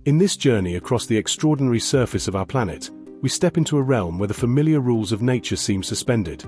In this journey across the extraordinary surface of our planet, we step into a realm where the familiar rules of nature seem suspended.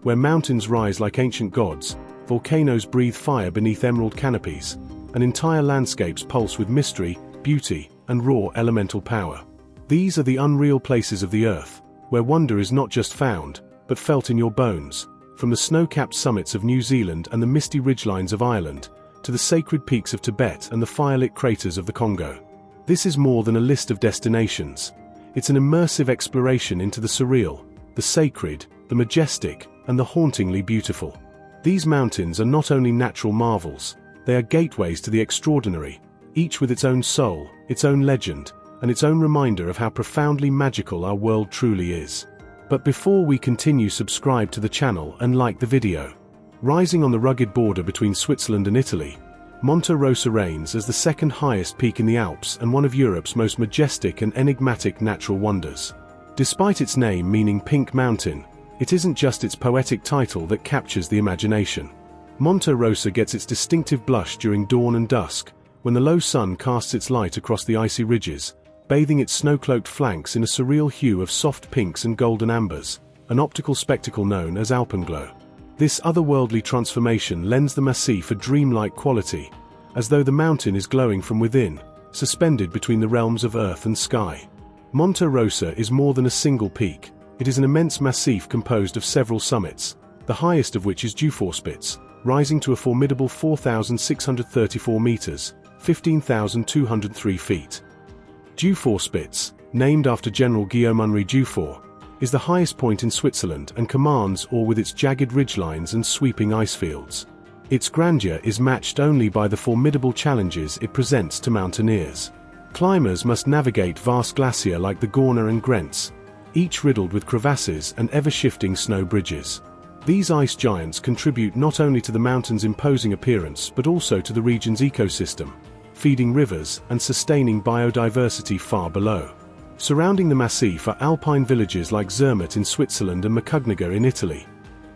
Where mountains rise like ancient gods, volcanoes breathe fire beneath emerald canopies, and entire landscapes pulse with mystery, beauty, and raw elemental power. These are the unreal places of the earth, where wonder is not just found, but felt in your bones, from the snow-capped summits of New Zealand and the misty ridgelines of Ireland, to the sacred peaks of Tibet and the firelit craters of the Congo. This is more than a list of destinations. It's an immersive exploration into the surreal, the sacred, the majestic, and the hauntingly beautiful. These mountains are not only natural marvels, they are gateways to the extraordinary, each with its own soul, its own legend, and its own reminder of how profoundly magical our world truly is. But before we continue, subscribe to the channel and like the video. Rising on the rugged border between Switzerland and Italy, Monte Rosa reigns as the second highest peak in the Alps and one of Europe's most majestic and enigmatic natural wonders. Despite its name meaning Pink Mountain, it isn't just its poetic title that captures the imagination. Monte Rosa gets its distinctive blush during dawn and dusk, when the low sun casts its light across the icy ridges, bathing its snow-cloaked flanks in a surreal hue of soft pinks and golden ambers, an optical spectacle known as alpenglow. This otherworldly transformation lends the massif a dreamlike quality, as though the mountain is glowing from within, suspended between the realms of earth and sky. Monte Rosa is more than a single peak. It is an immense massif composed of several summits, the highest of which is Dufourspitz, rising to a formidable 4,634 meters, 15,203 feet. Dufourspitz, named after General Guillaume-Henri Dufour, is the highest point in Switzerland and commands awe with its jagged ridgelines and sweeping icefields. Its grandeur is matched only by the formidable challenges it presents to mountaineers. Climbers must navigate vast glaciers like the Gorner and Grenz, each riddled with crevasses and ever-shifting snow bridges. These ice giants contribute not only to the mountain's imposing appearance but also to the region's ecosystem, feeding rivers and sustaining biodiversity far below. Surrounding the massif are alpine villages like Zermatt in Switzerland and Macugnaga in Italy.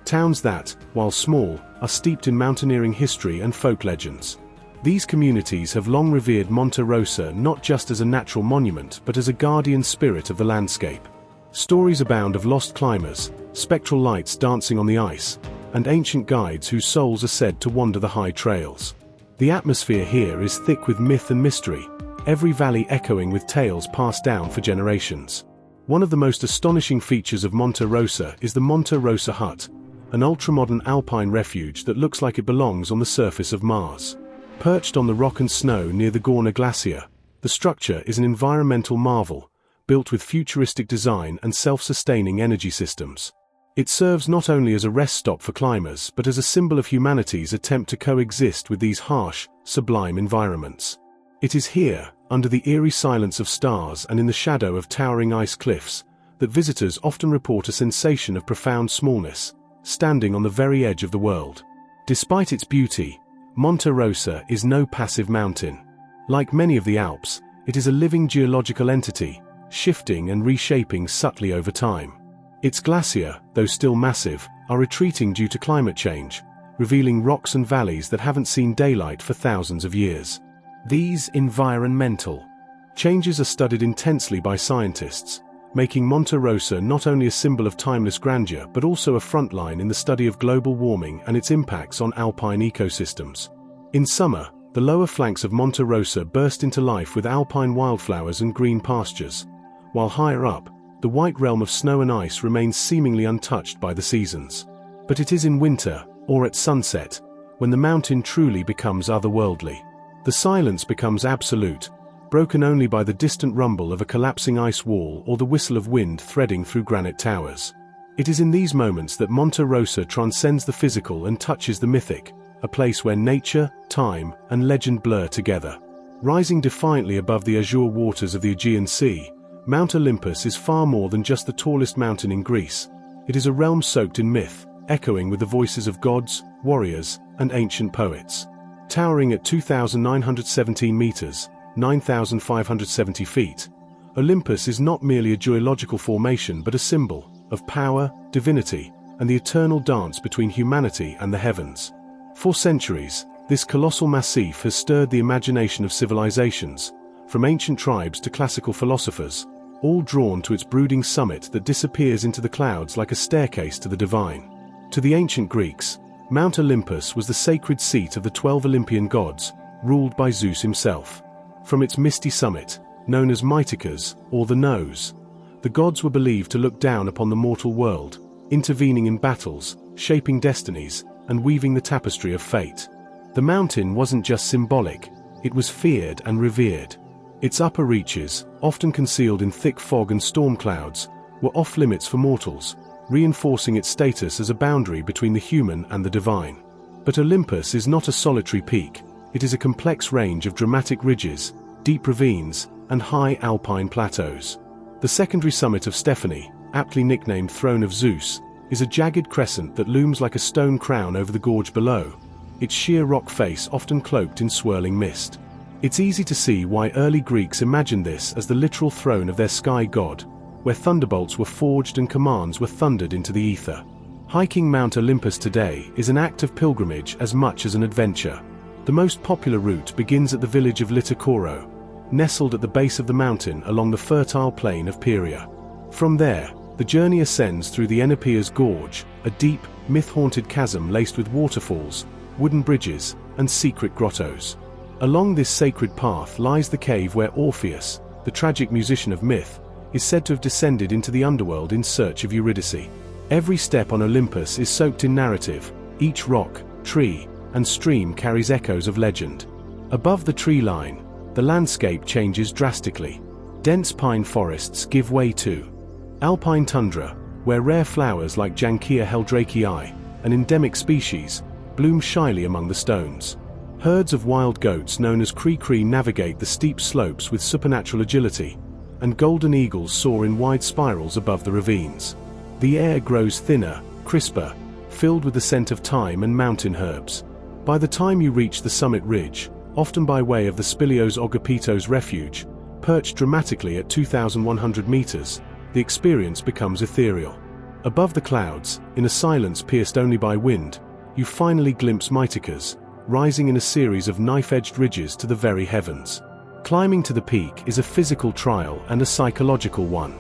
Towns that, while small, are steeped in mountaineering history and folk legends. These communities have long revered Monte Rosa not just as a natural monument but as a guardian spirit of the landscape. Stories abound of lost climbers, spectral lights dancing on the ice, and ancient guides whose souls are said to wander the high trails. The atmosphere here is thick with myth and mystery, every valley echoing with tales passed down for generations. One of the most astonishing features of Monte Rosa is the Monte Rosa hut, an ultramodern alpine refuge that looks like it belongs on the surface of Mars. Perched on the rock and snow near the Gorner Glacier, the structure is an environmental marvel, built with futuristic design and self-sustaining energy systems. It serves not only as a rest stop for climbers but as a symbol of humanity's attempt to coexist with these harsh, sublime environments. It is here, under the eerie silence of stars and in the shadow of towering ice cliffs, that visitors often report a sensation of profound smallness, standing on the very edge of the world. Despite its beauty, Monte Rosa is no passive mountain. Like many of the Alps, it is a living geological entity, shifting and reshaping subtly over time. Its glaciers, though still massive, are retreating due to climate change, revealing rocks and valleys that haven't seen daylight for thousands of years. These environmental changes are studied intensely by scientists, making Monte Rosa not only a symbol of timeless grandeur but also a frontline in the study of global warming and its impacts on alpine ecosystems. In summer, the lower flanks of Monte Rosa burst into life with alpine wildflowers and green pastures, while higher up, the white realm of snow and ice remains seemingly untouched by the seasons. But it is in winter, or at sunset, when the mountain truly becomes otherworldly. The silence becomes absolute, broken only by the distant rumble of a collapsing ice wall or the whistle of wind threading through granite towers. It is in these moments that Monte Rosa transcends the physical and touches the mythic, a place where nature, time, and legend blur together. Rising defiantly above the azure waters of the Aegean Sea, Mount Olympus is far more than just the tallest mountain in Greece. It is a realm soaked in myth, echoing with the voices of gods, warriors, and ancient poets. Towering at 2,917 meters, 9,570 feet, Olympus is not merely a geological formation but a symbol of power, divinity, and the eternal dance between humanity and the heavens. For centuries, this colossal massif has stirred the imagination of civilizations, from ancient tribes to classical philosophers, all drawn to its brooding summit that disappears into the clouds like a staircase to the divine. To the ancient Greeks, Mount Olympus was the sacred seat of the 12 Olympian gods, ruled by Zeus himself. From its misty summit, known as mythicals, or the nose, the gods were believed to look down upon the mortal world, intervening in battles, shaping destinies, and weaving the tapestry of fate. The mountain wasn't just symbolic, it was feared and revered. Its upper reaches, often concealed in thick fog and storm clouds, were off-limits for mortals, reinforcing its status as a boundary between the human and the divine. But Olympus is not a solitary peak, it is a complex range of dramatic ridges, deep ravines, and high alpine plateaus. The secondary summit of Stephanie, aptly nicknamed Throne of Zeus, is a jagged crescent that looms like a stone crown over the gorge below, its sheer rock face often cloaked in swirling mist. It's easy to see why early Greeks imagined this as the literal throne of their sky god, where thunderbolts were forged and commands were thundered into the ether. Hiking Mount Olympus today is an act of pilgrimage as much as an adventure. The most popular route begins at the village of Litakoro, nestled at the base of the mountain along the fertile plain of Perea. From there, the journey ascends through the Enopia's Gorge, a deep, myth-haunted chasm laced with waterfalls, wooden bridges, and secret grottos. Along this sacred path lies the cave where Orpheus, the tragic musician of myth, is said to have descended into the underworld in search of Eurydice. Every step on Olympus is soaked in narrative, each rock, tree, and stream carries echoes of legend. Above the tree line, the landscape changes drastically. Dense pine forests give way to alpine tundra, where rare flowers like Jankia heldrakii, an endemic species, bloom shyly among the stones. Herds of wild goats known as Cree navigate the steep slopes with supernatural agility, and golden eagles soar in wide spirals above the ravines. The air grows thinner, crisper, filled with the scent of thyme and mountain herbs. By the time you reach the summit ridge, often by way of the Spilios Agapitos refuge, perched dramatically at 2,100 meters, the experience becomes ethereal. Above the clouds, in a silence pierced only by wind, you finally glimpse mythicals, rising in a series of knife-edged ridges to the very heavens. Climbing to the peak is a physical trial and a psychological one.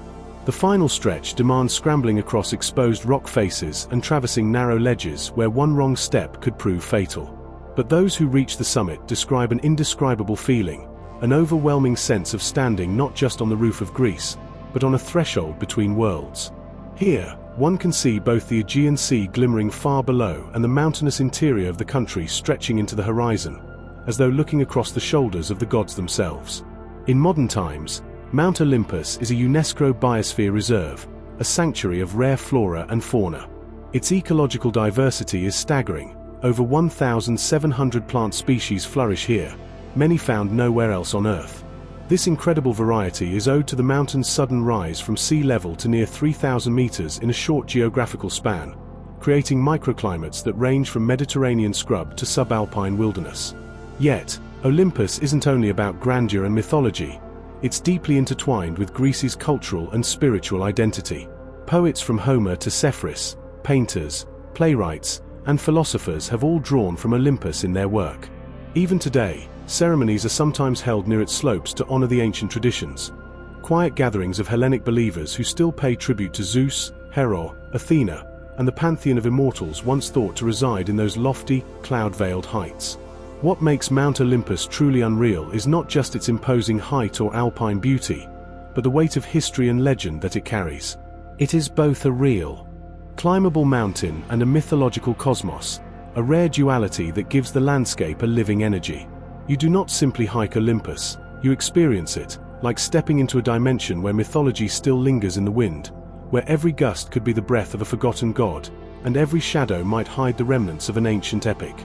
The final stretch demands scrambling across exposed rock faces and traversing narrow ledges where one wrong step could prove fatal. But those who reach the summit describe an indescribable feeling, an overwhelming sense of standing not just on the roof of Greece, but on a threshold between worlds. Here, one can see both the Aegean Sea glimmering far below and the mountainous interior of the country stretching into the horizon, as though looking across the shoulders of the gods themselves. In modern times, Mount Olympus is a UNESCO Biosphere Reserve, a sanctuary of rare flora and fauna. Its ecological diversity is staggering. Over 1,700 plant species flourish here, many found nowhere else on Earth. This incredible variety is owed to the mountain's sudden rise from sea level to near 3,000 meters in a short geographical span, creating microclimates that range from Mediterranean scrub to subalpine wilderness. Yet, Olympus isn't only about grandeur and mythology, it's deeply intertwined with Greece's cultural and spiritual identity. Poets from Homer to Cephris, painters, playwrights, and philosophers have all drawn from Olympus in their work. Even today, ceremonies are sometimes held near its slopes to honor the ancient traditions. Quiet gatherings of Hellenic believers who still pay tribute to Zeus, Hera, Athena, and the pantheon of immortals once thought to reside in those lofty, cloud-veiled heights. What makes Mount Olympus truly unreal is not just its imposing height or alpine beauty, but the weight of history and legend that it carries. It is both a real, climbable mountain and a mythological cosmos, a rare duality that gives the landscape a living energy. You do not simply hike Olympus, you experience it, like stepping into a dimension where mythology still lingers in the wind, where every gust could be the breath of a forgotten god, and every shadow might hide the remnants of an ancient epic.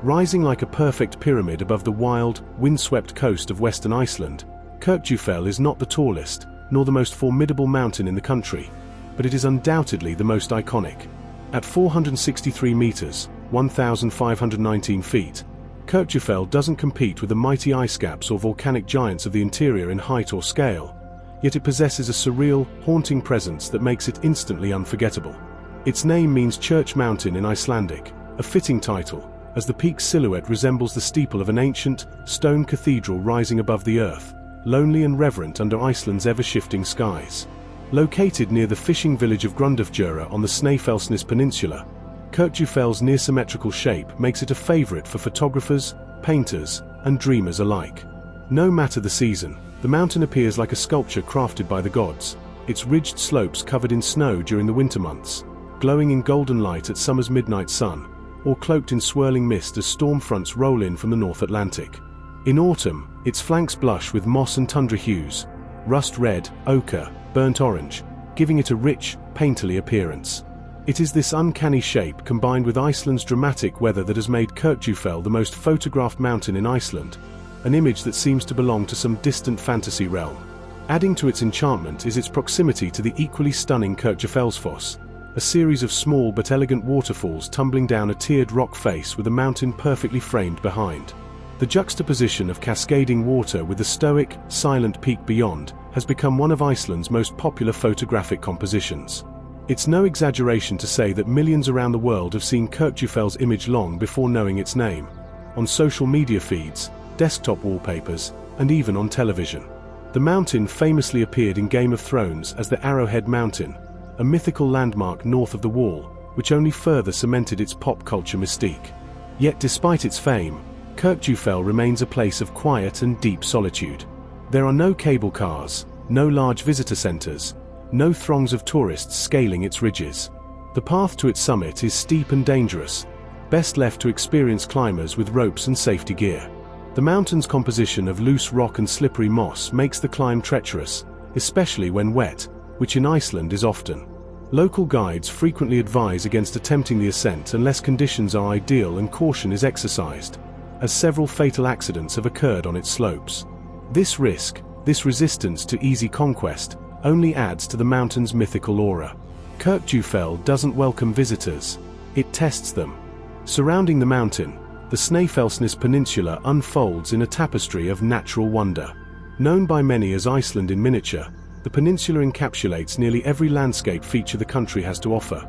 Rising like a perfect pyramid above the wild, windswept coast of western Iceland, Kirkjufell is not the tallest, nor the most formidable mountain in the country, but it is undoubtedly the most iconic. At 463 meters, 1,519 feet, Kirkjufell doesn't compete with the mighty ice caps or volcanic giants of the interior in height or scale, yet it possesses a surreal, haunting presence that makes it instantly unforgettable. Its name means Church Mountain in Icelandic, a fitting title, as the peak's silhouette resembles the steeple of an ancient, stone cathedral rising above the earth, lonely and reverent under Iceland's ever-shifting skies. Located near the fishing village of Grundarfjörður on the Snæfellsnes Peninsula, Kirkjufell's near-symmetrical shape makes it a favorite for photographers, painters, and dreamers alike. No matter the season, the mountain appears like a sculpture crafted by the gods, its ridged slopes covered in snow during the winter months, glowing in golden light at summer's midnight sun, or cloaked in swirling mist as storm fronts roll in from the North Atlantic. In autumn, its flanks blush with moss and tundra hues, rust red, ochre, burnt orange, giving it a rich, painterly appearance. It is this uncanny shape combined with Iceland's dramatic weather that has made Kirkjufell the most photographed mountain in Iceland, an image that seems to belong to some distant fantasy realm. Adding to its enchantment is its proximity to the equally stunning Kirkjufellsfoss, a series of small but elegant waterfalls tumbling down a tiered rock face with a mountain perfectly framed behind. The juxtaposition of cascading water with the stoic, silent peak beyond has become one of Iceland's most popular photographic compositions. It's no exaggeration to say that millions around the world have seen Kirkjufell's image long before knowing its name, on social media feeds, desktop wallpapers, and even on television. The mountain famously appeared in Game of Thrones as the Arrowhead Mountain, a mythical landmark north of the Wall, which only further cemented its pop culture mystique. Yet despite its fame, Kirkjufell remains a place of quiet and deep solitude. There are no cable cars, no large visitor centers, no throngs of tourists scaling its ridges. The path to its summit is steep and dangerous, best left to experienced climbers with ropes and safety gear. The mountain's composition of loose rock and slippery moss makes the climb treacherous, especially when wet, which in Iceland is often. Local guides frequently advise against attempting the ascent unless conditions are ideal and caution is exercised, as several fatal accidents have occurred on its slopes. This risk, this resistance to easy conquest, only adds to the mountain's mythical aura. Kirkjufell doesn't welcome visitors, it tests them. Surrounding the mountain, the Snæfellsnes Peninsula unfolds in a tapestry of natural wonder. Known by many as Iceland in miniature, the peninsula encapsulates nearly every landscape feature the country has to offer.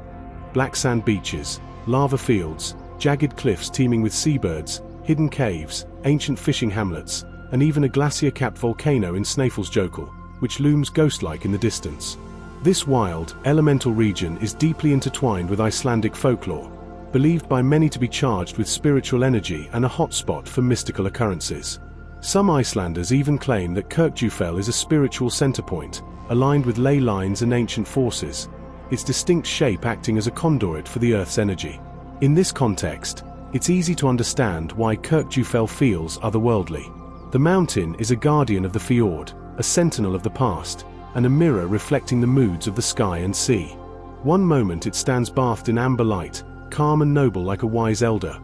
Black sand beaches, lava fields, jagged cliffs teeming with seabirds, hidden caves, ancient fishing hamlets, and even a glacier-capped volcano in Snæfellsjökull, which looms ghost-like in the distance. This wild, elemental region is deeply intertwined with Icelandic folklore, believed by many to be charged with spiritual energy and a hotspot for mystical occurrences. Some Icelanders even claim that Kirkjufell is a spiritual center point, aligned with ley lines and ancient forces, its distinct shape acting as a conduit for the Earth's energy. In this context, it's easy to understand why Kirkjufell feels otherworldly. The mountain is a guardian of the fjord, a sentinel of the past, and a mirror reflecting the moods of the sky and sea. One moment it stands bathed in amber light, calm and noble like a wise elder.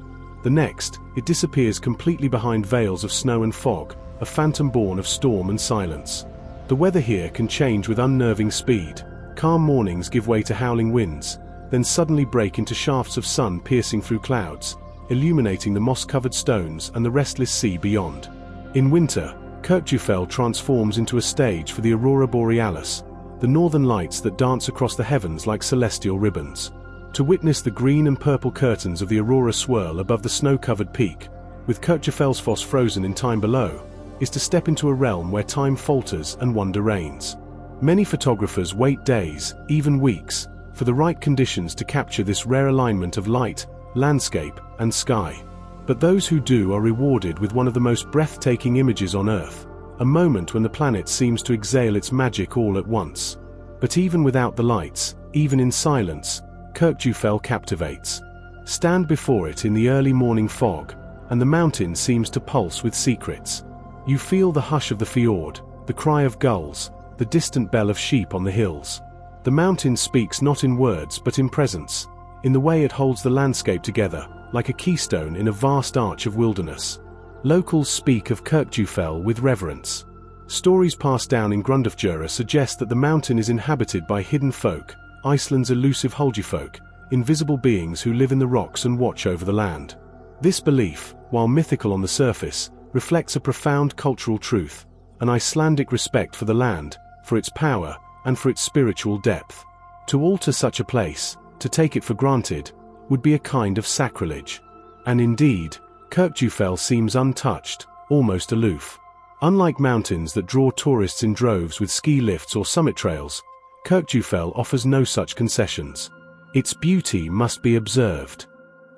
The next, it disappears completely behind veils of snow and fog, a phantom born of storm and silence. The weather here can change with unnerving speed. Calm mornings give way to howling winds, then suddenly break into shafts of sun piercing through clouds, illuminating the moss-covered stones and the restless sea beyond. In winter, Kirkjufell transforms into a stage for the aurora borealis, the northern lights that dance across the heavens like celestial ribbons. To witness the green and purple curtains of the aurora swirl above the snow-covered peak, with Kirkjufellsfoss frozen in time below, is to step into a realm where time falters and wonder reigns. Many photographers wait days, even weeks, for the right conditions to capture this rare alignment of light, landscape, and sky. But those who do are rewarded with one of the most breathtaking images on Earth, a moment when the planet seems to exhale its magic all at once. But even without the lights, even in silence, Kirkjufell captivates. Stand before it in the early morning fog, and the mountain seems to pulse with secrets. You feel the hush of the fjord, the cry of gulls, the distant bell of sheep on the hills. The mountain speaks not in words but in presence, in the way it holds the landscape together, like a keystone in a vast arch of wilderness. Locals speak of Kirkjufell with reverence. Stories passed down in Grundarfjörður suggest that the mountain is inhabited by hidden folk, Iceland's elusive Huldufolk, invisible beings who live in the rocks and watch over the land. This belief, while mythical on the surface, reflects a profound cultural truth, an Icelandic respect for the land, for its power, and for its spiritual depth. To alter such a place, to take it for granted, would be a kind of sacrilege. And indeed, Kirkjufell seems untouched, almost aloof. Unlike mountains that draw tourists in droves with ski lifts or summit trails, Kirkjufell offers no such concessions. Its beauty must be observed.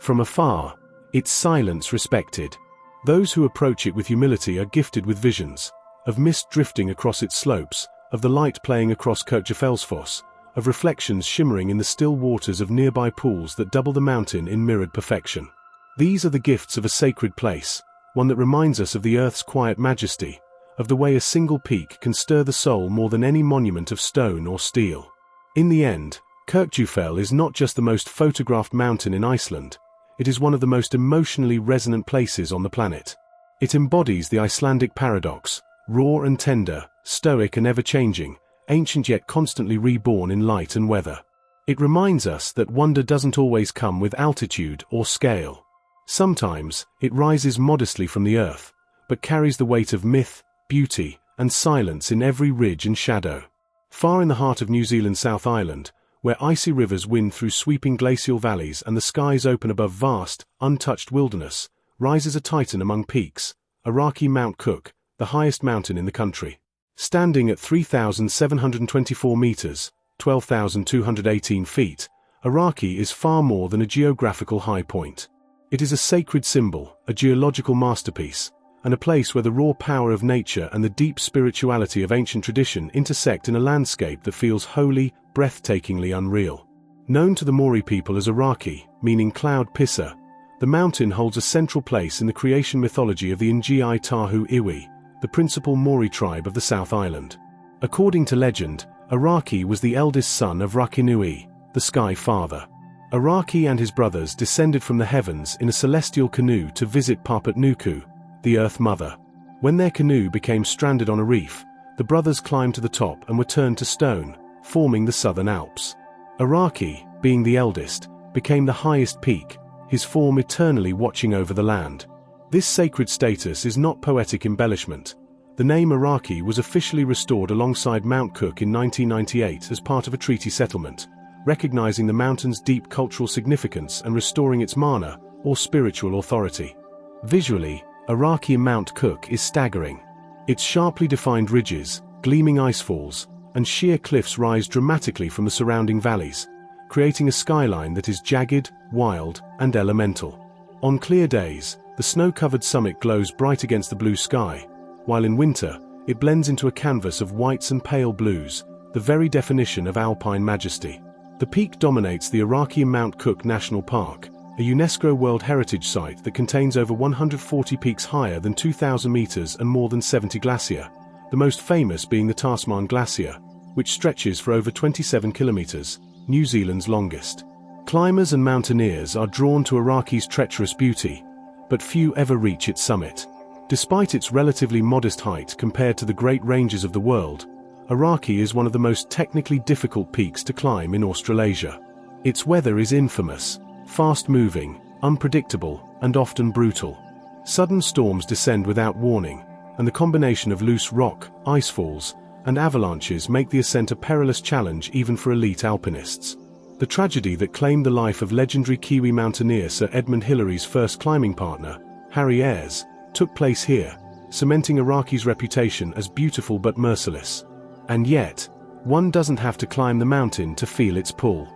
From afar, its silence respected. Those who approach it with humility are gifted with visions of mist drifting across its slopes, of the light playing across Kirkjufellsfoss, of reflections shimmering in the still waters of nearby pools that double the mountain in mirrored perfection. These are the gifts of a sacred place, one that reminds us of the earth's quiet majesty, of the way a single peak can stir the soul more than any monument of stone or steel. In the end, Kirkjufell is not just the most photographed mountain in Iceland, it is one of the most emotionally resonant places on the planet. It embodies the Icelandic paradox, raw and tender, stoic and ever-changing, ancient yet constantly reborn in light and weather. It reminds us that wonder doesn't always come with altitude or scale. Sometimes, it rises modestly from the earth, but carries the weight of myth, beauty, and silence in every ridge and shadow. Far in the heart of New Zealand's South Island, where icy rivers wind through sweeping glacial valleys and the skies open above vast, untouched wilderness, rises a titan among peaks, Aoraki Mount Cook, the highest mountain in the country. Standing at 3,724 meters, 12,218 feet, Aoraki is far more than a geographical high point. It is a sacred symbol, a geological masterpiece, and a place where the raw power of nature and the deep spirituality of ancient tradition intersect in a landscape that feels wholly, breathtakingly unreal. Known to the Maori people as Aoraki, meaning cloud pisser, the mountain holds a central place in the creation mythology of the Ngi Tahu Iwi, the principal Maori tribe of the South Island. According to legend, Aoraki was the eldest son of Rakinui, the Sky Father. Aoraki and his brothers descended from the heavens in a celestial canoe to visit Papatnuku, the Earth Mother. When their canoe became stranded on a reef, the brothers climbed to the top and were turned to stone, forming the Southern Alps. Aoraki, being the eldest, became the highest peak, his form eternally watching over the land. This sacred status is not poetic embellishment. The name Aoraki was officially restored alongside Mount Cook in 1998 as part of a treaty settlement, recognizing the mountain's deep cultural significance and restoring its mana, or spiritual authority. Visually, Aoraki Mount Cook is staggering. Its sharply defined ridges, gleaming icefalls, and sheer cliffs rise dramatically from the surrounding valleys, creating a skyline that is jagged, wild, and elemental. On clear days, the snow-covered summit glows bright against the blue sky, while in winter, it blends into a canvas of whites and pale blues, the very definition of alpine majesty. The peak dominates the Aoraki Mount Cook National Park, a UNESCO World Heritage Site that contains over 140 peaks higher than 2,000 meters and more than 70 glacier, the most famous being the Tasman Glacier, which stretches for over 27 kilometers, New Zealand's longest. Climbers and mountaineers are drawn to Aoraki's treacherous beauty, but few ever reach its summit. Despite its relatively modest height compared to the great ranges of the world, Aoraki is one of the most technically difficult peaks to climb in Australasia. Its weather is infamous, fast-moving, unpredictable, and often brutal. Sudden storms descend without warning, and the combination of loose rock, icefalls, and avalanches make the ascent a perilous challenge even for elite alpinists. The tragedy that claimed the life of legendary Kiwi mountaineer Sir Edmund Hillary's first climbing partner, Harry Ayres, took place here, cementing Aoraki's reputation as beautiful but merciless. And yet, one doesn't have to climb the mountain to feel its pull.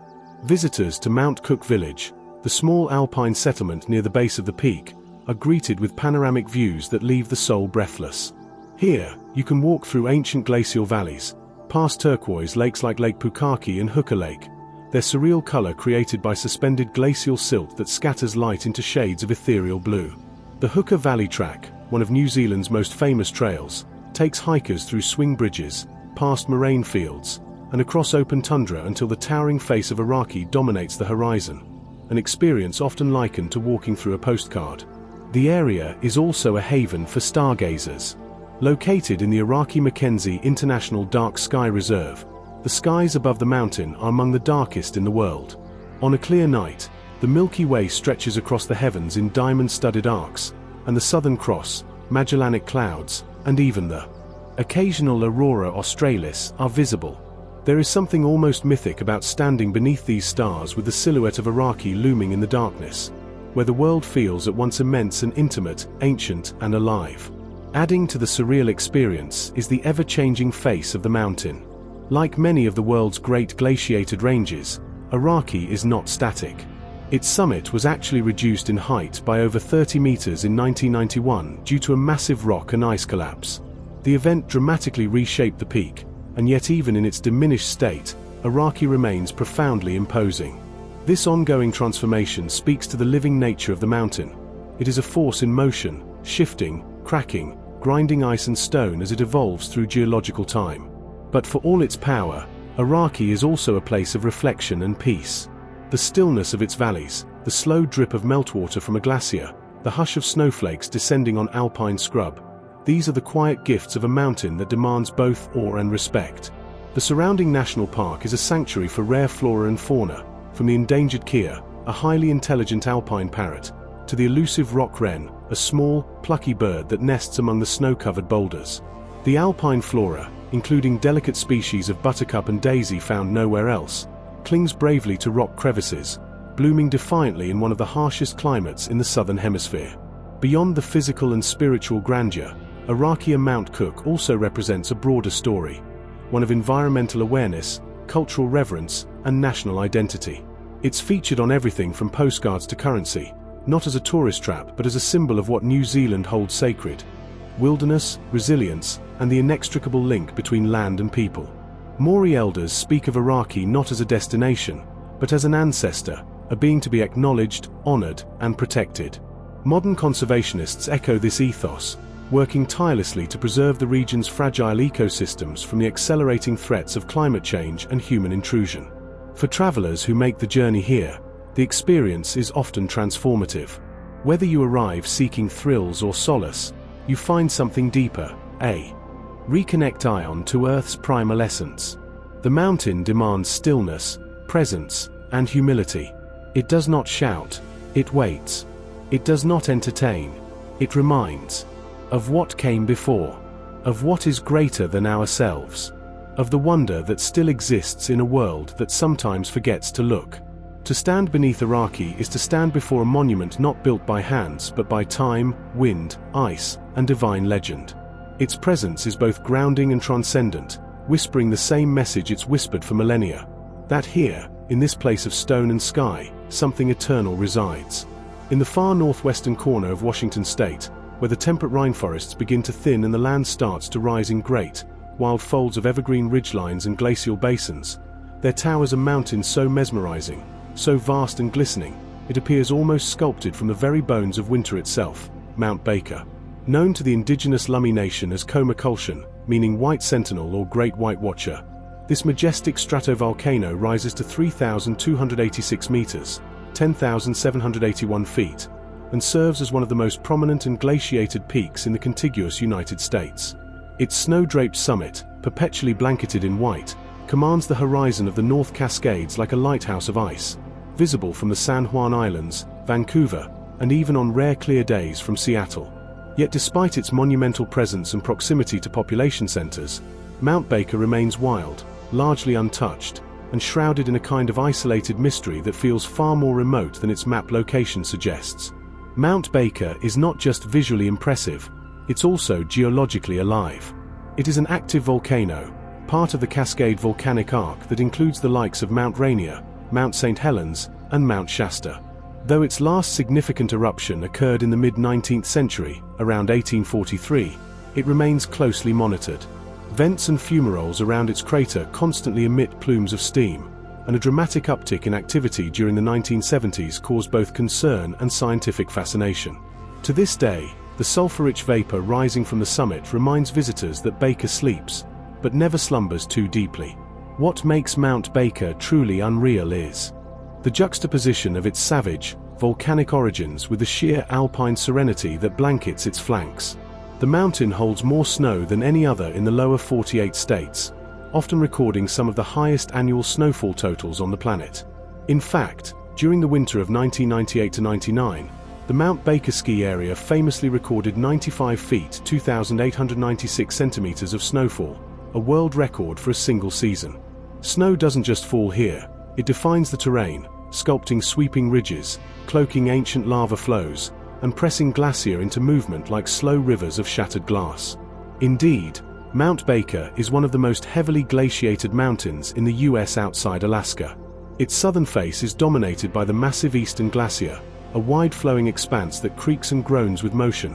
Visitors to Mount Cook Village, the small alpine settlement near the base of the peak, are greeted with panoramic views that leave the soul breathless. Here, you can walk through ancient glacial valleys, past turquoise lakes like Lake Pukaki and Hooker Lake, their surreal color created by suspended glacial silt that scatters light into shades of ethereal blue. The Hooker Valley Track, one of New Zealand's most famous trails, takes hikers through swing bridges, past moraine fields, and across open tundra until the towering face of Aoraki dominates the horizon, an experience often likened to walking through a postcard. The area is also a haven for stargazers. Located in the Aoraki Mackenzie International Dark Sky Reserve, the skies above the mountain are among the darkest in the world. On a clear night, the Milky Way stretches across the heavens in diamond-studded arcs, and the Southern Cross, Magellanic Clouds, and even the occasional aurora australis are visible. There is something almost mythic about standing beneath these stars with the silhouette of Aoraki looming in the darkness, where the world feels at once immense and intimate, ancient and alive. Adding to the surreal experience is the ever-changing face of the mountain. Like many of the world's great glaciated ranges, Aoraki is not static. Its summit was actually reduced in height by over 30 meters in 1991 due to a massive rock and ice collapse. The event dramatically reshaped the peak, and yet even in its diminished state, Aoraki remains profoundly imposing. This ongoing transformation speaks to the living nature of the mountain. It is a force in motion, shifting, cracking, grinding ice and stone as it evolves through geological time. But for all its power, Aoraki is also a place of reflection and peace. The stillness of its valleys, the slow drip of meltwater from a glacier, the hush of snowflakes descending on alpine scrub, these are the quiet gifts of a mountain that demands both awe and respect. The surrounding national park is a sanctuary for rare flora and fauna, from the endangered kea, a highly intelligent alpine parrot, to the elusive rock wren, a small, plucky bird that nests among the snow-covered boulders. The alpine flora, including delicate species of buttercup and daisy found nowhere else, clings bravely to rock crevices, blooming defiantly in one of the harshest climates in the southern hemisphere. Beyond the physical and spiritual grandeur, Aoraki Mount Cook also represents a broader story, one of environmental awareness, cultural reverence, and national identity. It's featured on everything from postcards to currency, not as a tourist trap but as a symbol of what New Zealand holds sacred: wilderness, resilience, and the inextricable link between land and people. Maori elders speak of Aoraki not as a destination, but as an ancestor, a being to be acknowledged, honored, and protected. Modern conservationists echo this ethos, working tirelessly to preserve the region's fragile ecosystems from the accelerating threats of climate change and human intrusion. For travelers who make the journey here, the experience is often transformative. Whether you arrive seeking thrills or solace, you find something deeper, reconnect ion to Earth's primal essence. The mountain demands stillness, presence, and humility. It does not shout, it waits. It does not entertain, it reminds of what came before, of what is greater than ourselves, of the wonder that still exists in a world that sometimes forgets to look. To stand beneath Aoraki is to stand before a monument not built by hands but by time, wind, ice, and divine legend. Its presence is both grounding and transcendent, whispering the same message it's whispered for millennia: that here, in this place of stone and sky, something eternal resides. In the far northwestern corner of Washington state, where the temperate rainforests begin to thin and the land starts to rise in great, wild folds of evergreen ridgelines and glacial basins, there towers a mountain so mesmerizing, so vast and glistening, it appears almost sculpted from the very bones of winter itself: Mount Baker. Known to the indigenous Lummi nation as Komakulshan, meaning White Sentinel or Great White Watcher, this majestic stratovolcano rises to 3,286 meters, 10,781 feet, and serves as one of the most prominent and glaciated peaks in the contiguous United States. Its snow-draped summit, perpetually blanketed in white, commands the horizon of the North Cascades like a lighthouse of ice, visible from the San Juan Islands, Vancouver, and even on rare clear days from Seattle. Yet despite its monumental presence and proximity to population centers, Mount Baker remains wild, largely untouched, and shrouded in a kind of isolated mystery that feels far more remote than its map location suggests. Mount Baker is not just visually impressive, it's also geologically alive. It is an active volcano, part of the Cascade volcanic arc that includes the likes of Mount Rainier, Mount St. Helens, and Mount Shasta. Though its last significant eruption occurred in the mid-19th century, around 1843, it remains closely monitored. Vents and fumaroles around its crater constantly emit plumes of steam, and a dramatic uptick in activity during the 1970s caused both concern and scientific fascination. To this day, the sulfur-rich vapor rising from the summit reminds visitors that Baker sleeps, but never slumbers too deeply. What makes Mount Baker truly unreal is the juxtaposition of its savage, volcanic origins with the sheer alpine serenity that blankets its flanks. The mountain holds more snow than any other in the lower 48 states, often recording some of the highest annual snowfall totals on the planet. In fact, during the winter of 1998-99, the Mount Baker ski area famously recorded 95 feet (2,896 centimeters) of snowfall, a world record for a single season. Snow doesn't just fall here, it defines the terrain, sculpting sweeping ridges, cloaking ancient lava flows, and pressing glacier into movement like slow rivers of shattered glass. Indeed, Mount Baker is one of the most heavily glaciated mountains in the US outside Alaska. Its southern face is dominated by the massive Eastern Glacier, a wide-flowing expanse that creaks and groans with motion,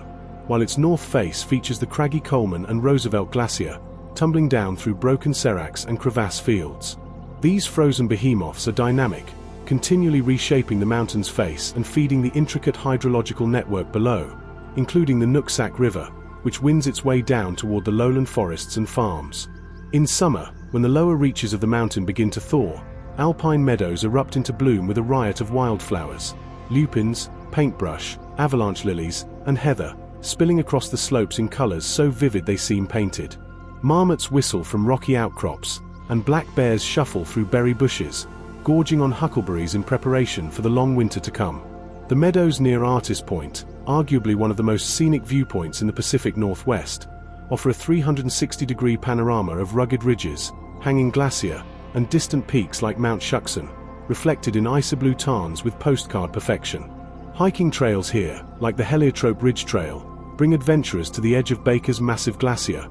while its north face features the craggy Coleman and Roosevelt Glacier, tumbling down through broken seracs and crevasse fields. These frozen behemoths are dynamic, continually reshaping the mountain's face and feeding the intricate hydrological network below, including the Nooksack River, which winds its way down toward the lowland forests and farms. In summer, when the lower reaches of the mountain begin to thaw, alpine meadows erupt into bloom with a riot of wildflowers, lupins, paintbrush, avalanche lilies, and heather, spilling across the slopes in colors so vivid they seem painted. Marmots whistle from rocky outcrops, and black bears shuffle through berry bushes, gorging on huckleberries in preparation for the long winter to come. The meadows near Artist Point, arguably one of the most scenic viewpoints in the Pacific Northwest, offer a 360-degree panorama of rugged ridges, hanging glacier, and distant peaks like Mount Shuksan, reflected in icy-blue tarns with postcard perfection. Hiking trails here, like the Heliotrope Ridge Trail, bring adventurers to the edge of Baker's massive glacier,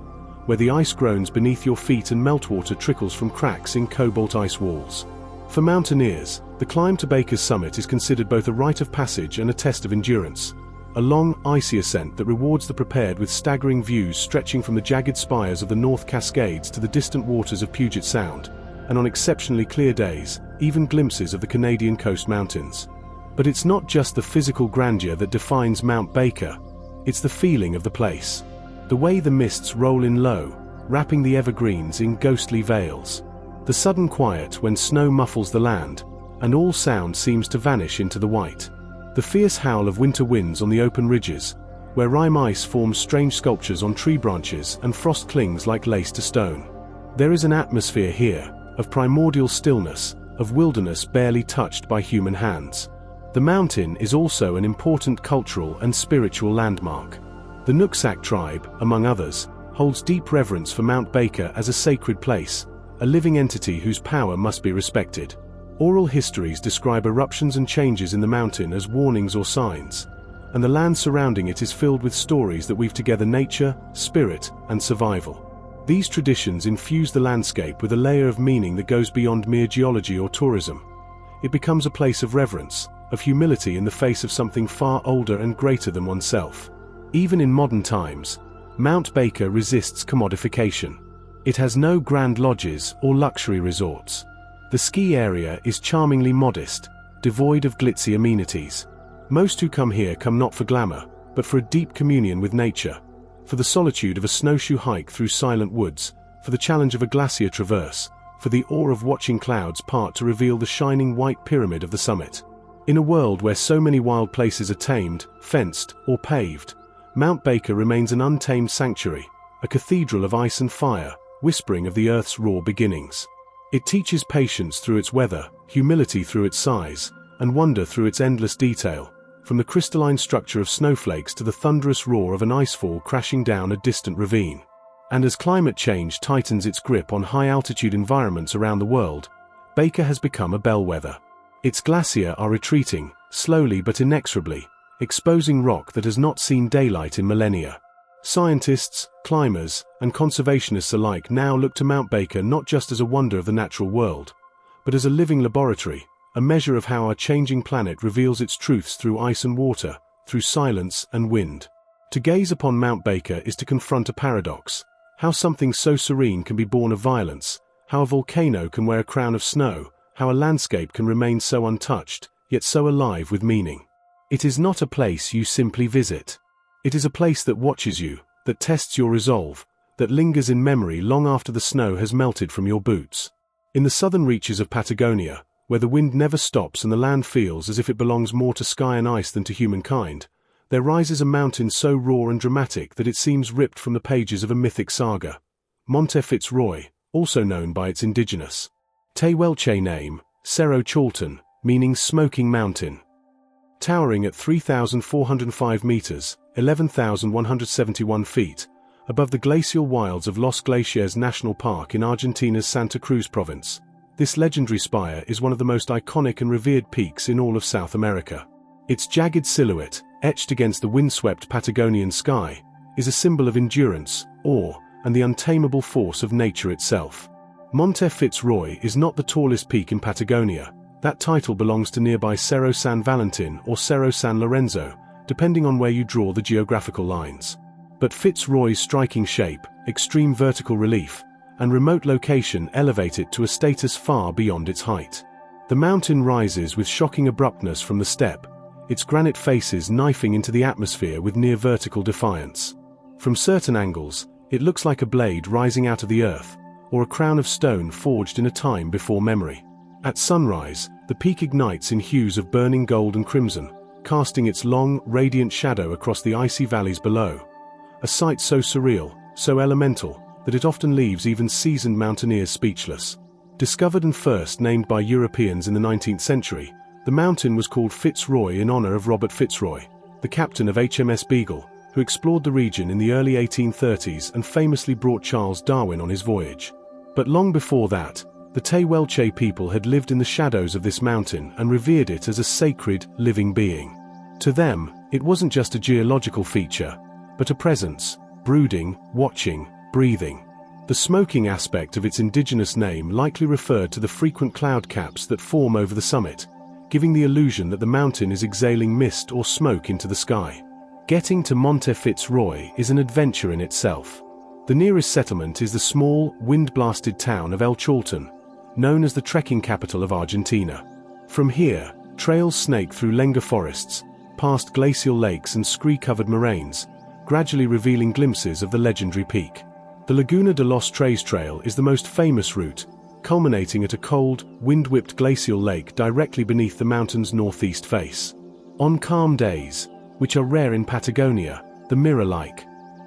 where the ice groans beneath your feet and meltwater trickles from cracks in cobalt ice walls. For mountaineers, the climb to Baker's summit is considered both a rite of passage and a test of endurance, a long, icy ascent that rewards the prepared with staggering views stretching from the jagged spires of the North Cascades to the distant waters of Puget Sound, and on exceptionally clear days, even glimpses of the Canadian coast mountains. But it's not just the physical grandeur that defines Mount Baker, it's the feeling of the place. The way the mists roll in low, wrapping the evergreens in ghostly veils. The sudden quiet when snow muffles the land, and all sound seems to vanish into the white. The fierce howl of winter winds on the open ridges, where rime ice forms strange sculptures on tree branches and frost clings like lace to stone. There is an atmosphere here, of primordial stillness, of wilderness barely touched by human hands. The mountain is also an important cultural and spiritual landmark. The Nooksack tribe, among others, holds deep reverence for Mount Baker as a sacred place, a living entity whose power must be respected. Oral histories describe eruptions and changes in the mountain as warnings or signs, and the land surrounding it is filled with stories that weave together nature, spirit, and survival. These traditions infuse the landscape with a layer of meaning that goes beyond mere geology or tourism. It becomes a place of reverence, of humility in the face of something far older and greater than oneself. Even in modern times, Mount Baker resists commodification. It has no grand lodges or luxury resorts. The ski area is charmingly modest, devoid of glitzy amenities. Most who come here come not for glamour, but for a deep communion with nature, for the solitude of a snowshoe hike through silent woods, for the challenge of a glacier traverse, for the awe of watching clouds part to reveal the shining white pyramid of the summit. In a world where so many wild places are tamed, fenced, or paved, Mount Baker remains an untamed sanctuary, a cathedral of ice and fire, whispering of the Earth's raw beginnings. It teaches patience through its weather, humility through its size, and wonder through its endless detail, from the crystalline structure of snowflakes to the thunderous roar of an icefall crashing down a distant ravine. And as climate change tightens its grip on high-altitude environments around the world, Baker has become a bellwether. Its glaciers are retreating, slowly but inexorably, exposing rock that has not seen daylight in millennia. Scientists, climbers, and conservationists alike now look to Mount Baker not just as a wonder of the natural world, but as a living laboratory, a measure of how our changing planet reveals its truths through ice and water, through silence and wind. To gaze upon Mount Baker is to confront a paradox: how something so serene can be born of violence, how a volcano can wear a crown of snow, how a landscape can remain so untouched, yet so alive with meaning. It is not a place you simply visit. It is a place that watches you, that tests your resolve, that lingers in memory long after the snow has melted from your boots. In the southern reaches of Patagonia, where the wind never stops and the land feels as if it belongs more to sky and ice than to humankind, there rises a mountain so raw and dramatic that it seems ripped from the pages of a mythic saga. Mont Fitzroy, also known by its indigenous Tehuelche name, Cerro Chaltén, meaning smoking mountain. Towering at 3,405 meters, 11,171 feet, above the glacial wilds of Los Glaciares National Park in Argentina's Santa Cruz province, this legendary spire is one of the most iconic and revered peaks in all of South America. Its jagged silhouette, etched against the windswept Patagonian sky, is a symbol of endurance, awe, and the untamable force of nature itself. Monte Fitzroy is not the tallest peak in Patagonia. That title belongs to nearby Cerro San Valentin or Cerro San Lorenzo, depending on where you draw the geographical lines. But Fitzroy's striking shape, extreme vertical relief, and remote location elevate it to a status far beyond its height. The mountain rises with shocking abruptness from the steppe, its granite faces knifing into the atmosphere with near-vertical defiance. From certain angles, it looks like a blade rising out of the earth, or a crown of stone forged in a time before memory. At sunrise, the peak ignites in hues of burning gold and crimson, casting its long, radiant shadow across the icy valleys below. A sight so surreal, so elemental, that it often leaves even seasoned mountaineers speechless. Discovered and first named by Europeans in the 19th century, the mountain was called Fitzroy in honor of Robert Fitzroy, the captain of HMS Beagle, who explored the region in the early 1830s and famously brought Charles Darwin on his voyage. But long before that, the Tehuelche people had lived in the shadows of this mountain and revered it as a sacred, living being. To them, it wasn't just a geological feature, but a presence, brooding, watching, breathing. The smoking aspect of its indigenous name likely referred to the frequent cloud caps that form over the summit, giving the illusion that the mountain is exhaling mist or smoke into the sky. Getting to Monte Fitzroy is an adventure in itself. The nearest settlement is the small, wind-blasted town of El Chaltén, known as the trekking capital of Argentina. From here, trails snake through lenga forests, past glacial lakes and scree-covered moraines, gradually revealing glimpses of the legendary peak. The Laguna de los Tres Trail is the most famous route, culminating at a cold, wind-whipped glacial lake directly beneath the mountain's northeast face. On calm days, which are rare in Patagonia, the mirror-like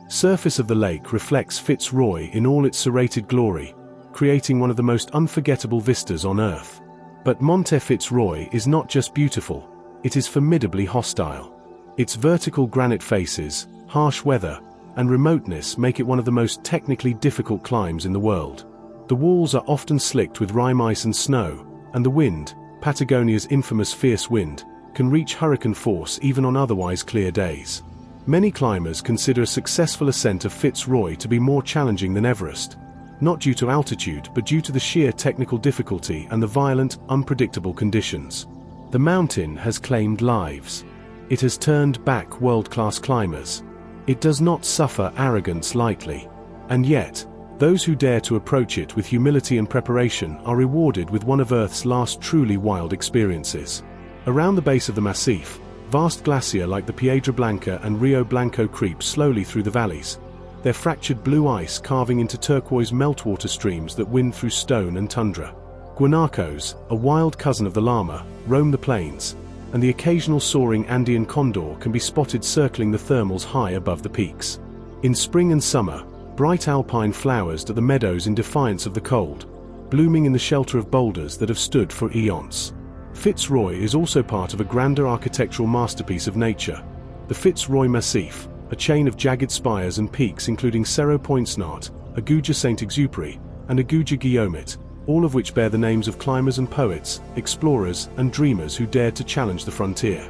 surface of the lake reflects Fitzroy in all its serrated glory, creating one of the most unforgettable vistas on Earth. But Monte Fitzroy is not just beautiful, it is formidably hostile. Its vertical granite faces, harsh weather, and remoteness make it one of the most technically difficult climbs in the world. The walls are often slicked with rime ice and snow, and the wind, Patagonia's infamous fierce wind, can reach hurricane force even on otherwise clear days. Many climbers consider a successful ascent of Fitzroy to be more challenging than Everest, not due to altitude but due to the sheer technical difficulty and the violent, unpredictable conditions. The mountain has claimed lives. It has turned back world-class climbers. It does not suffer arrogance lightly. And yet, those who dare to approach it with humility and preparation are rewarded with one of Earth's last truly wild experiences. Around the base of the massif, vast glacier like the Piedra Blanca and Rio Blanco creep slowly through the valleys, their fractured blue ice carving into turquoise meltwater streams that wind through stone and tundra. Guanacos, a wild cousin of the llama, roam the plains, and the occasional soaring Andean condor can be spotted circling the thermals high above the peaks. In spring and summer, bright alpine flowers dot the meadows in defiance of the cold, blooming in the shelter of boulders that have stood for eons. Fitzroy is also part of a grander architectural masterpiece of nature, the Fitzroy Massif, a chain of jagged spires and peaks including Cerro Poinsnart, Aguja Saint-Exupéry, and Aguja Guillaumet, all of which bear the names of climbers and poets, explorers and dreamers who dared to challenge the frontier.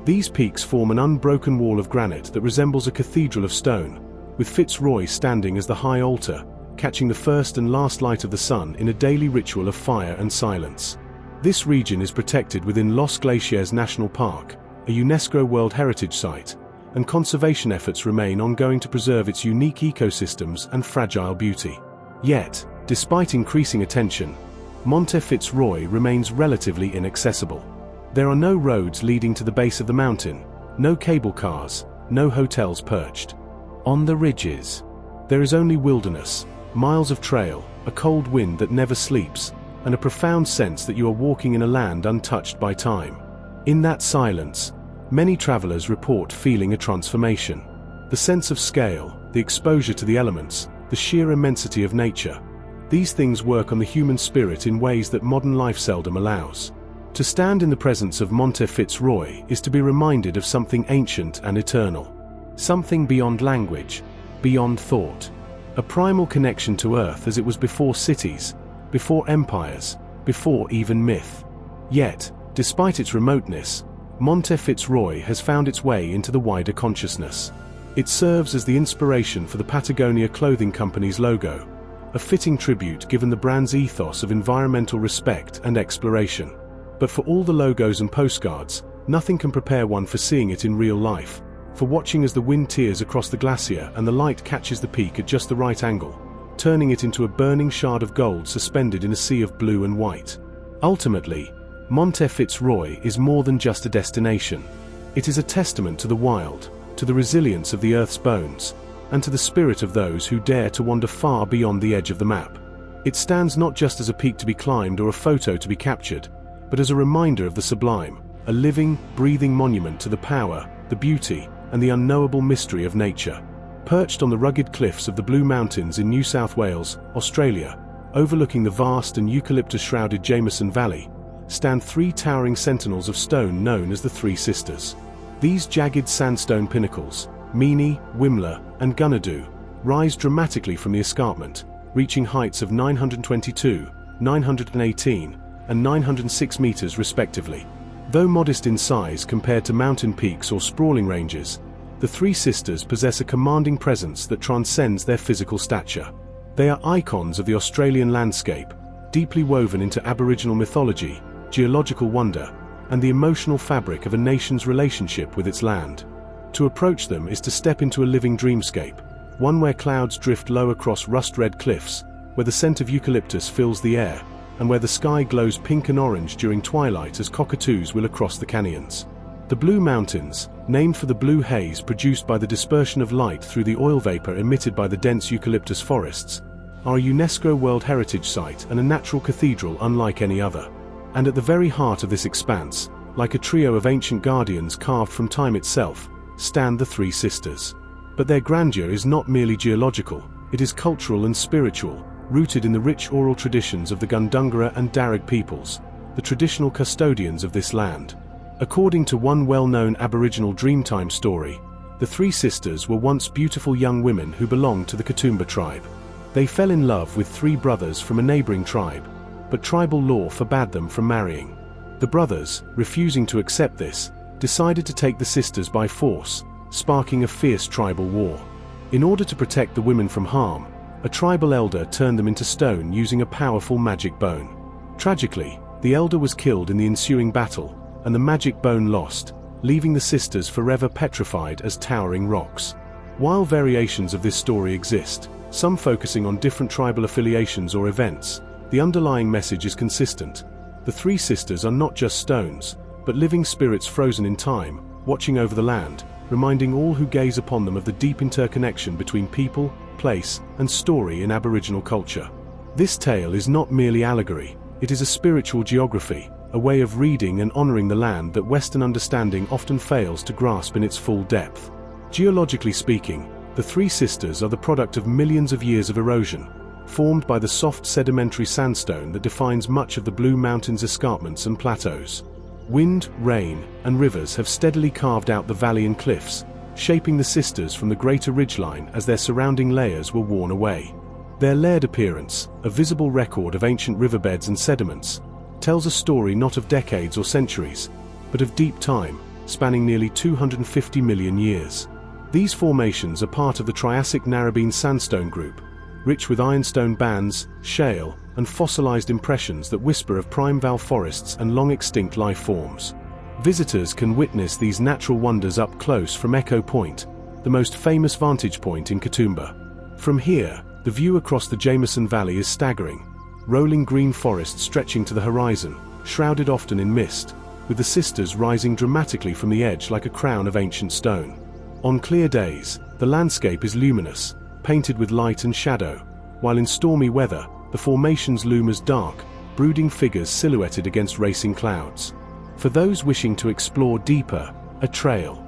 These peaks form an unbroken wall of granite that resembles a cathedral of stone, with Fitzroy standing as the high altar, catching the first and last light of the sun in a daily ritual of fire and silence. This region is protected within Los Glaciers National Park, a UNESCO World Heritage Site, and conservation efforts remain ongoing to preserve its unique ecosystems and fragile beauty. Yet, despite increasing attention, Monte Fitzroy remains relatively inaccessible. There are no roads leading to the base of the mountain, no cable cars, no hotels perched on the ridges. There is only wilderness, miles of trail, a cold wind that never sleeps, and a profound sense that you are walking in a land untouched by time. In that silence, many travelers report feeling a transformation. The sense of scale, the exposure to the elements, the sheer immensity of nature. These things work on the human spirit in ways that modern life seldom allows. To stand in the presence of Monte Fitzroy is to be reminded of something ancient and eternal. Something beyond language, beyond thought. A primal connection to Earth as it was before cities, before empires, before even myth. Yet, despite its remoteness, Mont Fitzroy has found its way into the wider consciousness. It serves as the inspiration for the Patagonia Clothing Company's logo, a fitting tribute given the brand's ethos of environmental respect and exploration. But for all the logos and postcards, nothing can prepare one for seeing it in real life, for watching as the wind tears across the glacier and the light catches the peak at just the right angle, turning it into a burning shard of gold suspended in a sea of blue and white. Ultimately, Mont Fitzroy is more than just a destination. It is a testament to the wild, to the resilience of the Earth's bones, and to the spirit of those who dare to wander far beyond the edge of the map. It stands not just as a peak to be climbed or a photo to be captured, but as a reminder of the sublime, a living, breathing monument to the power, the beauty, and the unknowable mystery of nature. Perched on the rugged cliffs of the Blue Mountains in New South Wales, Australia, overlooking the vast and eucalyptus-shrouded Jameson Valley, stand three towering sentinels of stone known as the Three Sisters. These jagged sandstone pinnacles, Meany, Wimmera, and Gunnedah, rise dramatically from the escarpment, reaching heights of 922, 918, and 906 meters respectively. Though modest in size compared to mountain peaks or sprawling ranges, the Three Sisters possess a commanding presence that transcends their physical stature. They are icons of the Australian landscape, deeply woven into Aboriginal mythology, geological wonder, and the emotional fabric of a nation's relationship with its land. To approach them is to step into a living dreamscape, one where clouds drift low across rust-red cliffs, where the scent of eucalyptus fills the air, and where the sky glows pink and orange during twilight as cockatoos wheel across the canyons. The Blue Mountains, named for the blue haze produced by the dispersion of light through the oil vapor emitted by the dense eucalyptus forests, are a UNESCO World Heritage Site and a natural cathedral unlike any other. And at the very heart of this expanse, like a trio of ancient guardians carved from time itself, stand the Three Sisters. But their grandeur is not merely geological, it is cultural and spiritual, rooted in the rich oral traditions of the Gundungurra and Darug peoples, the traditional custodians of this land. According to one well-known Aboriginal Dreamtime story, the Three Sisters were once beautiful young women who belonged to the Katoomba tribe. They fell in love with three brothers from a neighboring tribe, but tribal law forbade them from marrying. The brothers, refusing to accept this, decided to take the sisters by force, sparking a fierce tribal war. In order to protect the women from harm, a tribal elder turned them into stone using a powerful magic bone. Tragically, the elder was killed in the ensuing battle, and the magic bone lost, leaving the sisters forever petrified as towering rocks. While variations of this story exist, some focusing on different tribal affiliations or events, the underlying message is consistent. The Three Sisters are not just stones, but living spirits frozen in time, watching over the land, reminding all who gaze upon them of the deep interconnection between people, place, and story in Aboriginal culture. This tale is not merely allegory, it is a spiritual geography, a way of reading and honoring the land that Western understanding often fails to grasp in its full depth. Geologically speaking, the Three Sisters are the product of millions of years of erosion, formed by the soft sedimentary sandstone that defines much of the Blue Mountains' escarpments and plateaus. Wind, rain, and rivers have steadily carved out the valley and cliffs, shaping the sisters from the greater ridgeline as their surrounding layers were worn away. Their layered appearance, a visible record of ancient riverbeds and sediments, tells a story not of decades or centuries, but of deep time, spanning nearly 250 million years. These formations are part of the Triassic Narrabeen Sandstone Group, rich with ironstone bands, shale, and fossilized impressions that whisper of primeval forests and long-extinct life forms. Visitors can witness these natural wonders up close from Echo Point, the most famous vantage point in Katoomba. From here, the view across the Jameson Valley is staggering, rolling green forests stretching to the horizon, shrouded often in mist, with the sisters rising dramatically from the edge like a crown of ancient stone. On clear days, the landscape is luminous, painted with light and shadow, while in stormy weather, the formations loom as dark, brooding figures silhouetted against racing clouds. For those wishing to explore deeper, a trail,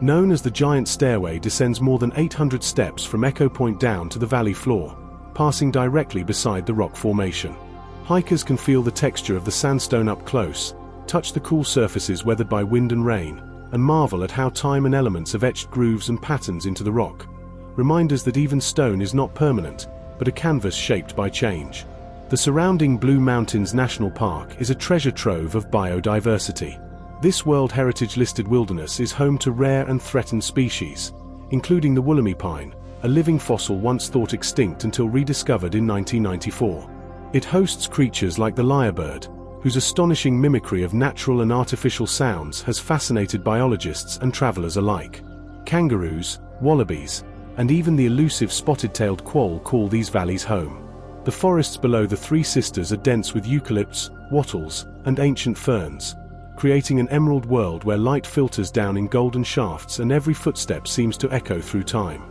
known as the Giant Stairway, descends more than 800 steps from Echo Point down to the valley floor, passing directly beside the rock formation. Hikers can feel the texture of the sandstone up close, touch the cool surfaces weathered by wind and rain, and marvel at how time and elements have etched grooves and patterns into the rock. Reminders that even stone is not permanent, but a canvas shaped by change. The surrounding Blue Mountains National Park is a treasure trove of biodiversity. This World Heritage-listed wilderness is home to rare and threatened species, including the woolly pine, a living fossil once thought extinct until rediscovered in 1994. It hosts creatures like the lyrebird, whose astonishing mimicry of natural and artificial sounds has fascinated biologists and travelers alike. Kangaroos, wallabies, and even the elusive spotted-tailed quoll call these valleys home. The forests below the Three Sisters are dense with eucalypts, wattles, and ancient ferns, creating an emerald world where light filters down in golden shafts and every footstep seems to echo through time.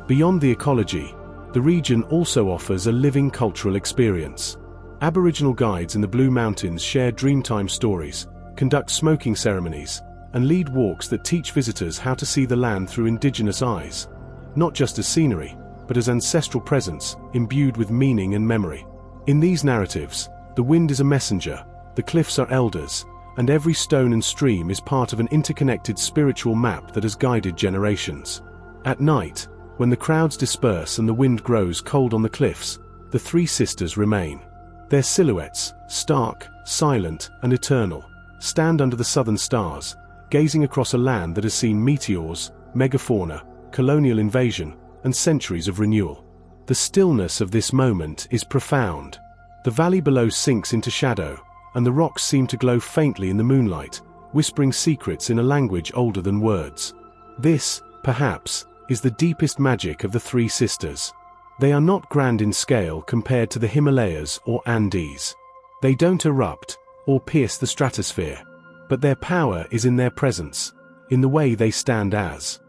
Beyond the ecology, the region also offers a living cultural experience. Aboriginal guides in the Blue Mountains share Dreamtime stories, conduct smoking ceremonies, and lead walks that teach visitors how to see the land through indigenous eyes, not just as scenery, but as ancestral presence, imbued with meaning and memory. In these narratives, the wind is a messenger, the cliffs are elders, and every stone and stream is part of an interconnected spiritual map that has guided generations. At night, when the crowds disperse and the wind grows cold on the cliffs, the Three Sisters remain. Their silhouettes, stark, silent, and eternal, stand under the southern stars, gazing across a land that has seen meteors, megafauna, colonial invasion, and centuries of renewal. The stillness of this moment is profound. The valley below sinks into shadow, and the rocks seem to glow faintly in the moonlight, whispering secrets in a language older than words. This, perhaps, is the deepest magic of the Three Sisters. They are not grand in scale compared to the Himalayas or Andes. They don't erupt or pierce the stratosphere, but their power is in their presence, in the way they stand as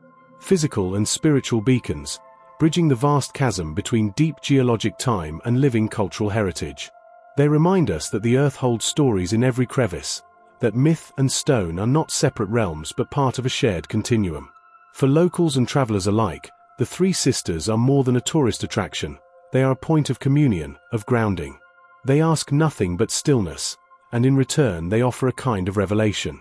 physical and spiritual beacons, bridging the vast chasm between deep geologic time and living cultural heritage. They remind us that the earth holds stories in every crevice, that myth and stone are not separate realms but part of a shared continuum. For locals and travelers alike, the Three Sisters are more than a tourist attraction. They are a point of communion, of grounding. They ask nothing but stillness, and in return they offer a kind of revelation.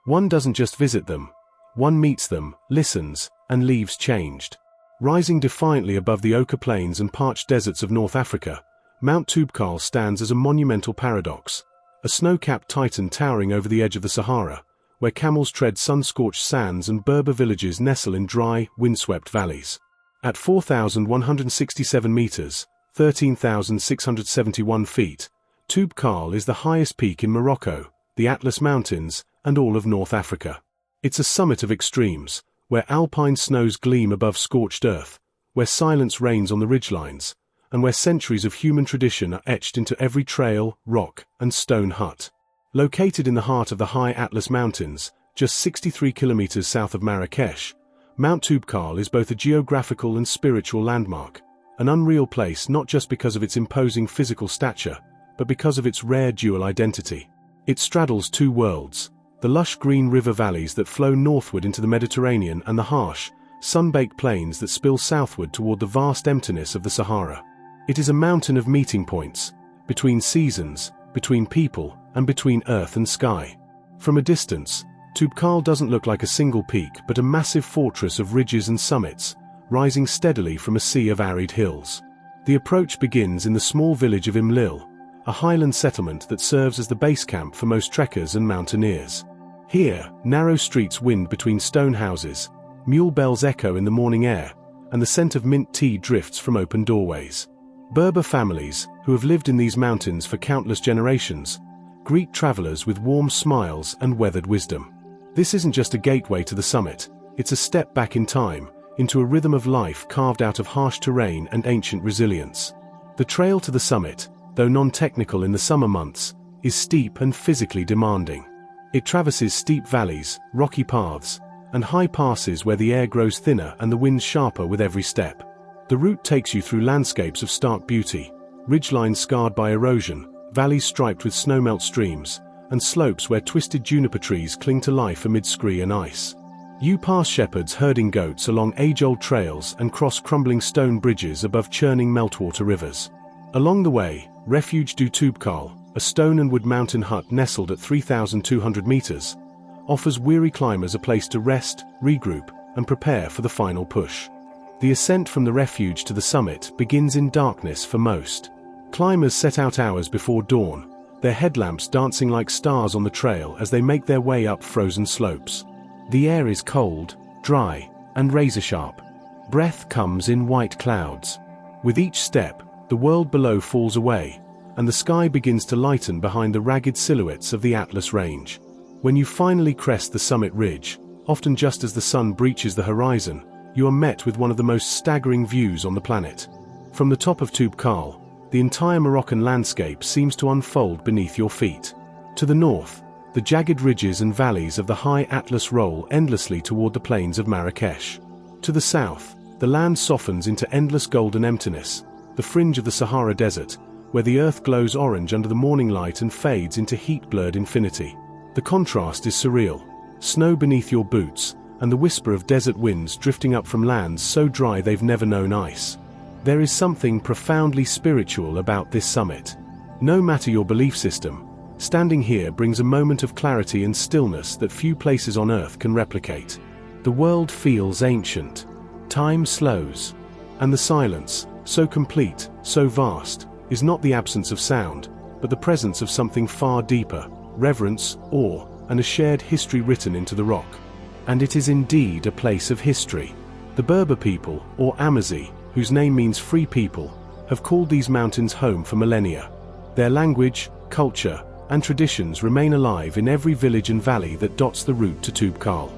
One doesn't just visit them. One meets them, listens, and leaves changed. Rising defiantly above the ochre plains and parched deserts of North Africa, Mount Toubkal stands as a monumental paradox, a snow-capped titan towering over the edge of the Sahara, where camels tread sun-scorched sands and Berber villages nestle in dry, windswept valleys. At 4,167 meters, 13,671 feet, Toubkal is the highest peak in Morocco, the Atlas Mountains, and all of North Africa. It's a summit of extremes, where alpine snows gleam above scorched earth, where silence reigns on the ridgelines, and where centuries of human tradition are etched into every trail, rock, and stone hut. Located in the heart of the high Atlas Mountains, just 63 kilometers south of Marrakesh, Mount Toubkal is both a geographical and spiritual landmark, an unreal place not just because of its imposing physical stature, but because of its rare dual identity. It straddles two worlds, the lush green river valleys that flow northward into the Mediterranean and the harsh, sun-baked plains that spill southward toward the vast emptiness of the Sahara. It is a mountain of meeting points, between seasons, between people, and between earth and sky. From a distance, Toubkal doesn't look like a single peak but a massive fortress of ridges and summits, rising steadily from a sea of arid hills. The approach begins in the small village of Imlil, a highland settlement that serves as the base camp for most trekkers and mountaineers. Here, narrow streets wind between stone houses, mule bells echo in the morning air, and the scent of mint tea drifts from open doorways. Berber families, who have lived in these mountains for countless generations, greet travelers with warm smiles and weathered wisdom. This isn't just a gateway to the summit, it's a step back in time, into a rhythm of life carved out of harsh terrain and ancient resilience. The trail to the summit, though non-technical in the summer months, is steep and physically demanding. It traverses steep valleys, rocky paths, and high passes where the air grows thinner and the wind sharper with every step. The route takes you through landscapes of stark beauty, ridgelines scarred by erosion, valleys striped with snowmelt streams, and slopes where twisted juniper trees cling to life amid scree and ice. You pass shepherds herding goats along age-old trails and cross crumbling stone bridges above churning meltwater rivers. Along the way, Refuge du Toubkal, a stone and wood mountain hut nestled at 3,200 meters, offers weary climbers a place to rest, regroup, and prepare for the final push. The ascent from the refuge to the summit begins in darkness for most. Climbers set out hours before dawn, their headlamps dancing like stars on the trail as they make their way up frozen slopes. The air is cold, dry, and razor-sharp. Breath comes in white clouds. With each step, the world below falls away, and the sky begins to lighten behind the ragged silhouettes of the Atlas Range. When you finally crest the summit ridge, often just as the sun breaches the horizon, you are met with one of the most staggering views on the planet. From the top of Toubkal, the entire Moroccan landscape seems to unfold beneath your feet. To the north, the jagged ridges and valleys of the high Atlas roll endlessly toward the plains of Marrakesh. To the south, the land softens into endless golden emptiness, the fringe of the Sahara Desert, where the earth glows orange under the morning light and fades into heat-blurred infinity. The contrast is surreal. Snow beneath your boots, and the whisper of desert winds drifting up from lands so dry they've never known ice. There is something profoundly spiritual about this summit. No matter your belief system, standing here brings a moment of clarity and stillness that few places on Earth can replicate. The world feels ancient. Time slows. And the silence, so complete, so vast, is not the absence of sound, but the presence of something far deeper: reverence, awe, and a shared history written into the rock. And it is indeed a place of history. The Berber people, or Amazi, whose name means free people, have called these mountains home for millennia. Their language, culture, and traditions remain alive in every village and valley that dots the route to Toubkal.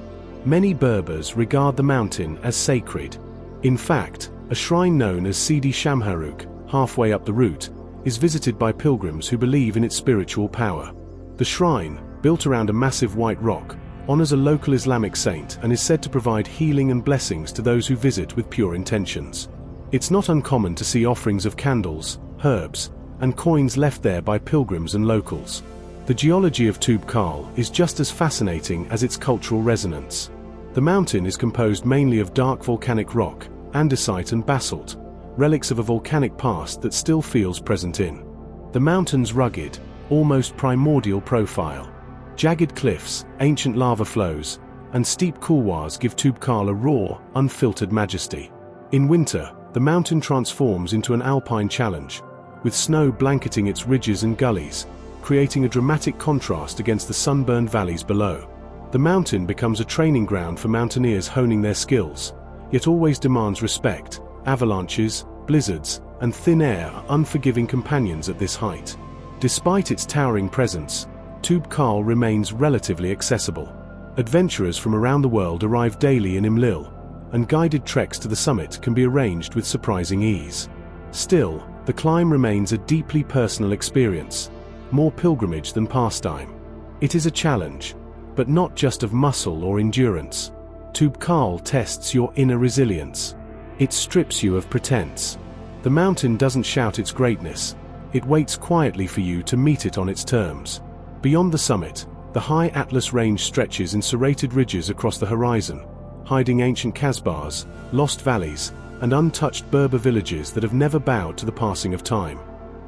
Many Berbers regard the mountain as sacred. In fact, a shrine known as Sidi Shamharuk, halfway up the route, is visited by pilgrims who believe in its spiritual power. The shrine, built around a massive white rock, honors a local Islamic saint and is said to provide healing and blessings to those who visit with pure intentions. It's not uncommon to see offerings of candles, herbs, and coins left there by pilgrims and locals. The geology of Toubkal is just as fascinating as its cultural resonance. The mountain is composed mainly of dark volcanic rock, andesite and basalt, relics of a volcanic past that still feels present in the mountain's rugged, almost primordial profile. Jagged cliffs, ancient lava flows, and steep couloirs give Toubkal a raw, unfiltered majesty. In winter, the mountain transforms into an alpine challenge, with snow blanketing its ridges and gullies, creating a dramatic contrast against the sunburned valleys below. The mountain becomes a training ground for mountaineers honing their skills, yet always demands respect. Avalanches, blizzards, and thin air are unforgiving companions at this height. Despite its towering presence, Toubkal remains relatively accessible. Adventurers from around the world arrive daily in Imlil, and guided treks to the summit can be arranged with surprising ease. Still, the climb remains a deeply personal experience, more pilgrimage than pastime. It is a challenge, but not just of muscle or endurance. Toubkal tests your inner resilience. It strips you of pretense. The mountain doesn't shout its greatness, it waits quietly for you to meet it on its terms. Beyond the summit, the high Atlas Range stretches in serrated ridges across the horizon, hiding ancient kasbahs, lost valleys, and untouched Berber villages that have never bowed to the passing of time.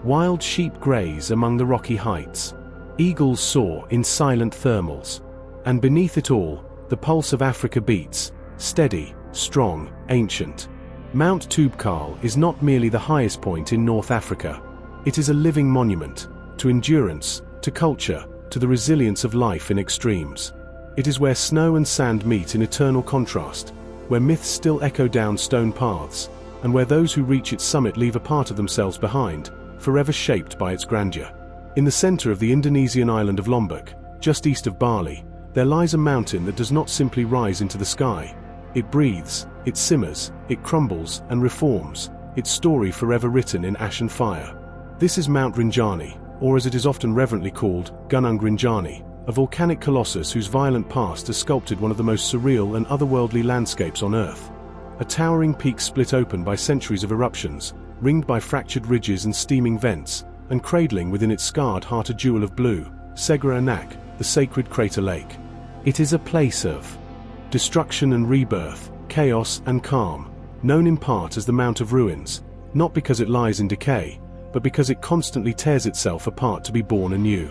Wild sheep graze among the rocky heights. Eagles soar in silent thermals. And beneath it all, the pulse of Africa beats, steady, strong, ancient. Mount Toubkal is not merely the highest point in North Africa. It is a living monument to endurance, to culture, to the resilience of life in extremes. It is where snow and sand meet in eternal contrast, where myths still echo down stone paths, and where those who reach its summit leave a part of themselves behind, forever shaped by its grandeur. In the center of the Indonesian island of Lombok, just east of Bali, there lies a mountain that does not simply rise into the sky. It breathes, it simmers, it crumbles and reforms, its story forever written in ash and fire. This is Mount Rinjani, or as it is often reverently called, Gunung Rinjani, a volcanic colossus whose violent past has sculpted one of the most surreal and otherworldly landscapes on Earth. A towering peak split open by centuries of eruptions, ringed by fractured ridges and steaming vents, and cradling within its scarred heart a jewel of blue, Segura Anak, the sacred crater lake. It is a place of destruction and rebirth, chaos and calm, known in part as the Mount of Ruins, not because it lies in decay, but because it constantly tears itself apart to be born anew.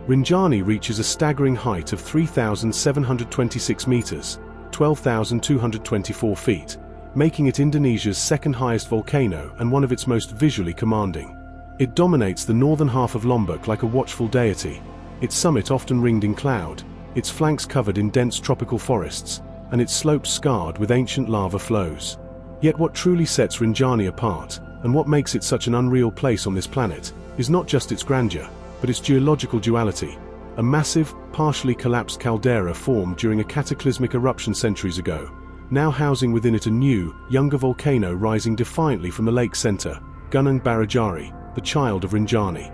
Rinjani reaches a staggering height of 3,726 meters, 12,224 feet, making it Indonesia's second highest volcano and one of its most visually commanding. It dominates the northern half of Lombok like a watchful deity, its summit often ringed in cloud, its flanks covered in dense tropical forests, and its slopes scarred with ancient lava flows. Yet what truly sets Rinjani apart, and what makes it such an unreal place on this planet, is not just its grandeur, but its geological duality. A massive, partially collapsed caldera formed during a cataclysmic eruption centuries ago, now housing within it a new, younger volcano rising defiantly from the lake center, Gunung Barajari, the child of Rinjani.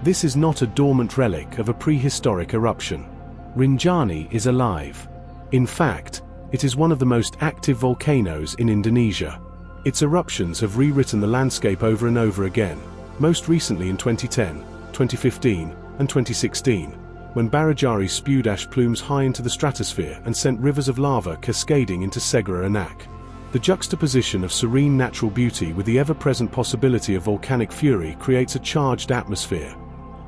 This is not a dormant relic of a prehistoric eruption. Rinjani is alive. In fact, it is one of the most active volcanoes in Indonesia. Its eruptions have rewritten the landscape over and over again, most recently in 2010, 2015, and 2016, when Barajari spewed ash plumes high into the stratosphere and sent rivers of lava cascading into Segara Anak. The juxtaposition of serene natural beauty with the ever-present possibility of volcanic fury creates a charged atmosphere,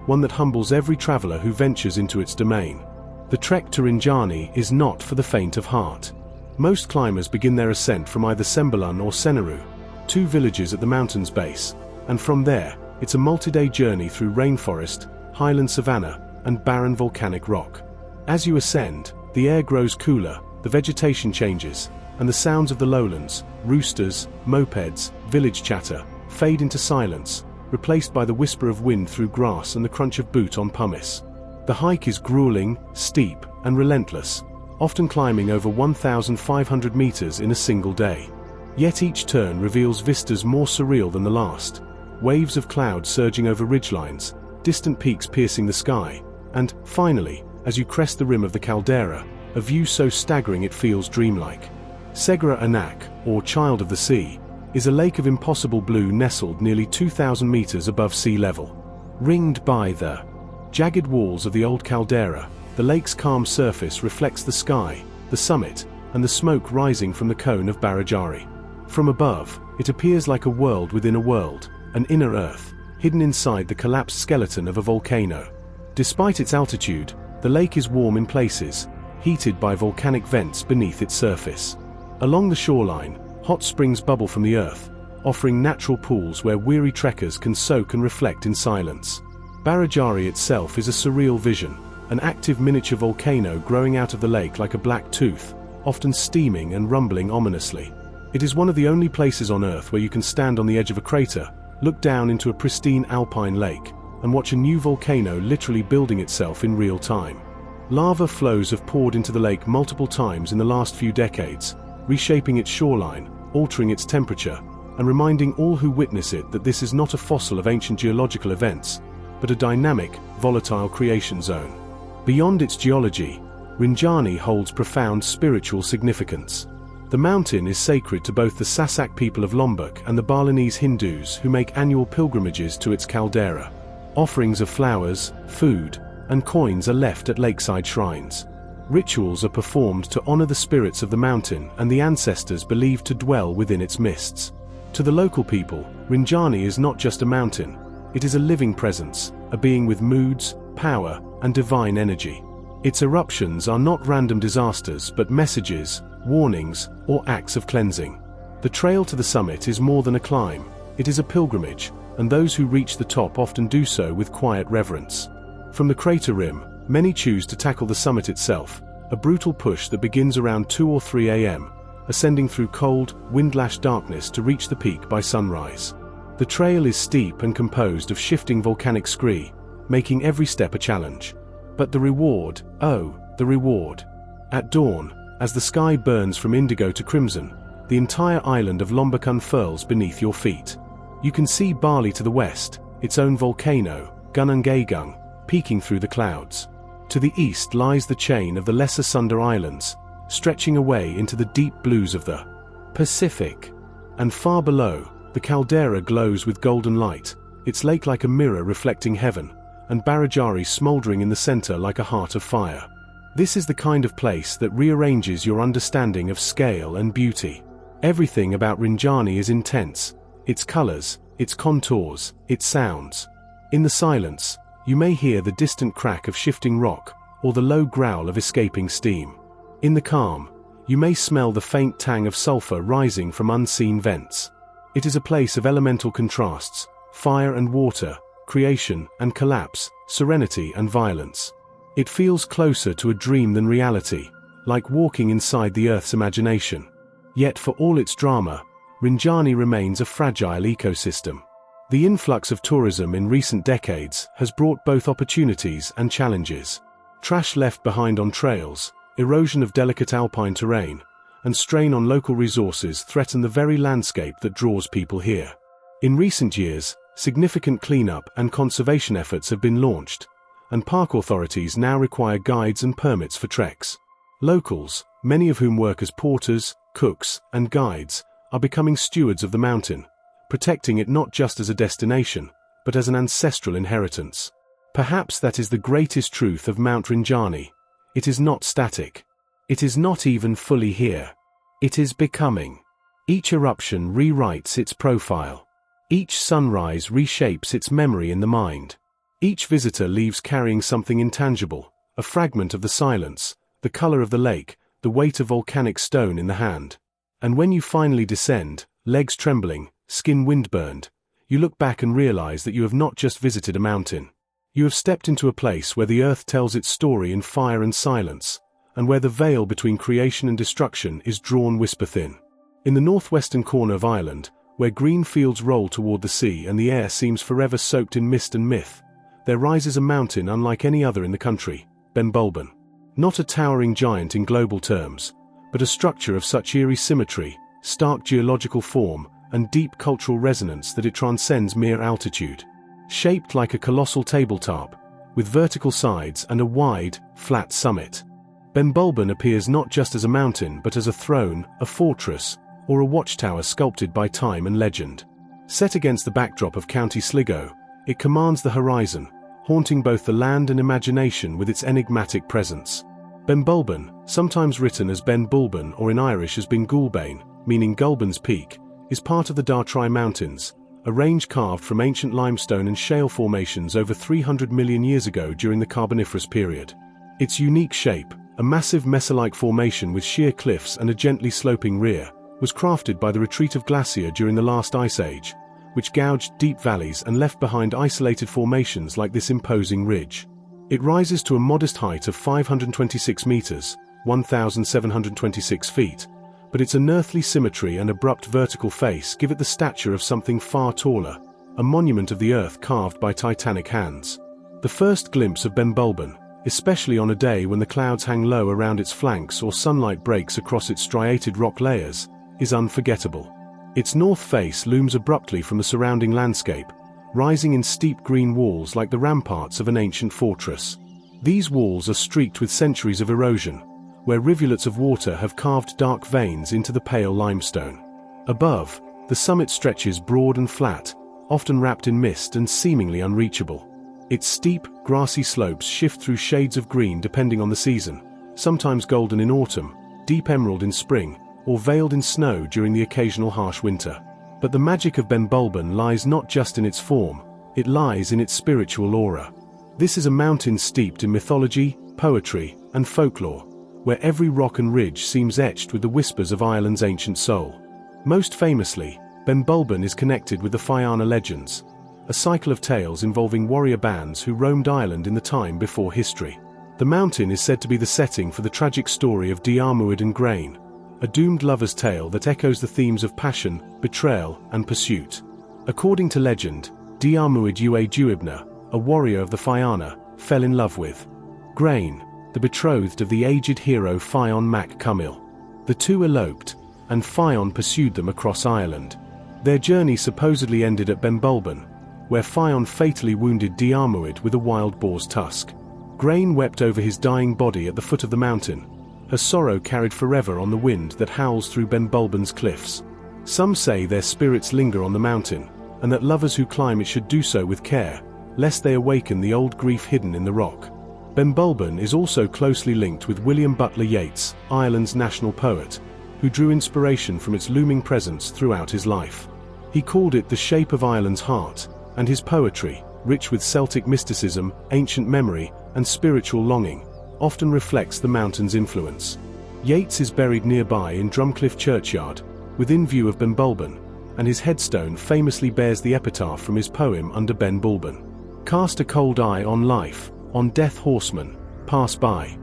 one that humbles every traveler who ventures into its domain. The trek to Rinjani is not for the faint of heart. Most climbers begin their ascent from either Sembalun or Senaru, two villages at the mountain's base, and from there, it's a multi-day journey through rainforest, highland savanna, and barren volcanic rock. As you ascend, the air grows cooler, the vegetation changes, and the sounds of the lowlands, roosters, mopeds, village chatter, fade into silence, replaced by the whisper of wind through grass and the crunch of boot on pumice. The hike is grueling, steep, and relentless, often climbing over 1,500 meters in a single day. Yet each turn reveals vistas more surreal than the last. Waves of cloud surging over ridgelines, distant peaks piercing the sky, and, finally, as you crest the rim of the caldera, a view so staggering it feels dreamlike. Segara Anak, or Child of the Sea, is a lake of impossible blue nestled nearly 2,000 meters above sea level. Ringed by the jagged walls of the old caldera, the lake's calm surface reflects the sky, the summit, and the smoke rising from the cone of Barajari. From above, it appears like a world within a world, an inner earth, hidden inside the collapsed skeleton of a volcano. Despite its altitude, the lake is warm in places, heated by volcanic vents beneath its surface. Along the shoreline, hot springs bubble from the earth, offering natural pools where weary trekkers can soak and reflect in silence. Barajari itself is a surreal vision, an active miniature volcano growing out of the lake like a black tooth, often steaming and rumbling ominously. It is one of the only places on Earth where you can stand on the edge of a crater, look down into a pristine alpine lake, and watch a new volcano literally building itself in real time. Lava flows have poured into the lake multiple times in the last few decades, reshaping its shoreline, altering its temperature, and reminding all who witness it that this is not a fossil of ancient geological events, but a dynamic, volatile creation zone. Beyond its geology, Rinjani holds profound spiritual significance. The mountain is sacred to both the Sasak people of Lombok and the Balinese Hindus who make annual pilgrimages to its caldera. Offerings of flowers, food, and coins are left at lakeside shrines. Rituals are performed to honor the spirits of the mountain and the ancestors believed to dwell within its mists. To the local people, Rinjani is not just a mountain, it is a living presence, a being with moods, power, and divine energy. Its eruptions are not random disasters but messages, warnings, or acts of cleansing. The trail to the summit is more than a climb, it is a pilgrimage, and those who reach the top often do so with quiet reverence. From the crater rim, many choose to tackle the summit itself, a brutal push that begins around 2 or 3 a.m., ascending through cold, wind-lashed darkness to reach the peak by sunrise. The trail is steep and composed of shifting volcanic scree, making every step a challenge. But the reward, oh, the reward. At dawn, as the sky burns from indigo to crimson, the entire island of Lombok unfurls beneath your feet. You can see Bali to the west, its own volcano, Gunung Agung, peeking through the clouds. To the east lies the chain of the Lesser Sunda Islands, stretching away into the deep blues of the Pacific. And far below, the caldera glows with golden light, its lake like a mirror reflecting heaven, and Barajari smoldering in the center like a heart of fire. This is the kind of place that rearranges your understanding of scale and beauty. Everything about Rinjani is intense, its colors, its contours, its sounds. In the silence, you may hear the distant crack of shifting rock, or the low growl of escaping steam. In the calm, you may smell the faint tang of sulfur rising from unseen vents. It is a place of elemental contrasts, fire and water, creation and collapse, serenity and violence. It feels closer to a dream than reality, like walking inside the Earth's imagination. Yet for all its drama, Rinjani remains a fragile ecosystem. The influx of tourism in recent decades has brought both opportunities and challenges. Trash left behind on trails, erosion of delicate alpine terrain, and strain on local resources threaten the very landscape that draws people here. In recent years, significant cleanup and conservation efforts have been launched, and park authorities now require guides and permits for treks. Locals, many of whom work as porters, cooks, and guides, are becoming stewards of the mountain, protecting it not just as a destination, but as an ancestral inheritance. Perhaps that is the greatest truth of Mount Rinjani. It is not static. It is not even fully here. It is becoming. Each eruption rewrites its profile. Each sunrise reshapes its memory in the mind. Each visitor leaves carrying something intangible, a fragment of the silence, the color of the lake, the weight of volcanic stone in the hand. And when you finally descend, legs trembling, skin wind-burned, you look back and realize that you have not just visited a mountain. You have stepped into a place where the earth tells its story in fire and silence, and where the veil between creation and destruction is drawn whisper-thin. In the northwestern corner of Ireland, where green fields roll toward the sea and the air seems forever soaked in mist and myth, there rises a mountain unlike any other in the country, Benbulben. Not a towering giant in global terms, but a structure of such eerie symmetry, stark geological form, and deep cultural resonance that it transcends mere altitude. Shaped like a colossal tabletop, with vertical sides and a wide, flat summit, Benbulben appears not just as a mountain but as a throne, a fortress, or a watchtower sculpted by time and legend. Set against the backdrop of County Sligo, it commands the horizon, haunting both the land and imagination with its enigmatic presence. Benbulben, sometimes written as Ben Bulben or in Irish as Bingulbane, meaning Gulben's Peak, is part of the Dartry Mountains, a range carved from ancient limestone and shale formations over 300 million years ago during the Carboniferous period. Its unique shape, a massive mesa-like formation with sheer cliffs and a gently sloping rear, was crafted by the retreat of glacier during the last ice age, which gouged deep valleys and left behind isolated formations like this imposing ridge. It rises to a modest height of 526 meters, 1,726 feet, but its unearthly symmetry and abrupt vertical face give it the stature of something far taller, a monument of the earth carved by titanic hands. The first glimpse of Benbulben, especially on a day when the clouds hang low around its flanks or sunlight breaks across its striated rock layers, is unforgettable. Its north face looms abruptly from the surrounding landscape, rising in steep green walls like the ramparts of an ancient fortress. These walls are streaked with centuries of erosion, where rivulets of water have carved dark veins into the pale limestone. Above, the summit stretches broad and flat, often wrapped in mist and seemingly unreachable. Its steep, grassy slopes shift through shades of green depending on the season, sometimes golden in autumn, deep emerald in spring, or veiled in snow during the occasional harsh winter. But the magic of Benbulben lies not just in its form, it lies in its spiritual aura. This is a mountain steeped in mythology, poetry, and folklore, where every rock and ridge seems etched with the whispers of Ireland's ancient soul. Most famously, Benbulben is connected with the Fianna legends, a cycle of tales involving warrior bands who roamed Ireland in the time before history. The mountain is said to be the setting for the tragic story of Diarmuid and Grain, a doomed lover's tale that echoes the themes of passion, betrayal, and pursuit. According to legend, Diarmuid Ua Duibna, a warrior of the Fianna, fell in love with Grain, the betrothed of the aged hero Fionn mac Cumil. The two eloped, and Fionn pursued them across Ireland. Their journey supposedly ended at Benbulben, where Fionn fatally wounded Diarmuid with a wild boar's tusk. Grain wept over his dying body at the foot of the mountain, her sorrow carried forever on the wind that howls through Benbulben's cliffs. Some say their spirits linger on the mountain, and that lovers who climb it should do so with care, lest they awaken the old grief hidden in the rock. Benbulben is also closely linked with William Butler Yeats, Ireland's national poet, who drew inspiration from its looming presence throughout his life. He called it the shape of Ireland's heart, and his poetry, rich with Celtic mysticism, ancient memory, and spiritual longing, often reflects the mountain's influence. Yeats is buried nearby in Drumcliff Churchyard, within view of Benbulben, and his headstone famously bears the epitaph from his poem Under Ben Bulben. Cast a cold eye on life, on death horsemen, pass by.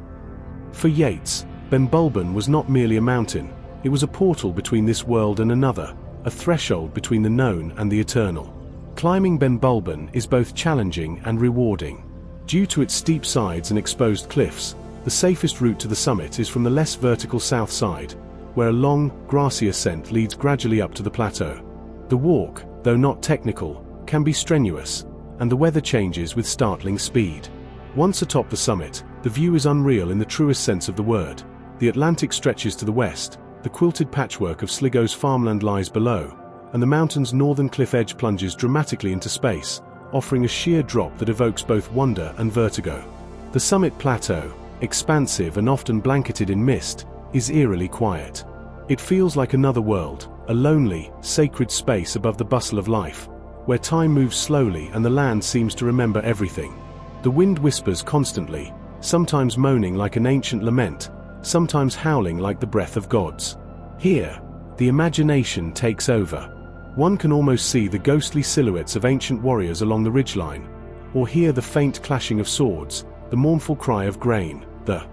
For Yeats, Ben Bulben was not merely a mountain, it was a portal between this world and another, a threshold between the known and the eternal. Climbing Ben Bulben is both challenging and rewarding. Due to its steep sides and exposed cliffs, the safest route to the summit is from the less vertical south side, where a long, grassy ascent leads gradually up to the plateau. The walk, though not technical, can be strenuous, and the weather changes with startling speed. Once atop the summit, the view is unreal in the truest sense of the word. The Atlantic stretches to the west, the quilted patchwork of Sligo's farmland lies below, and the mountain's northern cliff edge plunges dramatically into space, offering a sheer drop that evokes both wonder and vertigo. The summit plateau, expansive and often blanketed in mist, is eerily quiet. It feels like another world, a lonely, sacred space above the bustle of life, where time moves slowly and the land seems to remember everything. The wind whispers constantly, sometimes moaning like an ancient lament, sometimes howling like the breath of gods. Here, the imagination takes over. One can almost see the ghostly silhouettes of ancient warriors along the ridgeline, or hear the faint clashing of swords, the mournful cry of grain, the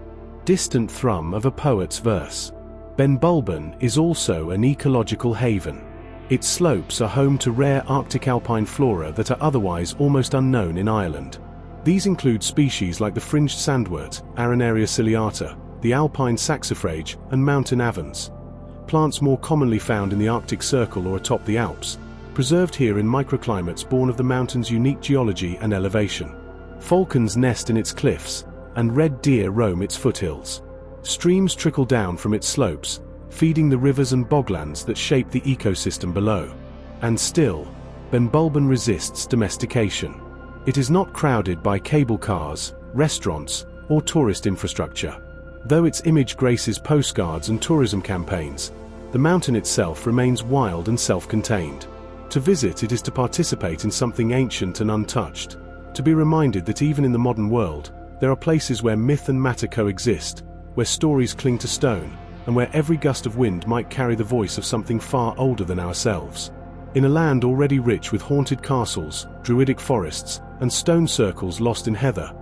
distant thrum of a poet's verse. Ben Bulben is also an ecological haven. Its slopes are home to rare Arctic alpine flora that are otherwise almost unknown in Ireland. These include species like the fringed sandwort, Arenaria ciliata, the alpine saxifrage, and mountain avens. Plants more commonly found in the Arctic Circle or atop the Alps, preserved here in microclimates born of the mountain's unique geology and elevation. Falcons nest in its cliffs, and red deer roam its foothills. Streams trickle down from its slopes, feeding the rivers and boglands that shape the ecosystem below. And still, Ben Bulben resists domestication. It is not crowded by cable cars, restaurants, or tourist infrastructure. Though its image graces postcards and tourism campaigns, the mountain itself remains wild and self-contained. To visit it is to participate in something ancient and untouched, to be reminded that even in the modern world, there are places where myth and matter coexist, where stories cling to stone, and where every gust of wind might carry the voice of something far older than ourselves. In a land already rich with haunted castles, druidic forests, and stone circles lost in heather,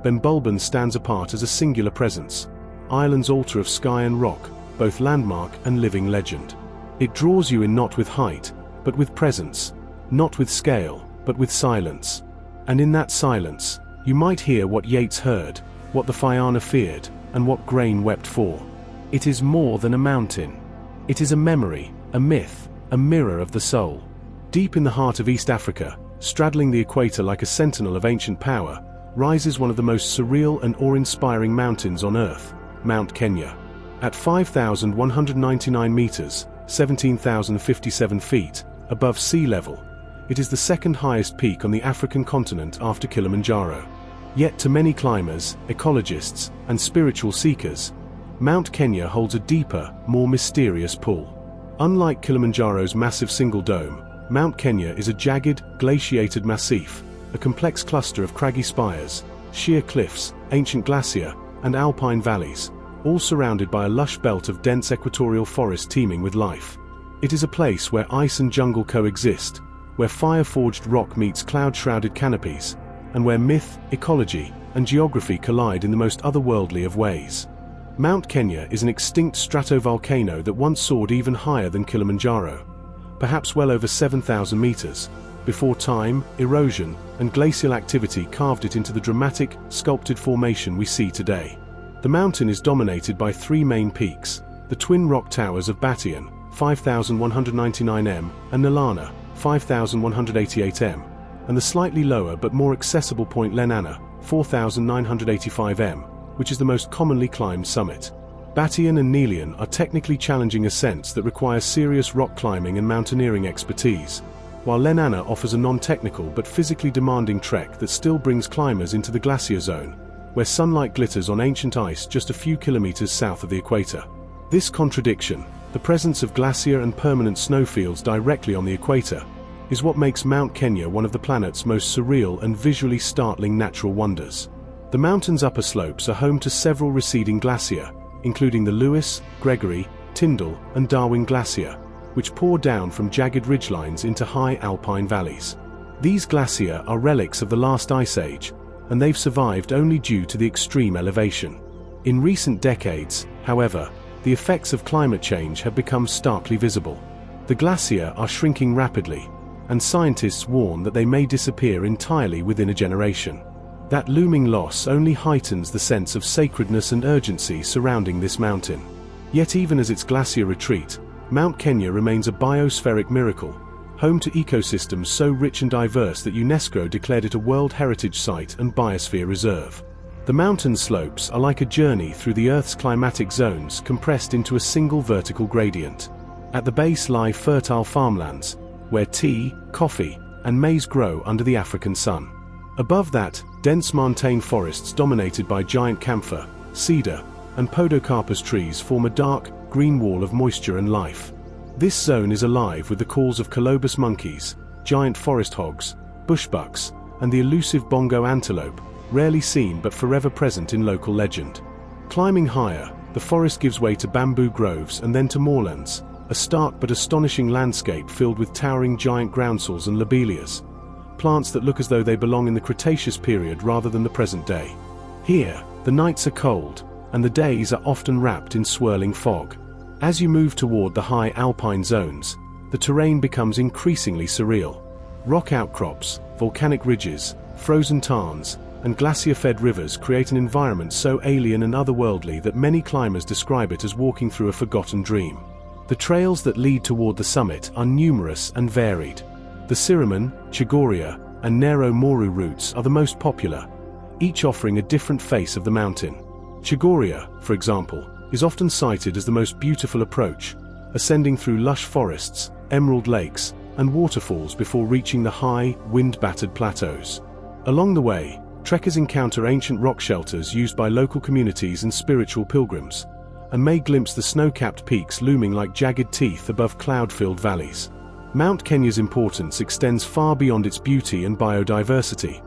Ben Bulben stands apart as a singular presence, Ireland's altar of sky and rock, both landmark and living legend. It draws you in not with height, but with presence, not with scale, but with silence. And in that silence, you might hear what Yeats heard, what the Fianna feared, and what grain wept for. It is more than a mountain. It is a memory, a myth, a mirror of the soul. Deep in the heart of East Africa, straddling the equator like a sentinel of ancient power, rises one of the most surreal and awe-inspiring mountains on Earth, Mount Kenya. At 5,199 meters, 17,057 feet, above sea level, it is the second highest peak on the African continent after Kilimanjaro. Yet to many climbers, ecologists, and spiritual seekers, Mount Kenya holds a deeper, more mysterious pull. Unlike Kilimanjaro's massive single dome, Mount Kenya is a jagged, glaciated massif, a complex cluster of craggy spires, sheer cliffs, ancient glacier, and alpine valleys, all surrounded by a lush belt of dense equatorial forest teeming with life. It is a place where ice and jungle coexist, where fire-forged rock meets cloud-shrouded canopies, and where myth, ecology, and geography collide in the most otherworldly of ways. Mount Kenya is an extinct stratovolcano that once soared even higher than Kilimanjaro, perhaps well over 7,000 meters, before time, erosion, and glacial activity carved it into the dramatic, sculpted formation we see today. The mountain is dominated by three main peaks: the twin rock towers of Batian, 5,199 m, and Nalana, 5,188 m, and the slightly lower but more accessible point Lenana, 4,985 m, which is the most commonly climbed summit. Batian and Nelian are technically challenging ascents that require serious rock climbing and mountaineering expertise, while Lenana offers a non-technical but physically demanding trek that still brings climbers into the glacier zone, where sunlight glitters on ancient ice just a few kilometers south of the equator. This contradiction, the presence of glacier and permanent snowfields directly on the equator, is what makes Mount Kenya one of the planet's most surreal and visually startling natural wonders. The mountain's upper slopes are home to several receding glacier, including the Lewis, Gregory, Tyndall, and Darwin Glacier, which pour down from jagged ridgelines into high alpine valleys. These glaciers are relics of the last ice age, and they've survived only due to the extreme elevation. In recent decades, however, the effects of climate change have become starkly visible. The glaciers are shrinking rapidly, and scientists warn that they may disappear entirely within a generation. That looming loss only heightens the sense of sacredness and urgency surrounding this mountain. Yet even as its glacier retreat, Mount Kenya remains a biospheric miracle, home to ecosystems so rich and diverse that UNESCO declared it a World Heritage Site and Biosphere Reserve. The mountain slopes are like a journey through the Earth's climatic zones compressed into a single vertical gradient. At the base lie fertile farmlands, where tea, coffee, and maize grow under the African sun. Above that, dense montane forests dominated by giant camphor, cedar, and podocarpus trees form a dark, green wall of moisture and life. This zone is alive with the calls of colobus monkeys, giant forest hogs, bushbucks, and the elusive bongo antelope, rarely seen but forever present in local legend. Climbing higher, the forest gives way to bamboo groves and then to moorlands, a stark but astonishing landscape filled with towering giant groundsels and lobelias, plants that look as though they belong in the Cretaceous period rather than the present day. Here, the nights are cold, and the days are often wrapped in swirling fog. As you move toward the high alpine zones, the terrain becomes increasingly surreal. Rock outcrops, volcanic ridges, frozen tarns, and glacier-fed rivers create an environment so alien and otherworldly that many climbers describe it as walking through a forgotten dream. The trails that lead toward the summit are numerous and varied. The Siraman, Chigoria, and Nero Moru routes are the most popular, each offering a different face of the mountain. Chigoria, for example, is often cited as the most beautiful approach, ascending through lush forests, emerald lakes, and waterfalls before reaching the high, wind-battered plateaus. Along the way, trekkers encounter ancient rock shelters used by local communities and spiritual pilgrims, and may glimpse the snow-capped peaks looming like jagged teeth above cloud-filled valleys. Mount Kenya's importance extends far beyond its beauty and biodiversity.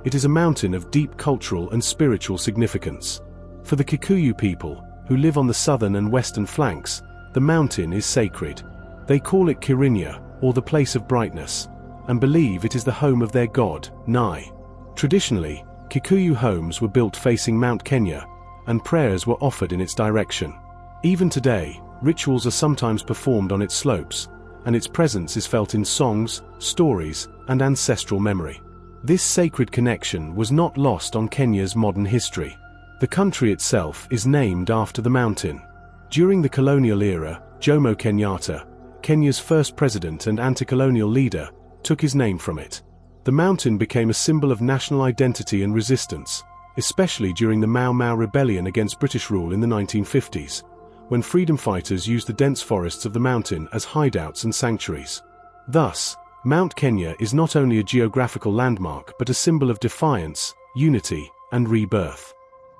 It is a mountain of deep cultural and spiritual significance. For the Kikuyu people, who live on the southern and western flanks, the mountain is sacred. They call it Kirinya, or the place of brightness, and believe it is the home of their god, Nai. Traditionally, Kikuyu homes were built facing Mount Kenya, and prayers were offered in its direction. Even today, rituals are sometimes performed on its slopes, and its presence is felt in songs, stories, and ancestral memory. This sacred connection was not lost on Kenya's modern history. The country itself is named after the mountain. During the colonial era, Jomo Kenyatta, Kenya's first president and anti-colonial leader, took his name from it. The mountain became a symbol of national identity and resistance, especially during the Mau Mau rebellion against British rule in the 1950s, when freedom fighters used the dense forests of the mountain as hideouts and sanctuaries. Thus, Mount Kenya is not only a geographical landmark but a symbol of defiance, unity, and rebirth.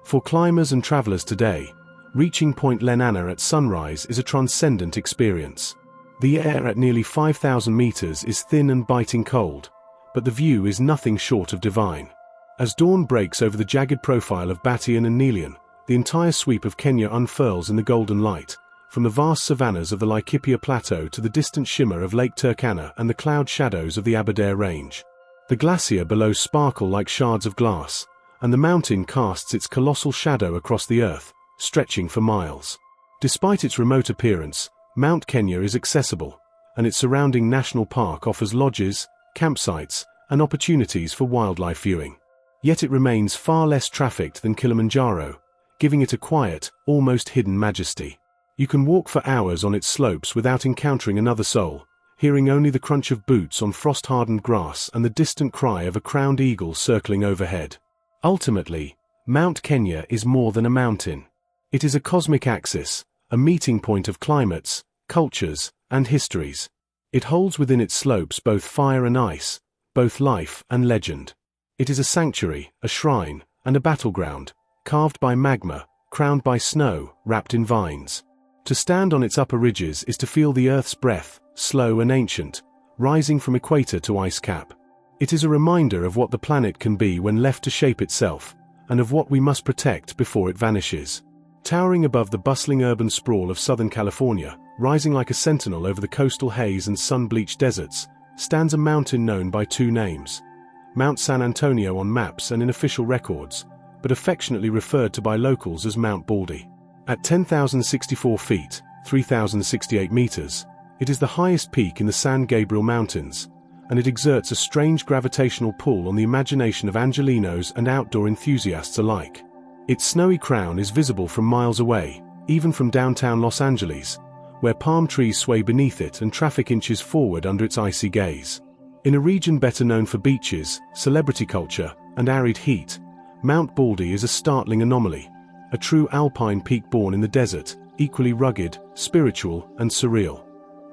For climbers and travelers today, reaching Point Lenana at sunrise is a transcendent experience. The air at nearly 5,000 meters is thin and biting cold, but the view is nothing short of divine. As dawn breaks over the jagged profile of Batian and Nelion, the entire sweep of Kenya unfurls in the golden light, from the vast savannas of the Laikipia Plateau to the distant shimmer of Lake Turkana and the cloud shadows of the Aberdare Range. The glacier below sparkle like shards of glass, and the mountain casts its colossal shadow across the earth, stretching for miles. Despite its remote appearance, Mount Kenya is accessible, and its surrounding national park offers lodges, campsites, and opportunities for wildlife viewing. Yet it remains far less trafficked than Kilimanjaro, giving it a quiet, almost hidden majesty. You can walk for hours on its slopes without encountering another soul, hearing only the crunch of boots on frost-hardened grass and the distant cry of a crowned eagle circling overhead. Ultimately, Mount Kenya is more than a mountain. It is a cosmic axis, a meeting point of climates, cultures, and histories. It holds within its slopes both fire and ice, both life and legend. It is a sanctuary, a shrine, and a battleground, carved by magma, crowned by snow, wrapped in vines. To stand on its upper ridges is to feel the Earth's breath, slow and ancient, rising from equator to ice cap. It is a reminder of what the planet can be when left to shape itself, and of what we must protect before it vanishes. Towering above the bustling urban sprawl of Southern California, rising like a sentinel over the coastal haze and sun-bleached deserts, stands a mountain known by two names: Mount San Antonio on maps and in official records, but affectionately referred to by locals as Mount Baldy. At 10,064 feet, 3,068 meters, it is the highest peak in the San Gabriel Mountains, and it exerts a strange gravitational pull on the imagination of Angelenos and outdoor enthusiasts alike. Its snowy crown is visible from miles away, even from downtown Los Angeles, where palm trees sway beneath it and traffic inches forward under its icy gaze. In a region better known for beaches, celebrity culture, and arid heat, Mount Baldy is a startling anomaly, a true alpine peak born in the desert, equally rugged, spiritual, and surreal.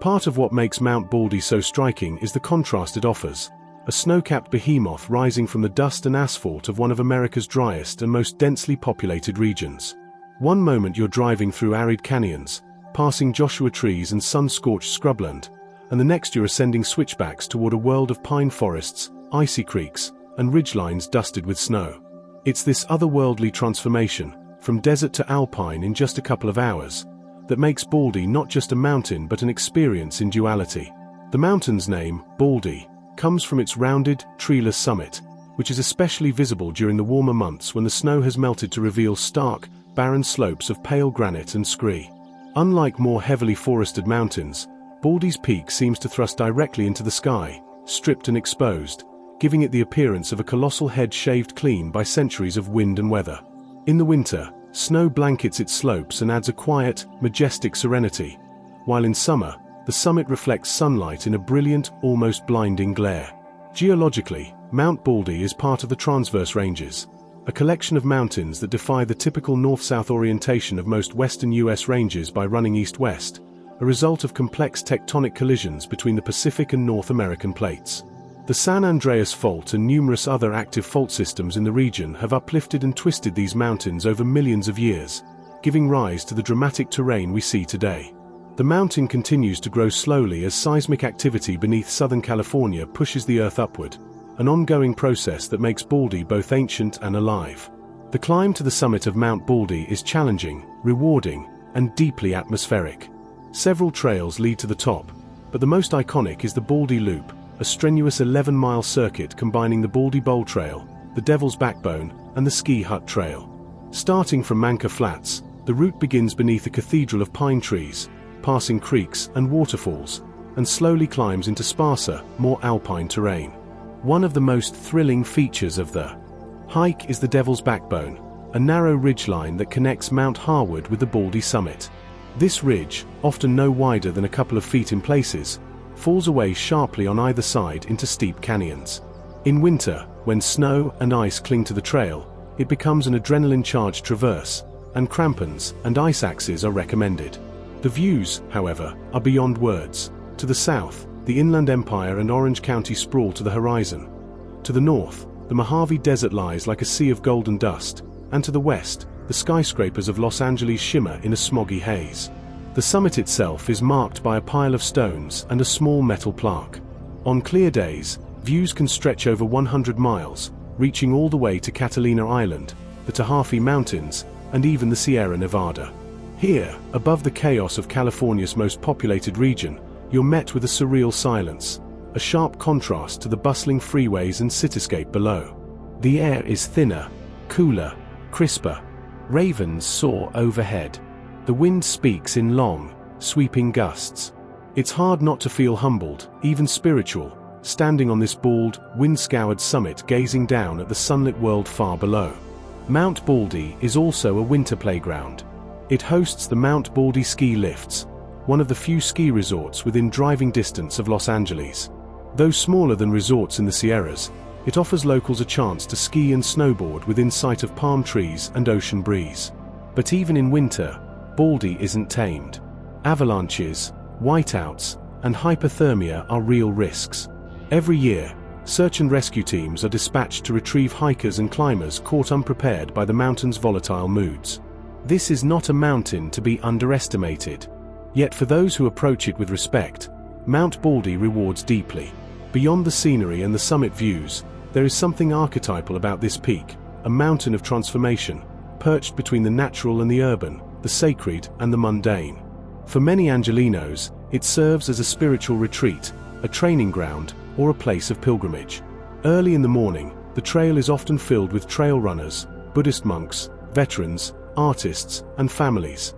Part of what makes Mount Baldy so striking is the contrast it offers: a snow-capped behemoth rising from the dust and asphalt of one of America's driest and most densely populated regions. One moment you're driving through arid canyons, passing Joshua trees and sun-scorched scrubland, and the next you're ascending switchbacks toward a world of pine forests, icy creeks, and ridgelines dusted with snow. It's this otherworldly transformation, from desert to alpine in just a couple of hours, that makes Baldy not just a mountain but an experience in duality. The mountain's name, Baldy, comes from its rounded, treeless summit, which is especially visible during the warmer months when the snow has melted to reveal stark, barren slopes of pale granite and scree. Unlike more heavily forested mountains, Baldy's peak seems to thrust directly into the sky, stripped and exposed, giving it the appearance of a colossal head shaved clean by centuries of wind and weather. In the winter, snow blankets its slopes and adds a quiet, majestic serenity, while in summer, the summit reflects sunlight in a brilliant, almost blinding glare. Geologically, Mount Baldy is part of the Transverse Ranges, a collection of mountains that defy the typical north-south orientation of most western U.S. ranges by running east-west, a result of complex tectonic collisions between the Pacific and North American plates. The San Andreas Fault and numerous other active fault systems in the region have uplifted and twisted these mountains over millions of years, giving rise to the dramatic terrain we see today. The mountain continues to grow slowly as seismic activity beneath Southern California pushes the Earth upward, an ongoing process that makes Baldy both ancient and alive. The climb to the summit of Mount Baldy is challenging, rewarding, and deeply atmospheric. Several trails lead to the top, but the most iconic is the Baldy Loop, a strenuous 11-mile circuit combining the Baldy Bowl Trail, the Devil's Backbone, and the Ski Hut Trail. Starting from Manka Flats, the route begins beneath a cathedral of pine trees, passing creeks and waterfalls, and slowly climbs into sparser, more alpine terrain. One of the most thrilling features of the hike is the Devil's Backbone, a narrow ridgeline that connects Mount Harwood with the Baldy summit. This ridge, often no wider than a couple of feet in places, falls away sharply on either side into steep canyons. In winter, when snow and ice cling to the trail, it becomes an adrenaline-charged traverse, and crampons and ice axes are recommended. The views, however, are beyond words. To the south, the Inland Empire and Orange County sprawl to the horizon. To the north, the Mojave Desert lies like a sea of golden dust, and to the west, the skyscrapers of Los Angeles shimmer in a smoggy haze. The summit itself is marked by a pile of stones and a small metal plaque. On clear days, views can stretch over 100 miles, reaching all the way to Catalina Island, the Tahoe Mountains, and even the Sierra Nevada. Here, above the chaos of California's most populated region, you're met with a surreal silence, a sharp contrast to the bustling freeways and cityscape below. The air is thinner, cooler, crisper. Ravens soar overhead. The wind speaks in long, sweeping gusts. It's hard not to feel humbled, even spiritual, standing on this bald, wind-scoured summit gazing down at the sunlit world far below. Mount Baldy is also a winter playground. It hosts the Mount Baldy ski lifts, one of the few ski resorts within driving distance of Los Angeles. Though smaller than resorts in the Sierras, it offers locals a chance to ski and snowboard within sight of palm trees and ocean breeze. But even in winter, Baldy isn't tamed. Avalanches, whiteouts, and hypothermia are real risks. Every year, search and rescue teams are dispatched to retrieve hikers and climbers caught unprepared by the mountain's volatile moods. This is not a mountain to be underestimated. Yet for those who approach it with respect, Mount Baldy rewards deeply. Beyond the scenery and the summit views, there is something archetypal about this peak, a mountain of transformation, perched between the natural and the urban, the sacred and the mundane. For many Angelenos, it serves as a spiritual retreat, a training ground, or a place of pilgrimage. Early in the morning, the trail is often filled with trail runners, Buddhist monks, veterans, artists, and families,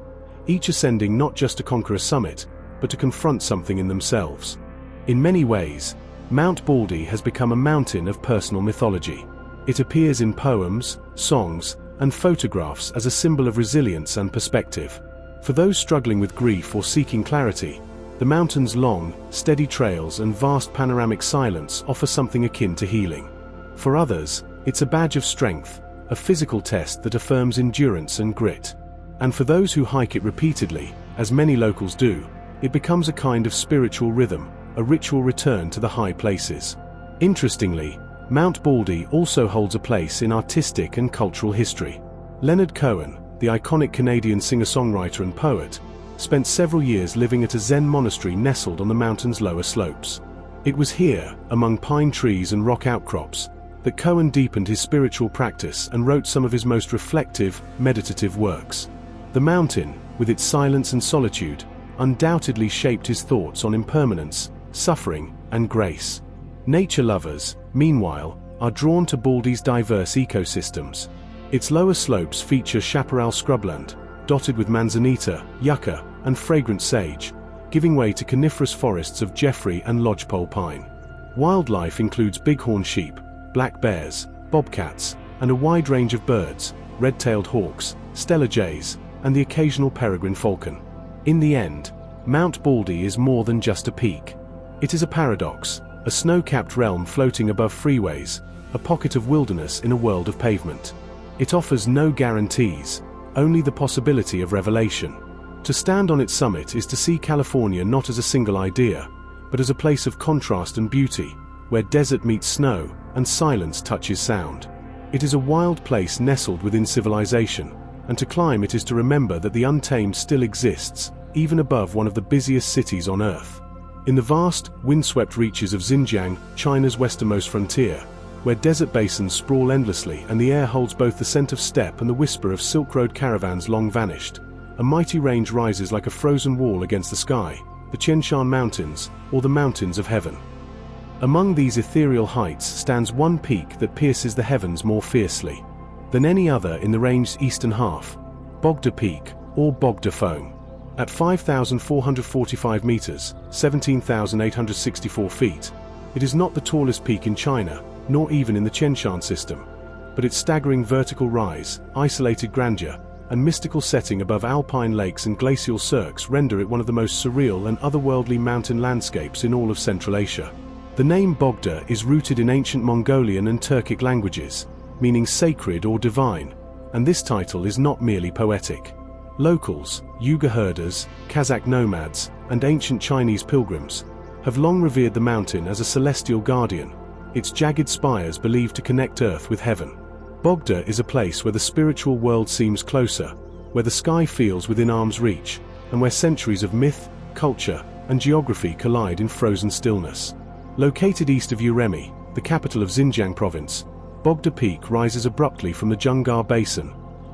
each ascending not just to conquer a summit, but to confront something in themselves. In many ways, Mount Baldy has become a mountain of personal mythology. It appears in poems, songs, and photographs as a symbol of resilience and perspective. For those struggling with grief or seeking clarity, the mountain's long, steady trails and vast panoramic silence offer something akin to healing. For others, it's a badge of strength, a physical test that affirms endurance and grit. And for those who hike it repeatedly, as many locals do, it becomes a kind of spiritual rhythm, a ritual return to the high places. Interestingly, Mount Baldy also holds a place in artistic and cultural history. Leonard Cohen, the iconic Canadian singer-songwriter and poet, spent several years living at a Zen monastery nestled on the mountain's lower slopes. It was here, among pine trees and rock outcrops, that Cohen deepened his spiritual practice and wrote some of his most reflective, meditative works. The mountain, with its silence and solitude, undoubtedly shaped his thoughts on impermanence, suffering, and grace. Nature lovers, meanwhile, are drawn to Baldy's diverse ecosystems. Its lower slopes feature chaparral scrubland, dotted with manzanita, yucca, and fragrant sage, giving way to coniferous forests of Jeffrey and lodgepole pine. Wildlife includes bighorn sheep, black bears, bobcats, and a wide range of birds, red-tailed hawks, stellar jays, and the occasional peregrine falcon. In the end, Mount Baldy is more than just a peak. It is a paradox, a snow-capped realm floating above freeways, a pocket of wilderness in a world of pavement. It offers no guarantees, only the possibility of revelation. To stand on its summit is to see California not as a single idea, but as a place of contrast and beauty, where desert meets snow and silence touches sound. It is a wild place nestled within civilization, and to climb it is to remember that the untamed still exists, even above one of the busiest cities on Earth. In the vast, windswept reaches of Xinjiang, China's westernmost frontier, where desert basins sprawl endlessly and the air holds both the scent of steppe and the whisper of Silk Road caravans long vanished, a mighty range rises like a frozen wall against the sky, the Tian Shan Mountains, or the Mountains of Heaven. Among these ethereal heights stands one peak that pierces the heavens more fiercely than any other in the range's eastern half, Bogda Peak, or Bogda Foam. At 5,445 meters, 17,864 feet, it is not the tallest peak in China, nor even in the Tian Shan system, but its staggering vertical rise, isolated grandeur, and mystical setting above alpine lakes and glacial cirques render it one of the most surreal and otherworldly mountain landscapes in all of Central Asia. The name Bogda is rooted in ancient Mongolian and Turkic languages, meaning sacred or divine, and this title is not merely poetic. Locals, Yuga herders, Kazakh nomads, and ancient Chinese pilgrims have long revered the mountain as a celestial guardian, its jagged spires believed to connect Earth with heaven. Bogda is a place where the spiritual world seems closer, where the sky feels within arm's reach, and where centuries of myth, culture, and geography collide in frozen stillness. Located east of Uremi, the capital of Xinjiang province, Bogda Peak rises abruptly from the Zhongar Basin,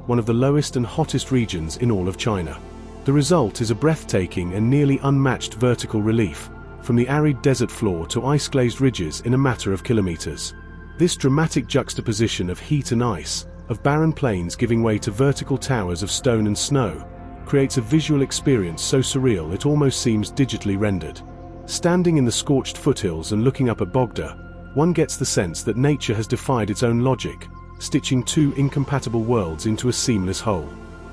one of the lowest and hottest regions in all of China. The result is a breathtaking and nearly unmatched vertical relief, from the arid desert floor to ice-glazed ridges in a matter of kilometers. This dramatic juxtaposition of heat and ice, of barren plains giving way to vertical towers of stone and snow, creates a visual experience so surreal it almost seems digitally rendered. Standing in the scorched foothills and looking up at Bogda, one gets the sense that nature has defied its own logic, stitching two incompatible worlds into a seamless whole.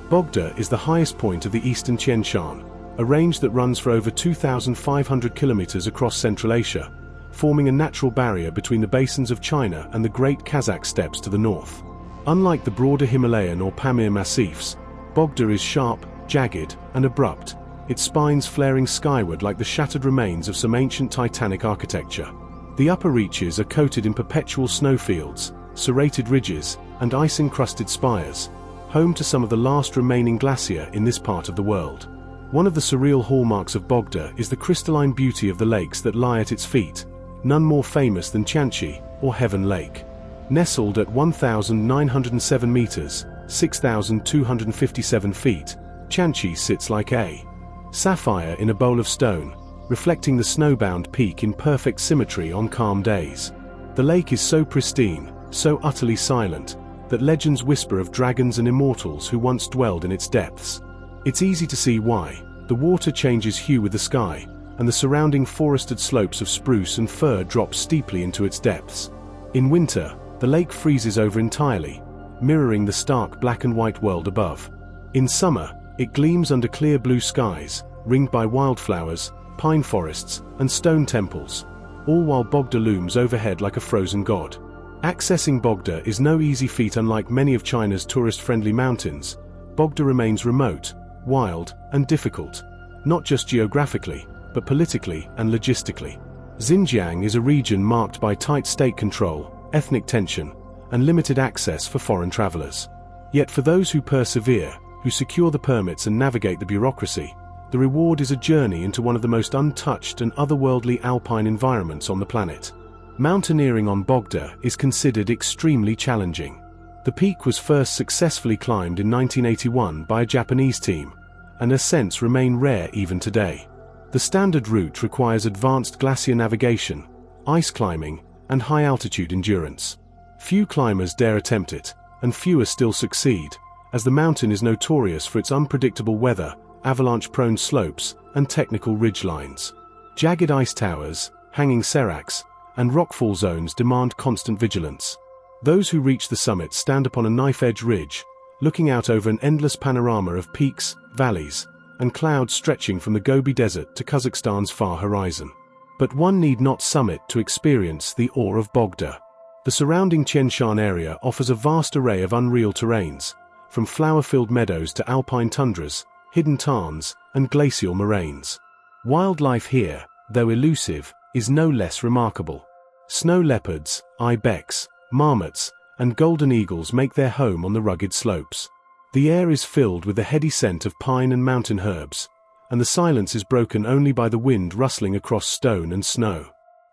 Bogda is the highest point of the eastern Tian Shan, a range that runs for over 2,500 kilometers across Central Asia, forming a natural barrier between the basins of China and the Great Kazakh Steppes to the north. Unlike the broader Himalayan or Pamir massifs, Bogda is sharp, jagged, and abrupt, its spines flaring skyward like the shattered remains of some ancient Titanic architecture. The upper reaches are coated in perpetual snowfields, serrated ridges, and ice-encrusted spires, home to some of the last remaining glacier in this part of the world. One of the surreal hallmarks of Bogda is the crystalline beauty of the lakes that lie at its feet, none more famous than Tianqi, or Heaven Lake. Nestled at 1,907 meters, 6,257 feet, Tianqi sits like a sapphire in a bowl of stone, reflecting the snowbound peak in perfect symmetry on calm days. The lake is so pristine, so utterly silent, that legends whisper of dragons and immortals who once dwelled in its depths. It's easy to see why. The water changes hue with the sky, and the surrounding forested slopes of spruce and fir drop steeply into its depths. In winter, the lake freezes over entirely, mirroring the stark black and white world above. In summer, it gleams under clear blue skies, ringed by wildflowers, pine forests, and stone temples, all while Bogda looms overhead like a frozen god. Accessing Bogda is no easy feat. Unlike many of China's tourist-friendly mountains, Bogda remains remote, wild, and difficult, not just geographically, but politically and logistically. Xinjiang is a region marked by tight state control, ethnic tension, and limited access for foreign travelers. Yet for those who persevere, who secure the permits and navigate the bureaucracy, the reward is a journey into one of the most untouched and otherworldly alpine environments on the planet. Mountaineering on Bogda is considered extremely challenging. The peak was first successfully climbed in 1981 by a Japanese team, and ascents remain rare even today. The standard route requires advanced glacier navigation, ice climbing, and high-altitude endurance. Few climbers dare attempt it, and fewer still succeed, as the mountain is notorious for its unpredictable weather, avalanche-prone slopes, and technical ridgelines. Jagged ice towers, hanging seracs, and rockfall zones demand constant vigilance. Those who reach the summit stand upon a knife-edge ridge, looking out over an endless panorama of peaks, valleys, and clouds stretching from the Gobi Desert to Kazakhstan's far horizon. But one need not summit to experience the awe of Bogda. The surrounding Tian Shan area offers a vast array of unreal terrains, from flower-filled meadows to alpine tundras, hidden tarns, and glacial moraines. Wildlife here, though elusive, is no less remarkable. Snow leopards, ibex, marmots, and golden eagles make their home on the rugged slopes. The air is filled with the heady scent of pine and mountain herbs, and the silence is broken only by the wind rustling across stone and snow.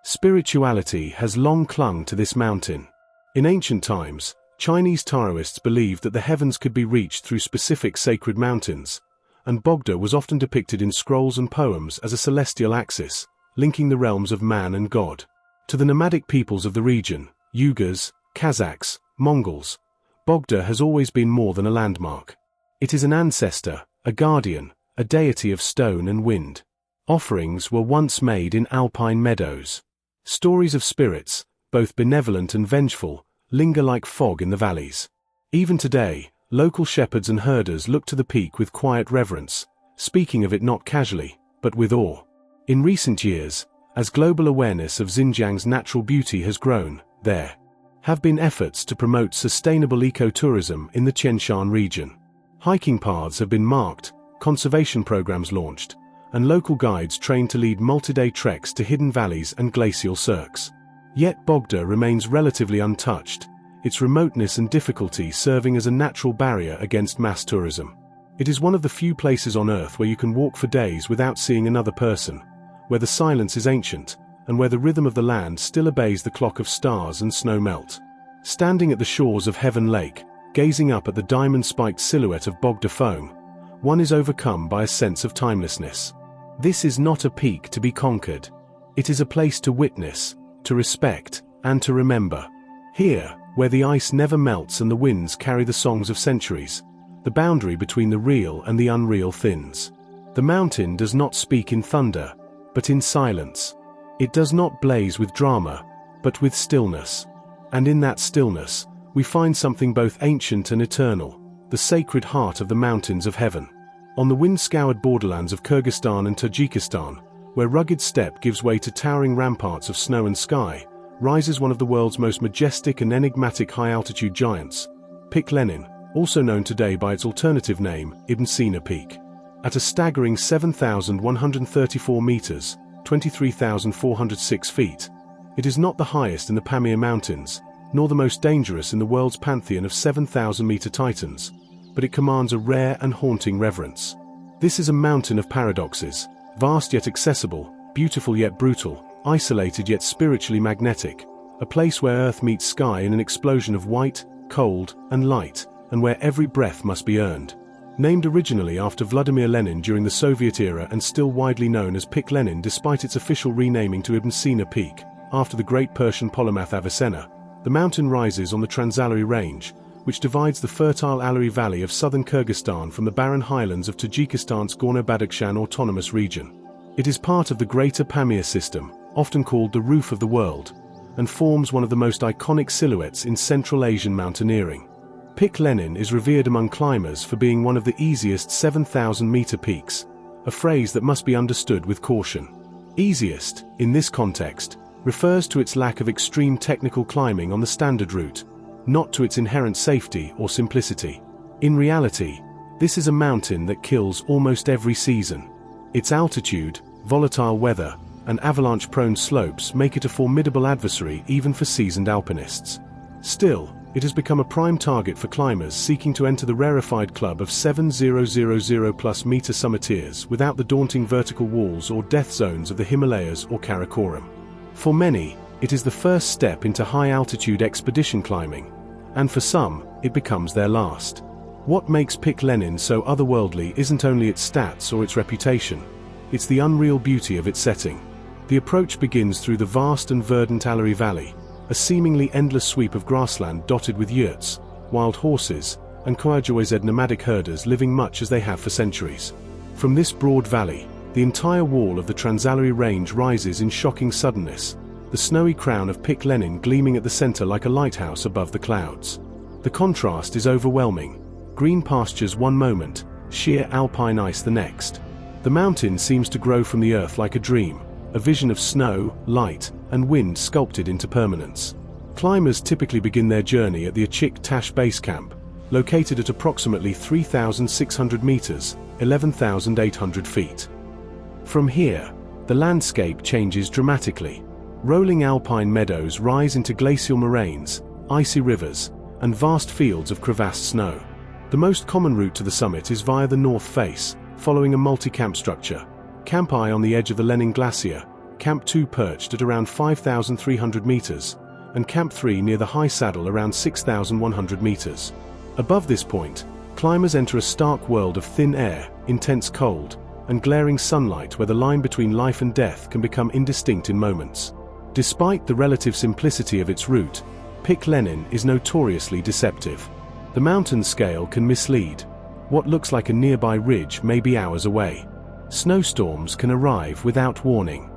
Spirituality has long clung to this mountain. In ancient times, Chinese Taoists believed that the heavens could be reached through specific sacred mountains, and Bogda was often depicted in scrolls and poems as a celestial axis, linking the realms of man and God. To the nomadic peoples of the region, Uyghurs, Kazakhs, Mongols, Bogda has always been more than a landmark. It is an ancestor, a guardian, a deity of stone and wind. Offerings were once made in alpine meadows. Stories of spirits, both benevolent and vengeful, linger like fog in the valleys. Even today, local shepherds and herders look to the peak with quiet reverence, speaking of it not casually, but with awe. In recent years, as global awareness of Xinjiang's natural beauty has grown, there have been efforts to promote sustainable ecotourism in the Tian Shan region. Hiking paths have been marked, conservation programs launched, and local guides trained to lead multi-day treks to hidden valleys and glacial cirques. Yet Bogda remains relatively untouched, its remoteness and difficulty serving as a natural barrier against mass tourism. It is one of the few places on Earth where you can walk for days without seeing another person, where the silence is ancient, and where the rhythm of the land still obeys the clock of stars and snow melt. Standing at the shores of Heaven Lake, gazing up at the diamond-spiked silhouette of Bogda foam, one is overcome by a sense of timelessness. This is not a peak to be conquered. It is a place to witness, to respect, and to remember. Here, where the ice never melts and the winds carry the songs of centuries, the boundary between the real and the unreal thins. The mountain does not speak in thunder, but in silence. It does not blaze with drama, but with stillness. And in that stillness, we find something both ancient and eternal, the sacred heart of the mountains of heaven. On the wind-scoured borderlands of Kyrgyzstan and Tajikistan, where rugged steppe gives way to towering ramparts of snow and sky, rises one of the world's most majestic and enigmatic high-altitude giants, Pik Lenin, also known today by its alternative name, Ibn Sina Peak. At a staggering 7,134 meters, 23,406 feet, it is not the highest in the Pamir Mountains, nor the most dangerous in the world's pantheon of 7,000-meter titans, but it commands a rare and haunting reverence. This is a mountain of paradoxes, vast yet accessible, beautiful yet brutal, isolated yet spiritually magnetic, a place where earth meets sky in an explosion of white, cold, and light, and where every breath must be earned. Named originally after Vladimir Lenin during the Soviet era and still widely known as Pik Lenin despite its official renaming to Ibn Sina Peak, after the great Persian polymath Avicenna, the mountain rises on the Transalari Range, which divides the fertile Alari Valley of southern Kyrgyzstan from the barren highlands of Tajikistan's Gorno-Badakhshan Autonomous Region. It is part of the Greater Pamir system, often called the Roof of the World, and forms one of the most iconic silhouettes in Central Asian mountaineering. Pik Lenin is revered among climbers for being one of the easiest 7,000-meter peaks, a phrase that must be understood with caution. Easiest, in this context, refers to its lack of extreme technical climbing on the standard route, not to its inherent safety or simplicity. In reality, this is a mountain that kills almost every season. Its altitude, volatile weather, and avalanche-prone slopes make it a formidable adversary even for seasoned alpinists. Still, it has become a prime target for climbers seeking to enter the rarefied club of 7,000+ meter summiteers without the daunting vertical walls or death zones of the Himalayas or Karakoram. For many, it is the first step into high-altitude expedition climbing, and for some, it becomes their last. What makes Pik Lenin so otherworldly isn't only its stats or its reputation, it's the unreal beauty of its setting. The approach begins through the vast and verdant Alari Valley, a seemingly endless sweep of grassland dotted with yurts, wild horses, and Khawajawyzed nomadic herders living much as they have for centuries. From this broad valley, the entire wall of the Transalari Range rises in shocking suddenness, the snowy crown of Pik Lenin gleaming at the center like a lighthouse above the clouds. The contrast is overwhelming. Green pastures one moment, sheer alpine ice the next. The mountain seems to grow from the earth like a dream, a vision of snow, light, and wind sculpted into permanence. Climbers typically begin their journey at the Achik Tash Base Camp, located at approximately 3,600 meters, 11,800 feet. From here, the landscape changes dramatically. Rolling alpine meadows rise into glacial moraines, icy rivers, and vast fields of crevassed snow. The most common route to the summit is via the north face, following a multi-camp structure. Camp I on the edge of the Lenin Glacier, Camp 2 perched at around 5,300 meters, and Camp 3 near the high saddle around 6,100 meters. Above this point, climbers enter a stark world of thin air, intense cold, and glaring sunlight where the line between life and death can become indistinct in moments. Despite the relative simplicity of its route, Pik Lenin is notoriously deceptive. The mountain scale can mislead. What looks like a nearby ridge may be hours away. Snowstorms can arrive without warning,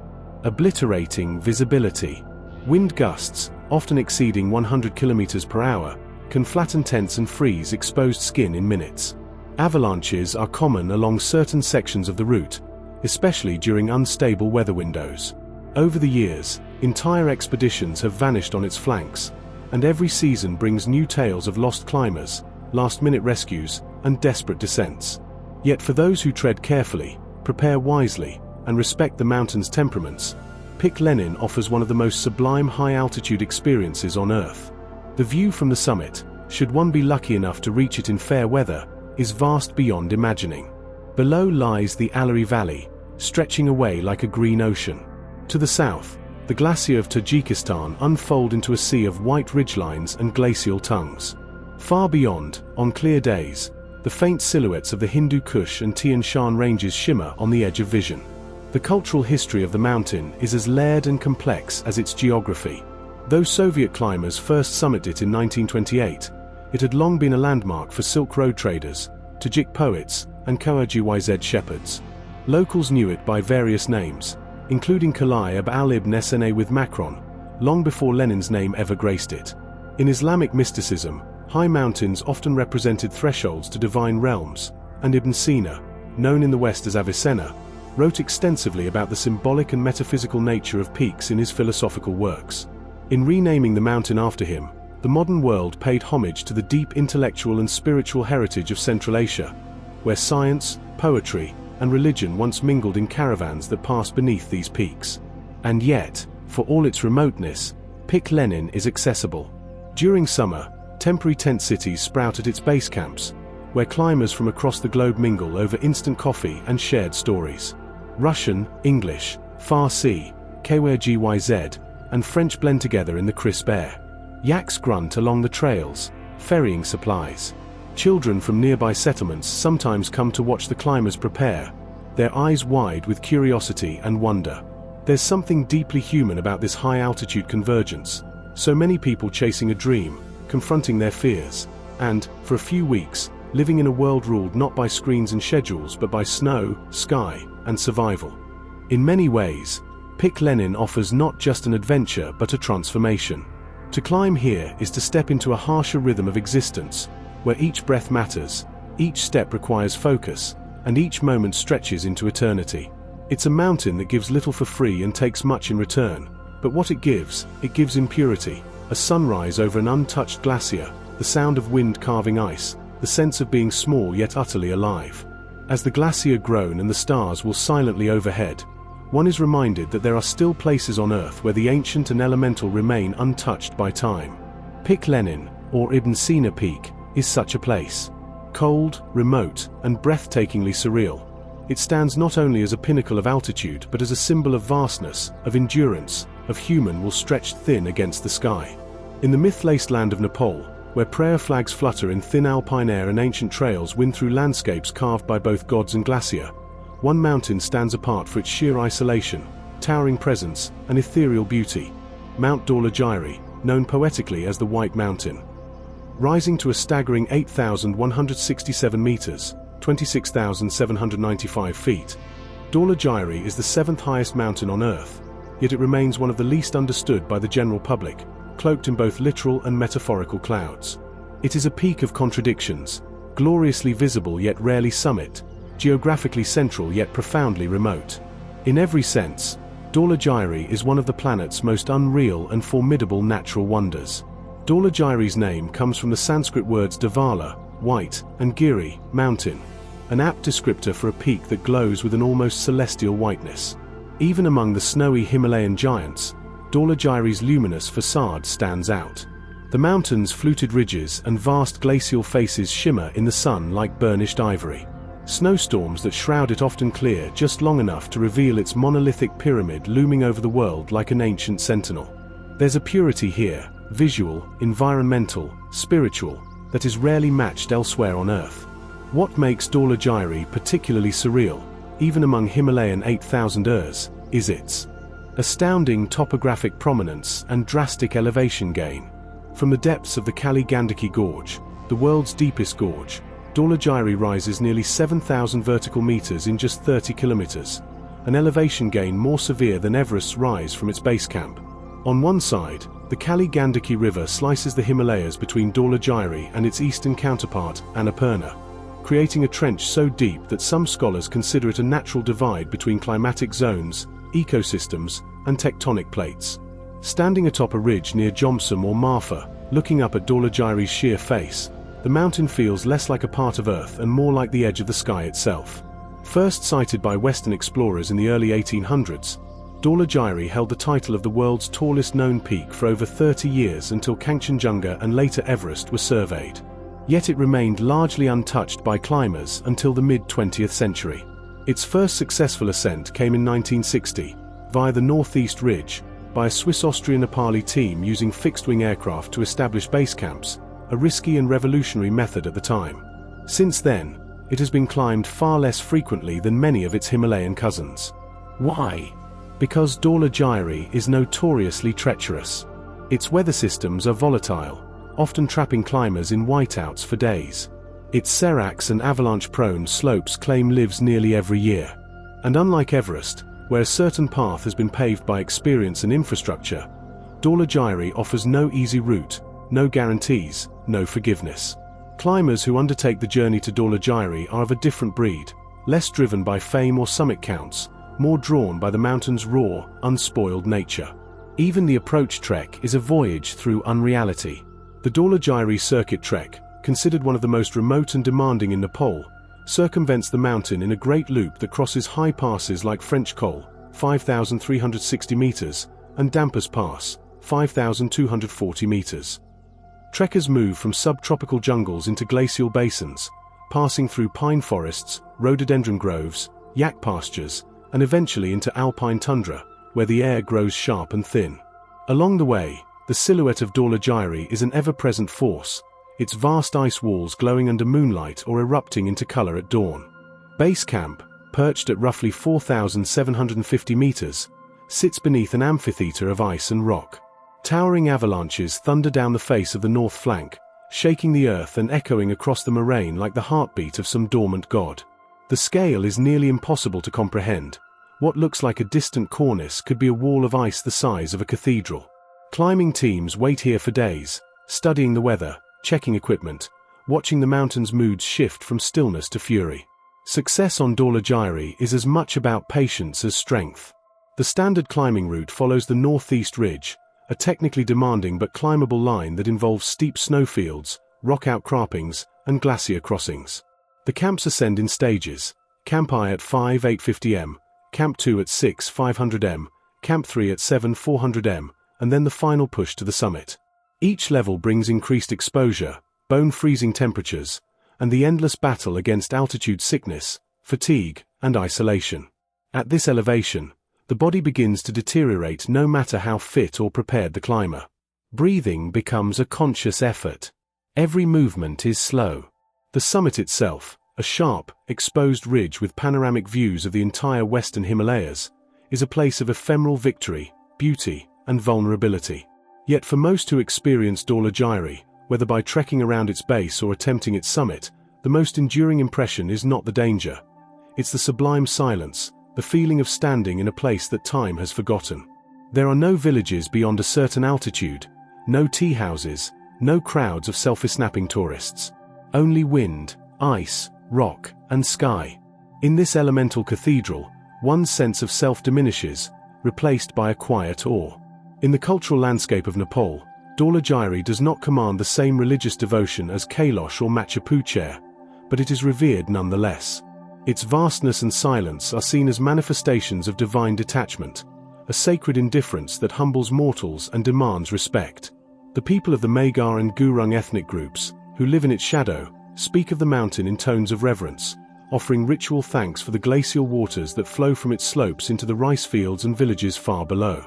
obliterating visibility. Wind gusts, often exceeding 100 km per hour, can flatten tents and freeze exposed skin in minutes. Avalanches are common along certain sections of the route, especially during unstable weather windows. Over the years, entire expeditions have vanished on its flanks, and every season brings new tales of lost climbers, last-minute rescues, and desperate descents. Yet for those who tread carefully, prepare wisely, and respect the mountain's temperaments, Pik Lenin offers one of the most sublime high-altitude experiences on Earth. The view from the summit, should one be lucky enough to reach it in fair weather, is vast beyond imagining. Below lies the Alari Valley, stretching away like a green ocean. To the south, the glacier of Tajikistan unfolds into a sea of white ridgelines and glacial tongues. Far beyond, on clear days, the faint silhouettes of the Hindu Kush and Tian Shan ranges shimmer on the edge of vision. The cultural history of the mountain is as layered and complex as its geography. Though Soviet climbers first summited it in 1928, it had long been a landmark for Silk Road traders, Tajik poets, and Khawajawyzed shepherds. Locals knew it by various names, including Kalai Ab al-Ibn Sna with Macron, long before Lenin's name ever graced it. In Islamic mysticism, high mountains often represented thresholds to divine realms, and Ibn Sina, known in the West as Avicenna, wrote extensively about the symbolic and metaphysical nature of peaks in his philosophical works. In renaming the mountain after him, the modern world paid homage to the deep intellectual and spiritual heritage of Central Asia, where science, poetry, and religion once mingled in caravans that passed beneath these peaks. And yet, for all its remoteness, Pik Lenin is accessible. During summer, temporary tent cities sprout at its base camps, where climbers from across the globe mingle over instant coffee and shared stories. Russian, English, Farsi, Khawajawyzed, and French blend together in the crisp air. Yaks grunt along the trails, ferrying supplies. Children from nearby settlements sometimes come to watch the climbers prepare, their eyes wide with curiosity and wonder. There's something deeply human about this high-altitude convergence. So many people chasing a dream, confronting their fears, and, for a few weeks, living in a world ruled not by screens and schedules but by snow, sky, and survival. In many ways, Pic Lenin offers not just an adventure but a transformation. To climb here is to step into a harsher rhythm of existence, where each breath matters, each step requires focus, and each moment stretches into eternity. It's a mountain that gives little for free and takes much in return, but what it gives in purity, a sunrise over an untouched glacier, the sound of wind carving ice, the sense of being small yet utterly alive. As the glacier grows and the stars will silently overhead, one is reminded that there are still places on Earth where the ancient and elemental remain untouched by time. Pic Lenin, or Ibn Sina Peak, is such a place. Cold, remote, and breathtakingly surreal. It stands not only as a pinnacle of altitude but as a symbol of vastness, of endurance, of human will stretched thin against the sky. In the myth-laced land of Nepal, where prayer flags flutter in thin alpine air and ancient trails wind through landscapes carved by both gods and glacier, one mountain stands apart for its sheer isolation, towering presence, and ethereal beauty. Mount Dhaulagiri, known poetically as the White Mountain. Rising to a staggering 8,167 meters, 26,795 feet, Dhaulagiri is the seventh highest mountain on Earth, yet it remains one of the least understood by the general public, cloaked in both literal and metaphorical clouds. It is a peak of contradictions, gloriously visible yet rarely summit, geographically central yet profoundly remote. In every sense, Dhaulagiri is one of the planet's most unreal and formidable natural wonders. Dhaulagiri's name comes from the Sanskrit words Dhavala, white, and Giri, mountain, an apt descriptor for a peak that glows with an almost celestial whiteness. Even among the snowy Himalayan giants, Dhaulagiri's luminous facade stands out. The mountain's fluted ridges and vast glacial faces shimmer in the sun like burnished ivory. Snowstorms that shroud it often clear just long enough to reveal its monolithic pyramid looming over the world like an ancient sentinel. There's a purity here, visual, environmental, spiritual, that is rarely matched elsewhere on Earth. What makes Dhaulagiri particularly surreal, even among Himalayan 8,000ers, is its astounding topographic prominence and drastic elevation gain. From the depths of the Kali Gandaki Gorge, the world's deepest gorge, Dhaulagiri rises nearly 7,000 vertical meters in just 30 kilometers, an elevation gain more severe than Everest's rise from its base camp. On one side, the Kali Gandaki River slices the Himalayas between Dhaulagiri and its eastern counterpart, Annapurna, creating a trench so deep that some scholars consider it a natural divide between climatic zones, ecosystems, and tectonic plates. Standing atop a ridge near Jomsom or Marfa, looking up at Dhaulagiri's sheer face, the mountain feels less like a part of Earth and more like the edge of the sky itself. First sighted by Western explorers in the early 1800s, Dhaulagiri held the title of the world's tallest known peak for over 30 years until Kangchenjunga and later Everest were surveyed. Yet it remained largely untouched by climbers until the mid-20th century. Its first successful ascent came in 1960, via the Northeast Ridge, by a Swiss-Austrian-Nepali team using fixed-wing aircraft to establish base camps, a risky and revolutionary method at the time. Since then, it has been climbed far less frequently than many of its Himalayan cousins. Why? Because Dhaulagiri is notoriously treacherous. Its weather systems are volatile, often trapping climbers in whiteouts for days. Its seracs and avalanche-prone slopes claim lives nearly every year. And unlike Everest, where a certain path has been paved by experience and infrastructure, Dhaulagiri offers no easy route, no guarantees, no forgiveness. Climbers who undertake the journey to Dhaulagiri are of a different breed, less driven by fame or summit counts, more drawn by the mountain's raw, unspoiled nature. Even the approach trek is a voyage through unreality. The Dhaulagiri circuit trek, considered one of the most remote and demanding in Nepal, circumvents the mountain in a great loop that crosses high passes like French Col, 5,360 meters, and Dampas Pass, 5,240 meters. Trekkers move from subtropical jungles into glacial basins, passing through pine forests, rhododendron groves, yak pastures, and eventually into alpine tundra, where the air grows sharp and thin. Along the way, the silhouette of Dhaulagiri is an ever-present force, its vast ice walls glowing under moonlight or erupting into color at dawn. Base camp, perched at roughly 4,750 meters, sits beneath an amphitheater of ice and rock. Towering avalanches thunder down the face of the north flank, shaking the earth and echoing across the moraine like the heartbeat of some dormant god. The scale is nearly impossible to comprehend. What looks like a distant cornice could be a wall of ice the size of a cathedral. Climbing teams wait here for days, studying the weather, checking equipment, watching the mountain's moods shift from stillness to fury. Success on Dhaulagiri is as much about patience as strength. The standard climbing route follows the northeast ridge, a technically demanding but climbable line that involves steep snowfields, rock outcroppings, and glacier crossings. The camps ascend in stages: Camp I at 5,850 m, Camp 2 at 6,500 m, Camp 3 at 7,400 m, and then the final push to the summit. Each level brings increased exposure, bone-freezing temperatures, and the endless battle against altitude sickness, fatigue, and isolation. At this elevation, the body begins to deteriorate no matter how fit or prepared the climber. Breathing becomes a conscious effort. Every movement is slow. The summit itself, a sharp, exposed ridge with panoramic views of the entire western Himalayas, is a place of ephemeral victory, beauty, and vulnerability. Yet for most who experience Dhaulagiri, whether by trekking around its base or attempting its summit, the most enduring impression is not the danger. It's the sublime silence, the feeling of standing in a place that time has forgotten. There are no villages beyond a certain altitude, no tea houses, no crowds of selfie-snapping tourists. Only wind, ice, rock, and sky. In this elemental cathedral, one's sense of self diminishes, replaced by a quiet awe. In the cultural landscape of Nepal, Dhaulagiri does not command the same religious devotion as Kailash or Machu Picchu, but it is revered nonetheless. Its vastness and silence are seen as manifestations of divine detachment, a sacred indifference that humbles mortals and demands respect. The people of the Magar and Gurung ethnic groups, who live in its shadow, speak of the mountain in tones of reverence, offering ritual thanks for the glacial waters that flow from its slopes into the rice fields and villages far below.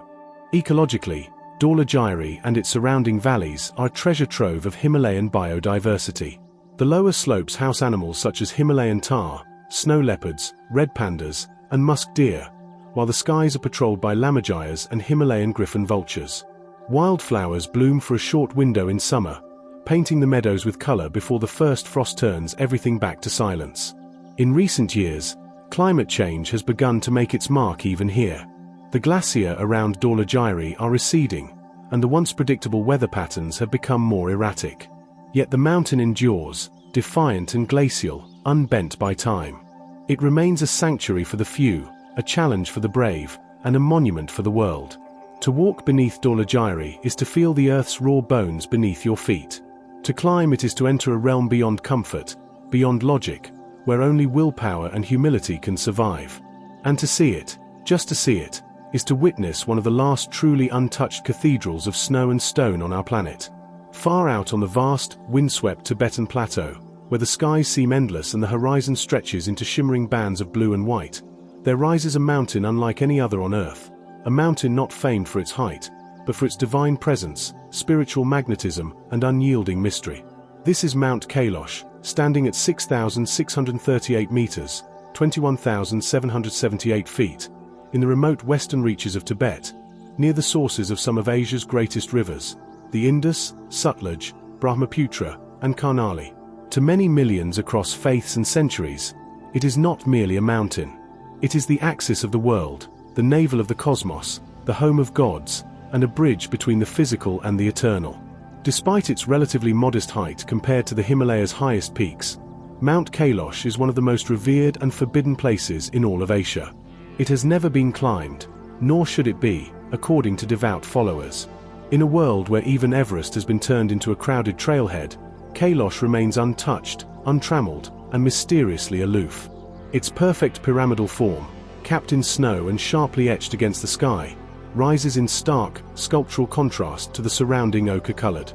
Ecologically, Dhaulagiri and its surrounding valleys are a treasure trove of Himalayan biodiversity. The lower slopes house animals such as Himalayan tahr, snow leopards, red pandas, and musk deer, while the skies are patrolled by lammergeiers and Himalayan griffon vultures. Wildflowers bloom for a short window in summer, painting the meadows with color before the first frost turns everything back to silence. In recent years, climate change has begun to make its mark even here. The glacier around Dhaulagiri are receding, and the once predictable weather patterns have become more erratic. Yet the mountain endures, defiant and glacial, unbent by time. It remains a sanctuary for the few, a challenge for the brave, and a monument for the world. To walk beneath Dhaulagiri is to feel the earth's raw bones beneath your feet. To climb it is to enter a realm beyond comfort, beyond logic, where only willpower and humility can survive. And to see it, just to see it, is to witness one of the last truly untouched cathedrals of snow and stone on our planet. Far out on the vast, windswept Tibetan plateau, where the skies seem endless and the horizon stretches into shimmering bands of blue and white, there rises a mountain unlike any other on Earth, a mountain not famed for its height, but for its divine presence, spiritual magnetism, and unyielding mystery. This is Mount Kailash, standing at 6,638 meters, 21,778 feet, in the remote western reaches of Tibet, near the sources of some of Asia's greatest rivers, the Indus, Sutlej, Brahmaputra, and Karnali. To many millions across faiths and centuries, it is not merely a mountain. It is the axis of the world, the navel of the cosmos, the home of gods, and a bridge between the physical and the eternal. Despite its relatively modest height compared to the Himalayas' highest peaks, Mount Kailash is one of the most revered and forbidden places in all of Asia. It has never been climbed, nor should it be, according to devout followers. In a world where even Everest has been turned into a crowded trailhead, Kailash remains untouched, untrammeled, and mysteriously aloof. Its perfect pyramidal form, capped in snow and sharply etched against the sky, rises in stark, sculptural contrast to the surrounding ochre-colored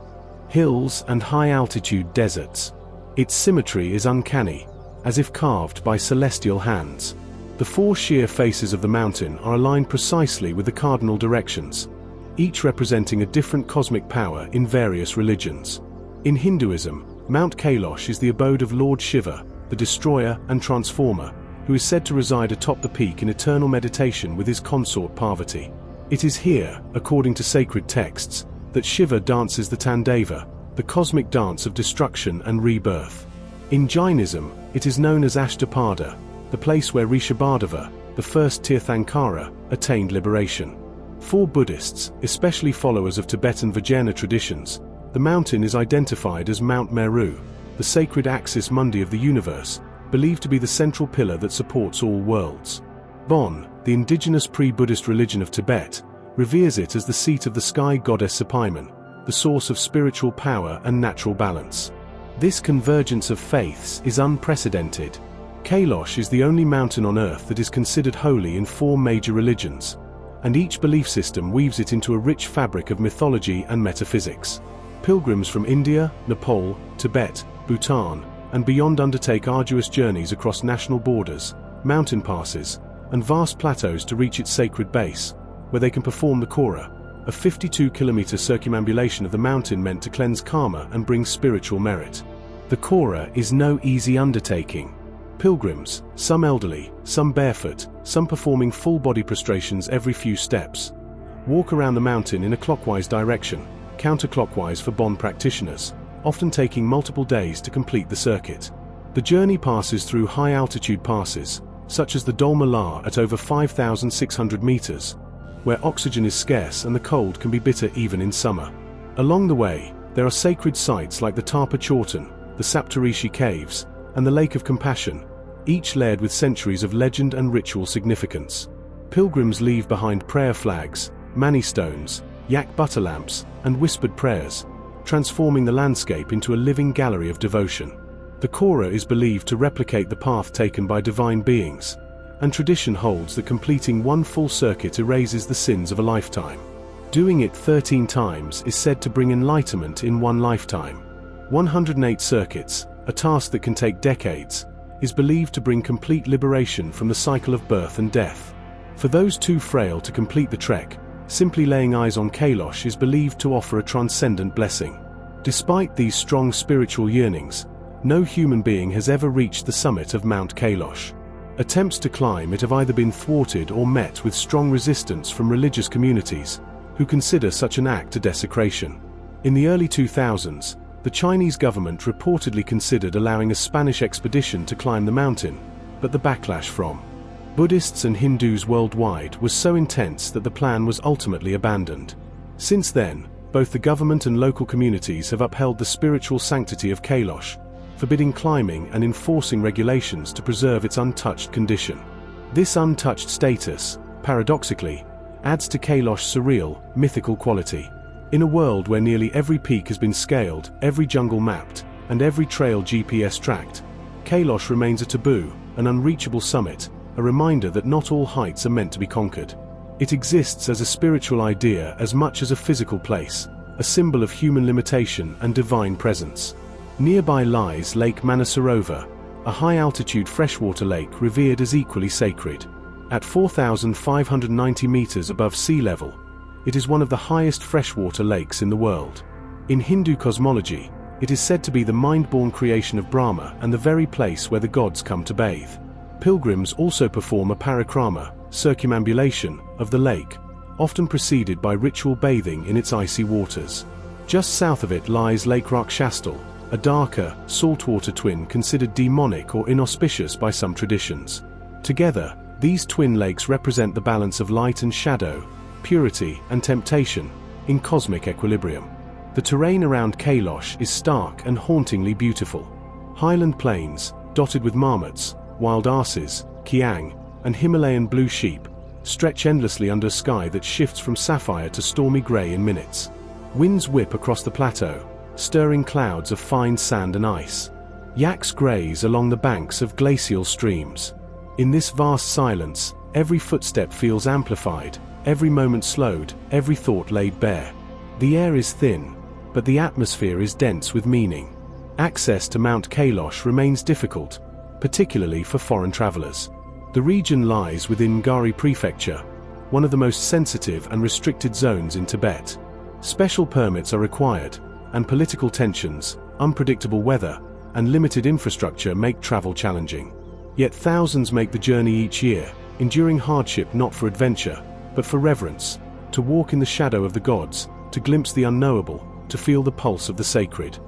hills and high-altitude deserts. Its symmetry is uncanny, as if carved by celestial hands. The four sheer faces of the mountain are aligned precisely with the cardinal directions, each representing a different cosmic power in various religions. In Hinduism, Mount Kailash is the abode of Lord Shiva, the destroyer and transformer, who is said to reside atop the peak in eternal meditation with his consort Parvati. It is here, according to sacred texts, that Shiva dances the Tandava, the cosmic dance of destruction and rebirth. In Jainism, it is known as Ashtapada, the place where Rishabhadeva, the first Tirthankara, attained liberation. For Buddhists, especially followers of Tibetan Vajrayana traditions, the mountain is identified as Mount Meru, the sacred axis mundi of the universe, believed to be the central pillar that supports all worlds. Bon, the indigenous pre-Buddhist religion of Tibet, reveres it as the seat of the sky goddess Sapaiman, the source of spiritual power and natural balance. This convergence of faiths is unprecedented. Kailash is the only mountain on Earth that is considered holy in 4 major religions, and each belief system weaves it into a rich fabric of mythology and metaphysics. Pilgrims from India, Nepal, Tibet, Bhutan, and beyond undertake arduous journeys across national borders, mountain passes, and vast plateaus to reach its sacred base, where they can perform the Kora, a 52-kilometer circumambulation of the mountain meant to cleanse karma and bring spiritual merit. The Kora is no easy undertaking. Pilgrims, some elderly, some barefoot, some performing full-body prostrations every few steps, walk around the mountain in a clockwise direction, counterclockwise for Bon practitioners, often taking multiple days to complete the circuit. The journey passes through high-altitude passes, such as the Dol Malar at over 5,600 meters, where oxygen is scarce and the cold can be bitter even in summer. Along the way, there are sacred sites like the Tapa Chorten, the Saptarishi Caves, and the Lake of Compassion, each layered with centuries of legend and ritual significance. Pilgrims leave behind prayer flags, mani stones, yak butter lamps, and whispered prayers, transforming the landscape into a living gallery of devotion. The Kora is believed to replicate the path taken by divine beings, and tradition holds that completing one full circuit erases the sins of a lifetime. Doing it 13 times is said to bring enlightenment in one lifetime. 108 circuits, a task that can take decades, is believed to bring complete liberation from the cycle of birth and death. For those too frail to complete the trek, simply laying eyes on Kailash is believed to offer a transcendent blessing. Despite these strong spiritual yearnings, no human being has ever reached the summit of Mount Kailash. Attempts to climb it have either been thwarted or met with strong resistance from religious communities, who consider such an act a desecration. In the early 2000s, the Chinese government reportedly considered allowing a Spanish expedition to climb the mountain, but the backlash from Buddhists and Hindus worldwide was so intense that the plan was ultimately abandoned. Since then, both the government and local communities have upheld the spiritual sanctity of Kailash, forbidding climbing and enforcing regulations to preserve its untouched condition. This untouched status, paradoxically, adds to Kailash's surreal, mythical quality. In a world where nearly every peak has been scaled, every jungle mapped, and every trail GPS tracked, Kailash remains a taboo, an unreachable summit, a reminder that not all heights are meant to be conquered. It exists as a spiritual idea as much as a physical place, a symbol of human limitation and divine presence. Nearby lies Lake Manasarovar, a high-altitude freshwater lake revered as equally sacred. At 4,590 meters above sea level, it is one of the highest freshwater lakes in the world. In Hindu cosmology, it is said to be the mind-born creation of Brahma and the very place where the gods come to bathe. Pilgrims also perform a parikrama, circumambulation, of the lake, often preceded by ritual bathing in its icy waters. Just south of it lies Lake Rakshastal, a darker, saltwater twin considered demonic or inauspicious by some traditions. Together, these twin lakes represent the balance of light and shadow, purity and temptation, in cosmic equilibrium. The terrain around Kailash is stark and hauntingly beautiful. Highland plains, dotted with marmots, wild asses, kiang, and Himalayan blue sheep, stretch endlessly under a sky that shifts from sapphire to stormy grey in minutes. Winds whip across the plateau, stirring clouds of fine sand and ice. Yaks graze along the banks of glacial streams. In this vast silence, every footstep feels amplified, every moment slowed, every thought laid bare. The air is thin, but the atmosphere is dense with meaning. Access to Mount Kailash remains difficult, particularly for foreign travelers. The region lies within Ngari Prefecture, one of the most sensitive and restricted zones in Tibet. Special permits are required, and political tensions, unpredictable weather, and limited infrastructure make travel challenging. Yet thousands make the journey each year, enduring hardship not for adventure, but for reverence, to walk in the shadow of the gods, to glimpse the unknowable, to feel the pulse of the sacred.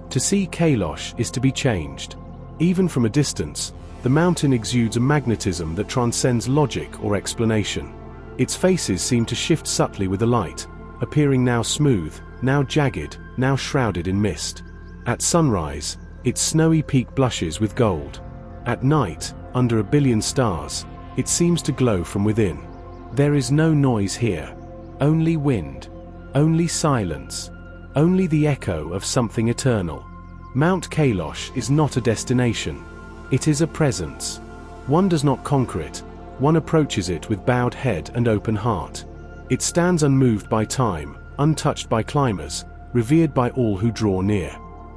To see Kailash is to be changed. Even from a distance, the mountain exudes a magnetism that transcends logic or explanation. Its faces seem to shift subtly with the light, appearing now smooth, now jagged, now shrouded in mist. At sunrise, its snowy peak blushes with gold. At night, under a billion stars, it seems to glow from within. There is no noise here. Only wind. Only silence. Only the echo of something eternal. Mount Kailash is not a destination. It is a presence. One does not conquer it. One approaches it with bowed head and open heart. It stands unmoved by time, untouched by climbers, revered by all who draw near.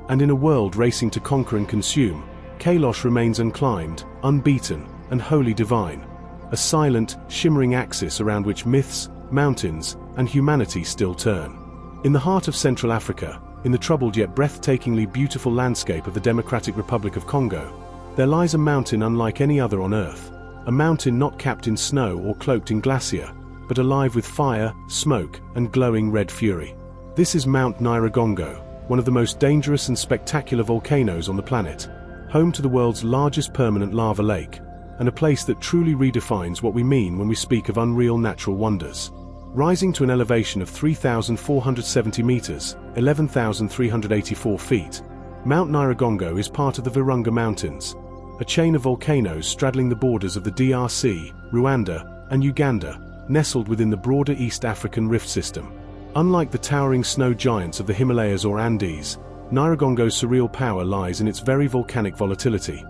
And in a world racing to conquer and consume, Kailash remains unclimbed, unbeaten, and wholly divine. A silent, shimmering axis around which myths, mountains, and humanity still turn. In the heart of Central Africa, in the troubled yet breathtakingly beautiful landscape of the Democratic Republic of Congo, there lies a mountain unlike any other on Earth. A mountain not capped in snow or cloaked in glacier, but alive with fire, smoke, and glowing red fury. This is Mount Nyiragongo, one of the most dangerous and spectacular volcanoes on the planet, home to the world's largest permanent lava lake, and a place that truly redefines what we mean when we speak of unreal natural wonders. Rising to an elevation of 3,470 meters, 11,384 feet, Mount Nyiragongo is part of the Virunga Mountains, a chain of volcanoes straddling the borders of the DRC, Rwanda, and Uganda, nestled within the broader East African rift system. Unlike the towering snow giants of the Himalayas or Andes, Nyiragongo's surreal power lies in its very volcanic volatility.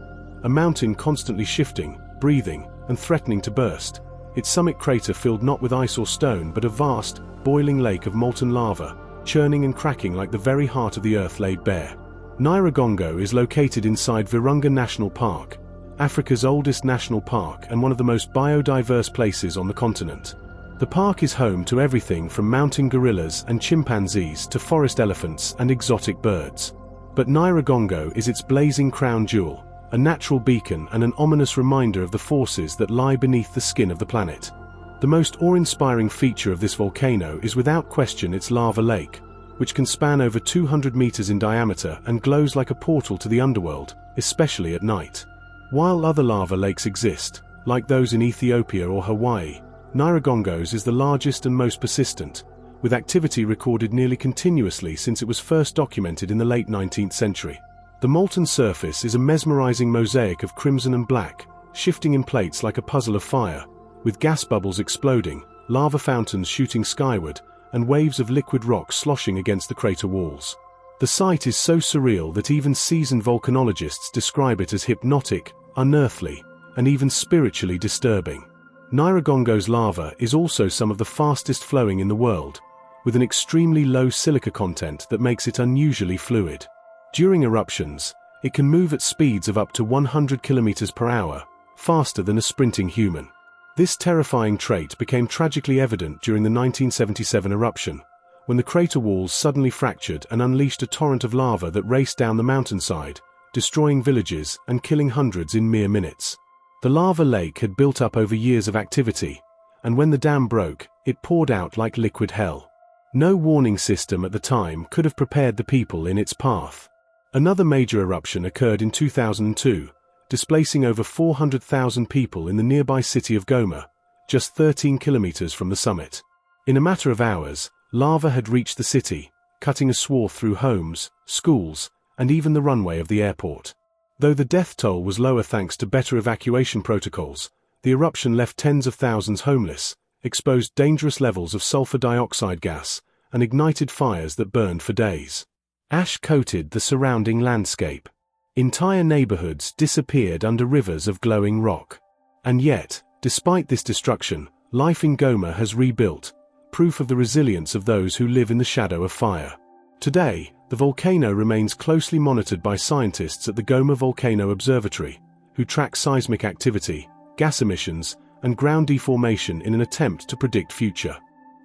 A mountain constantly shifting, breathing, and threatening to burst, its summit crater filled not with ice or stone but a vast, boiling lake of molten lava, churning and cracking like the very heart of the earth laid bare. Nyiragongo is located inside Virunga National Park, Africa's oldest national park and one of the most biodiverse places on the continent. The park is home to everything from mountain gorillas and chimpanzees to forest elephants and exotic birds. But Nyiragongo is its blazing crown jewel, a natural beacon and an ominous reminder of the forces that lie beneath the skin of the planet. The most awe-inspiring feature of this volcano is without question its lava lake, which can span over 200 meters in diameter and glows like a portal to the underworld, especially at night. While other lava lakes exist, like those in Ethiopia or Hawaii, Nyiragongo's is the largest and most persistent, with activity recorded nearly continuously since it was first documented in the late 19th century. The molten surface is a mesmerizing mosaic of crimson and black, shifting in plates like a puzzle of fire, with gas bubbles exploding, lava fountains shooting skyward, and waves of liquid rock sloshing against the crater walls. The sight is so surreal that even seasoned volcanologists describe it as hypnotic, unearthly, and even spiritually disturbing. Nyiragongo's lava is also some of the fastest flowing in the world, with an extremely low silica content that makes it unusually fluid. During eruptions, it can move at speeds of up to 100 kilometers per hour, faster than a sprinting human. This terrifying trait became tragically evident during the 1977 eruption, when the crater walls suddenly fractured and unleashed a torrent of lava that raced down the mountainside, destroying villages and killing hundreds in mere minutes. The lava lake had built up over years of activity, and when the dam broke, it poured out like liquid hell. No warning system at the time could have prepared the people in its path. Another major eruption occurred in 2002, displacing over 400,000 people in the nearby city of Goma, just 13 kilometers from the summit. In a matter of hours, lava had reached the city, cutting a swath through homes, schools, and even the runway of the airport. Though the death toll was lower thanks to better evacuation protocols, the eruption left tens of thousands homeless, exposed dangerous levels of sulfur dioxide gas, and ignited fires that burned for days. Ash coated the surrounding landscape. Entire neighborhoods disappeared under rivers of glowing rock. And yet, despite this destruction, life in Goma has rebuilt, proof of the resilience of those who live in the shadow of fire. Today, the volcano remains closely monitored by scientists at the Goma Volcano Observatory, who track seismic activity, gas emissions, and ground deformation in an attempt to predict future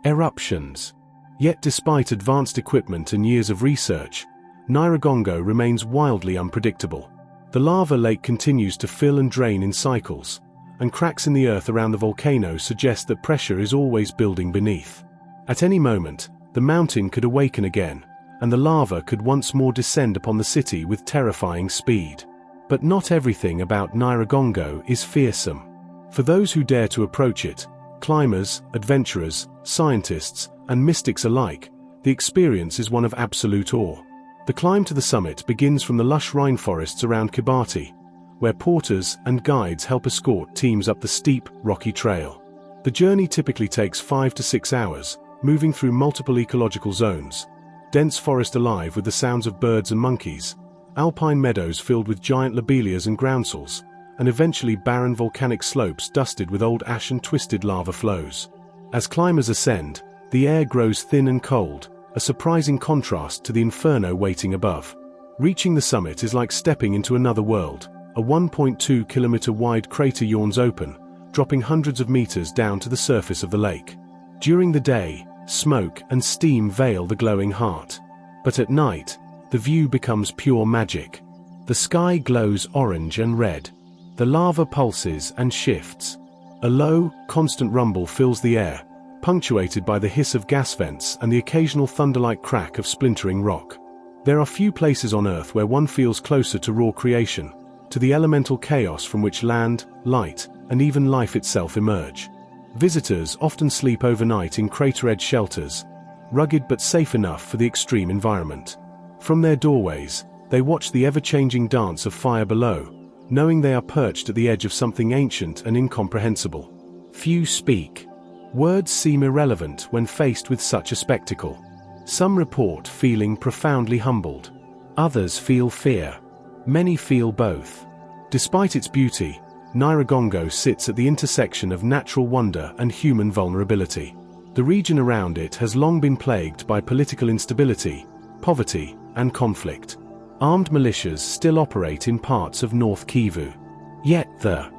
eruptions. Yet despite advanced equipment and years of research, Nyiragongo remains wildly unpredictable. The lava lake continues to fill and drain in cycles, and cracks in the earth around the volcano suggest that pressure is always building beneath. At any moment, the mountain could awaken again, and the lava could once more descend upon the city with terrifying speed. But not everything about Nyiragongo is fearsome. For those who dare to approach it, climbers, adventurers, scientists, and mystics alike, the experience is one of absolute awe. The climb to the summit begins from the lush rainforests around Kibati, where porters and guides help escort teams up the steep, rocky trail. The journey typically takes 5 to 6 hours, moving through multiple ecological zones, dense forest alive with the sounds of birds and monkeys, alpine meadows filled with giant lobelias and groundsels, and eventually barren volcanic slopes dusted with old ash and twisted lava flows. As climbers ascend, the air grows thin and cold, a surprising contrast to the inferno waiting above. Reaching the summit is like stepping into another world. A 1.2-kilometer wide crater yawns open, dropping hundreds of meters down to the surface of the lake. During the day, smoke and steam veil the glowing heart. But at night, the view becomes pure magic. The sky glows orange and red. The lava pulses and shifts. A low, constant rumble fills the air, punctuated by the hiss of gas vents and the occasional thunder-like crack of splintering rock. There are few places on Earth where one feels closer to raw creation, to the elemental chaos from which land, light, and even life itself emerge. Visitors often sleep overnight in crater-edge shelters, rugged but safe enough for the extreme environment. From their doorways, they watch the ever-changing dance of fire below, knowing they are perched at the edge of something ancient and incomprehensible. Few speak. Words seem irrelevant when faced with such a spectacle. Some report feeling profoundly humbled. Others feel fear. Many feel both. Despite its beauty, Nyiragongo sits at the intersection of natural wonder and human vulnerability. The region around it has long been plagued by political instability, poverty, and conflict. Armed militias still operate in parts of North Kivu. Yet the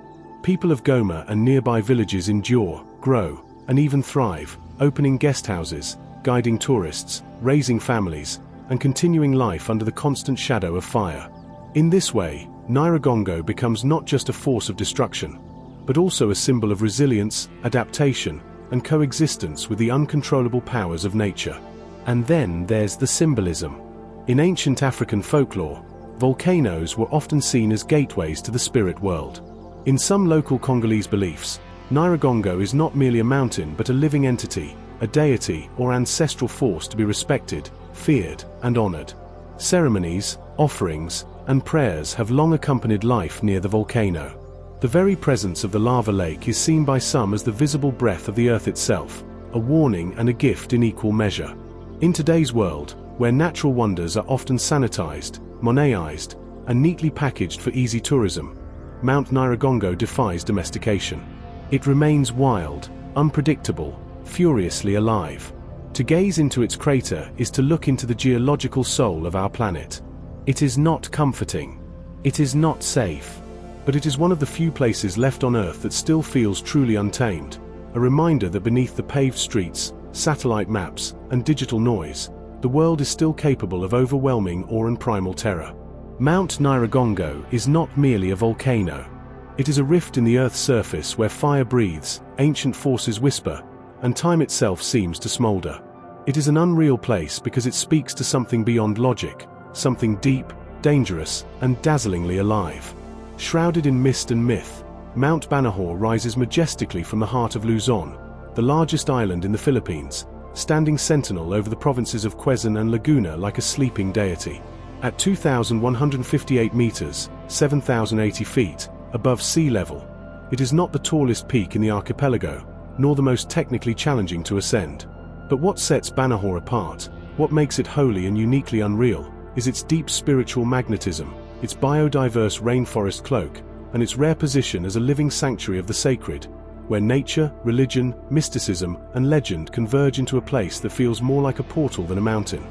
people of Goma and nearby villages endure, grow, and even thrive, opening guest houses, guiding tourists, raising families, and continuing life under the constant shadow of fire. In this way, Nyiragongo becomes not just a force of destruction, but also a symbol of resilience, adaptation, and coexistence with the uncontrollable powers of nature. And then there's the symbolism. In ancient African folklore, volcanoes were often seen as gateways to the spirit world. In some local Congolese beliefs, Nyiragongo is not merely a mountain but a living entity, a deity or ancestral force to be respected, feared, and honored. Ceremonies, offerings, and prayers have long accompanied life near the volcano. The very presence of the lava lake is seen by some as the visible breath of the earth itself, a warning and a gift in equal measure. In today's world, where natural wonders are often sanitized, moneized, and neatly packaged for easy tourism, Mount Nyiragongo defies domestication. It remains wild, unpredictable, furiously alive. To gaze into its crater is to look into the geological soul of our planet. It is not comforting. It is not safe. But it is one of the few places left on Earth that still feels truly untamed, a reminder that beneath the paved streets, satellite maps, and digital noise, the world is still capable of overwhelming awe and primal terror. Mount Nyiragongo is not merely a volcano. It is a rift in the Earth's surface where fire breathes, ancient forces whisper, and time itself seems to smolder. It is an unreal place because it speaks to something beyond logic, something deep, dangerous, and dazzlingly alive. Shrouded in mist and myth, Mount Banahor rises majestically from the heart of Luzon, the largest island in the Philippines, standing sentinel over the provinces of Quezon and Laguna like a sleeping deity. At 2,158 meters, 7,080 feet, above sea level, it is not the tallest peak in the archipelago, nor the most technically challenging to ascend. But what sets Banahor apart, what makes it holy and uniquely unreal, is its deep spiritual magnetism, its biodiverse rainforest cloak, and its rare position as a living sanctuary of the sacred, where nature, religion, mysticism, and legend converge into a place that feels more like a portal than a mountain.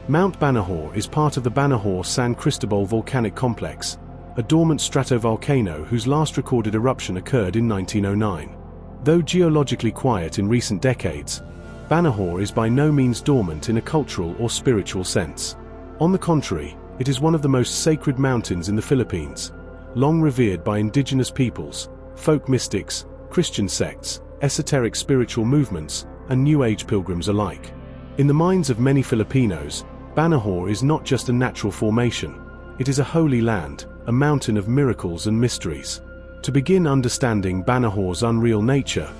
Mount Banahor is part of the Banahor-San Cristobal volcanic complex, a dormant stratovolcano whose last recorded eruption occurred in 1909. Though geologically quiet in recent decades, Banahor is by no means dormant in a cultural or spiritual sense. On the contrary, it is one of the most sacred mountains in the Philippines, long revered by indigenous peoples, folk mystics, Christian sects, esoteric spiritual movements, and New Age pilgrims alike. In the minds of many Filipinos, Banahor is not just a natural formation. It is a holy land, a mountain of miracles and mysteries. To begin understanding Banahor's unreal nature,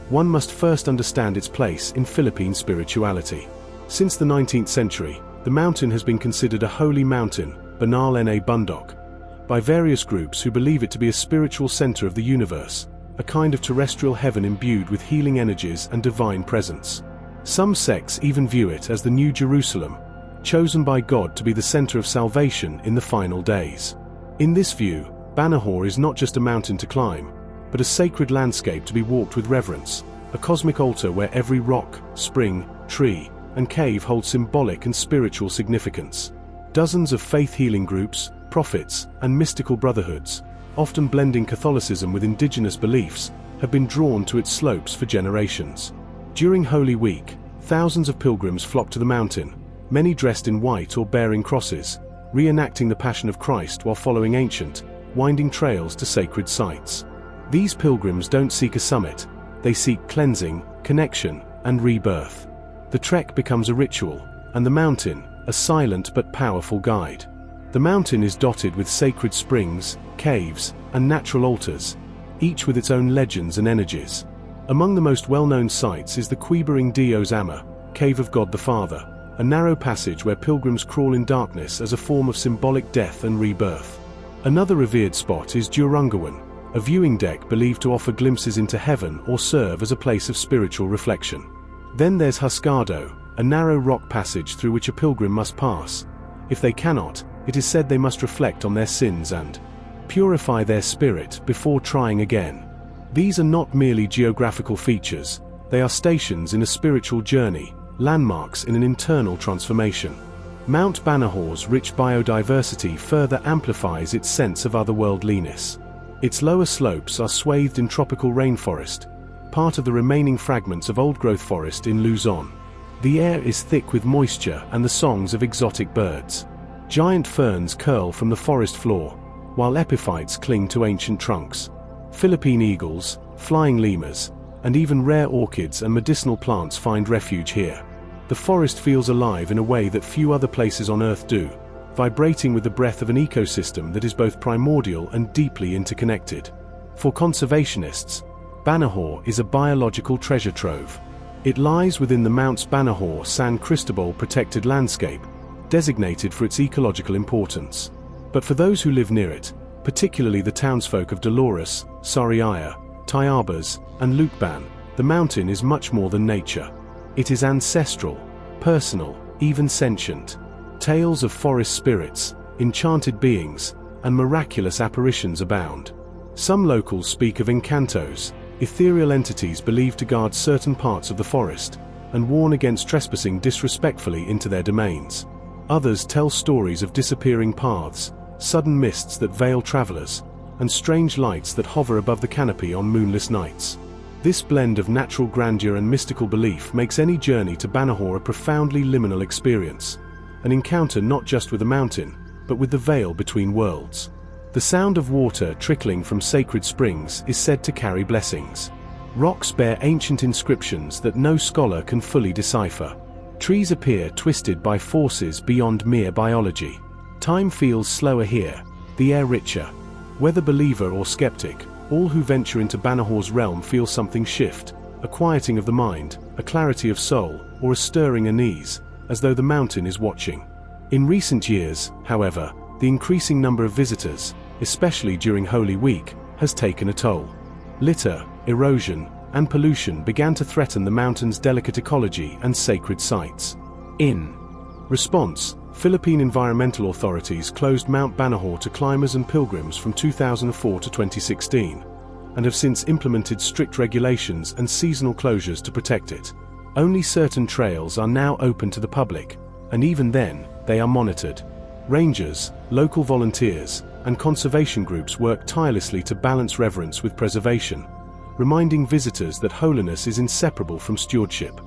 one must first understand its place in Philippine spirituality. Since the 19th century, the mountain has been considered a holy mountain, Banal na Bundok, by various groups who believe it to be a spiritual center of the universe, a kind of terrestrial heaven imbued with healing energies and divine presence. Some sects even view it as the New Jerusalem, chosen by God to be the center of salvation in the final days. In this view, Banahor is not just a mountain to climb, but a sacred landscape to be walked with reverence, a cosmic altar where every rock, spring, tree, and cave holds symbolic and spiritual significance. Dozens of faith-healing groups, prophets, and mystical brotherhoods, often blending Catholicism with indigenous beliefs, have been drawn to its slopes for generations. During Holy Week, thousands of pilgrims flock to the mountain, many dressed in white or bearing crosses, reenacting the Passion of Christ while following ancient, winding trails to sacred sites. These pilgrims don't seek a summit, they seek cleansing, connection, and rebirth. The trek becomes a ritual, and the mountain, a silent but powerful guide. The mountain is dotted with sacred springs, caves, and natural altars, each with its own legends and energies. Among the most well-known sites is the Quibering Dios Ama, Cave of God the Father, a narrow passage where pilgrims crawl in darkness as a form of symbolic death and rebirth. Another revered spot is Durangowan, a viewing deck believed to offer glimpses into heaven or serve as a place of spiritual reflection. Then there's Husgado, a narrow rock passage through which a pilgrim must pass. If they cannot, it is said they must reflect on their sins and purify their spirit before trying again. These are not merely geographical features, they are stations in a spiritual journey, landmarks in an internal transformation. Mount Banahor's rich biodiversity further amplifies its sense of otherworldliness. Its lower slopes are swathed in tropical rainforest, part of the remaining fragments of old-growth forest in Luzon. The air is thick with moisture and the songs of exotic birds. Giant ferns curl from the forest floor, while epiphytes cling to ancient trunks. Philippine eagles, flying lemurs, and even rare orchids and medicinal plants find refuge here. The forest feels alive in a way that few other places on Earth do, vibrating with the breath of an ecosystem that is both primordial and deeply interconnected. For conservationists, Banahor is a biological treasure trove. It lies within the Mounts Banahor San Cristobal protected landscape, designated for its ecological importance. But for those who live near it, particularly the townsfolk of Dolores, Sariaya, Tayabas, and Lucban, the mountain is much more than nature. It is ancestral, personal, even sentient. Tales of forest spirits, enchanted beings, and miraculous apparitions abound. Some locals speak of encantos, ethereal entities believed to guard certain parts of the forest, and warn against trespassing disrespectfully into their domains. Others tell stories of disappearing paths, sudden mists that veil travelers, and strange lights that hover above the canopy on moonless nights. This blend of natural grandeur and mystical belief makes any journey to Banahor a profoundly liminal experience, an encounter not just with the mountain, but with the veil between worlds. The sound of water trickling from sacred springs is said to carry blessings. Rocks bear ancient inscriptions that no scholar can fully decipher. Trees appear twisted by forces beyond mere biology. Time feels slower here, the air richer. Whether believer or skeptic, all who venture into Banahor's realm feel something shift, a quieting of the mind, a clarity of soul, or a stirring unease, as though the mountain is watching. In recent years, however, the increasing number of visitors, especially during Holy Week, has taken a toll. Litter, erosion, and pollution began to threaten the mountain's delicate ecology and sacred sites. In response, Philippine environmental authorities closed Mount Banahor to climbers and pilgrims from 2004 to 2016, and have since implemented strict regulations and seasonal closures to protect it. Only certain trails are now open to the public, and even then, they are monitored. Rangers, local volunteers, and conservation groups work tirelessly to balance reverence with preservation, reminding visitors that holiness is inseparable from stewardship.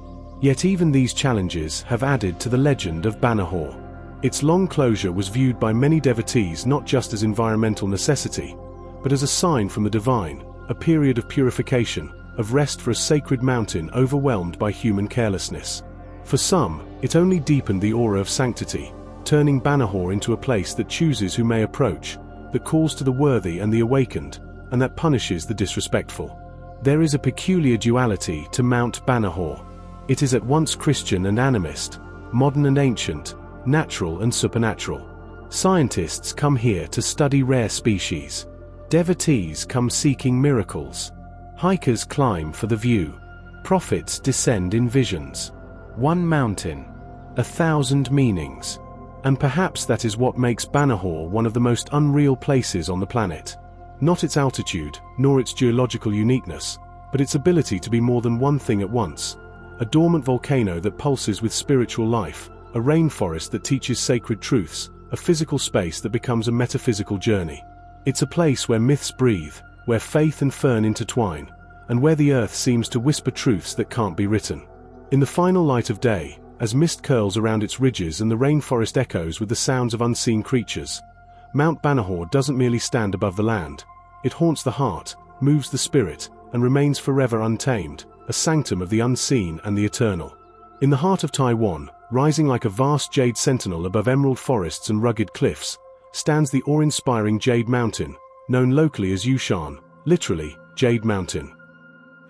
Yet even these challenges have added to the legend of Banahor. Its long closure was viewed by many devotees not just as environmental necessity, but as a sign from the divine, a period of purification, of rest for a sacred mountain overwhelmed by human carelessness. For some, it only deepened the aura of sanctity, turning Banahor into a place that chooses who may approach, that calls to the worthy and the awakened, and that punishes the disrespectful. There is a peculiar duality to Mount Banahor. It is at once Christian and animist, modern and ancient, natural and supernatural. Scientists come here to study rare species. Devotees come seeking miracles. Hikers climb for the view. Prophets descend in visions. One mountain, 1,000 meanings. And perhaps that is what makes Banahor one of the most unreal places on the planet. Not its altitude, nor its geological uniqueness, but its ability to be more than one thing at once. A dormant volcano that pulses with spiritual life, a rainforest that teaches sacred truths, a physical space that becomes a metaphysical journey. It's a place where myths breathe, where faith and fern intertwine, and where the earth seems to whisper truths that can't be written. In the final light of day, as mist curls around its ridges and the rainforest echoes with the sounds of unseen creatures, Mount Banahor doesn't merely stand above the land. It haunts the heart, moves the spirit, and remains forever untamed, a sanctum of the unseen and the eternal. In the heart of Taiwan, rising like a vast jade sentinel above emerald forests and rugged cliffs, stands the awe-inspiring Jade Mountain, known locally as Yushan, literally, Jade Mountain.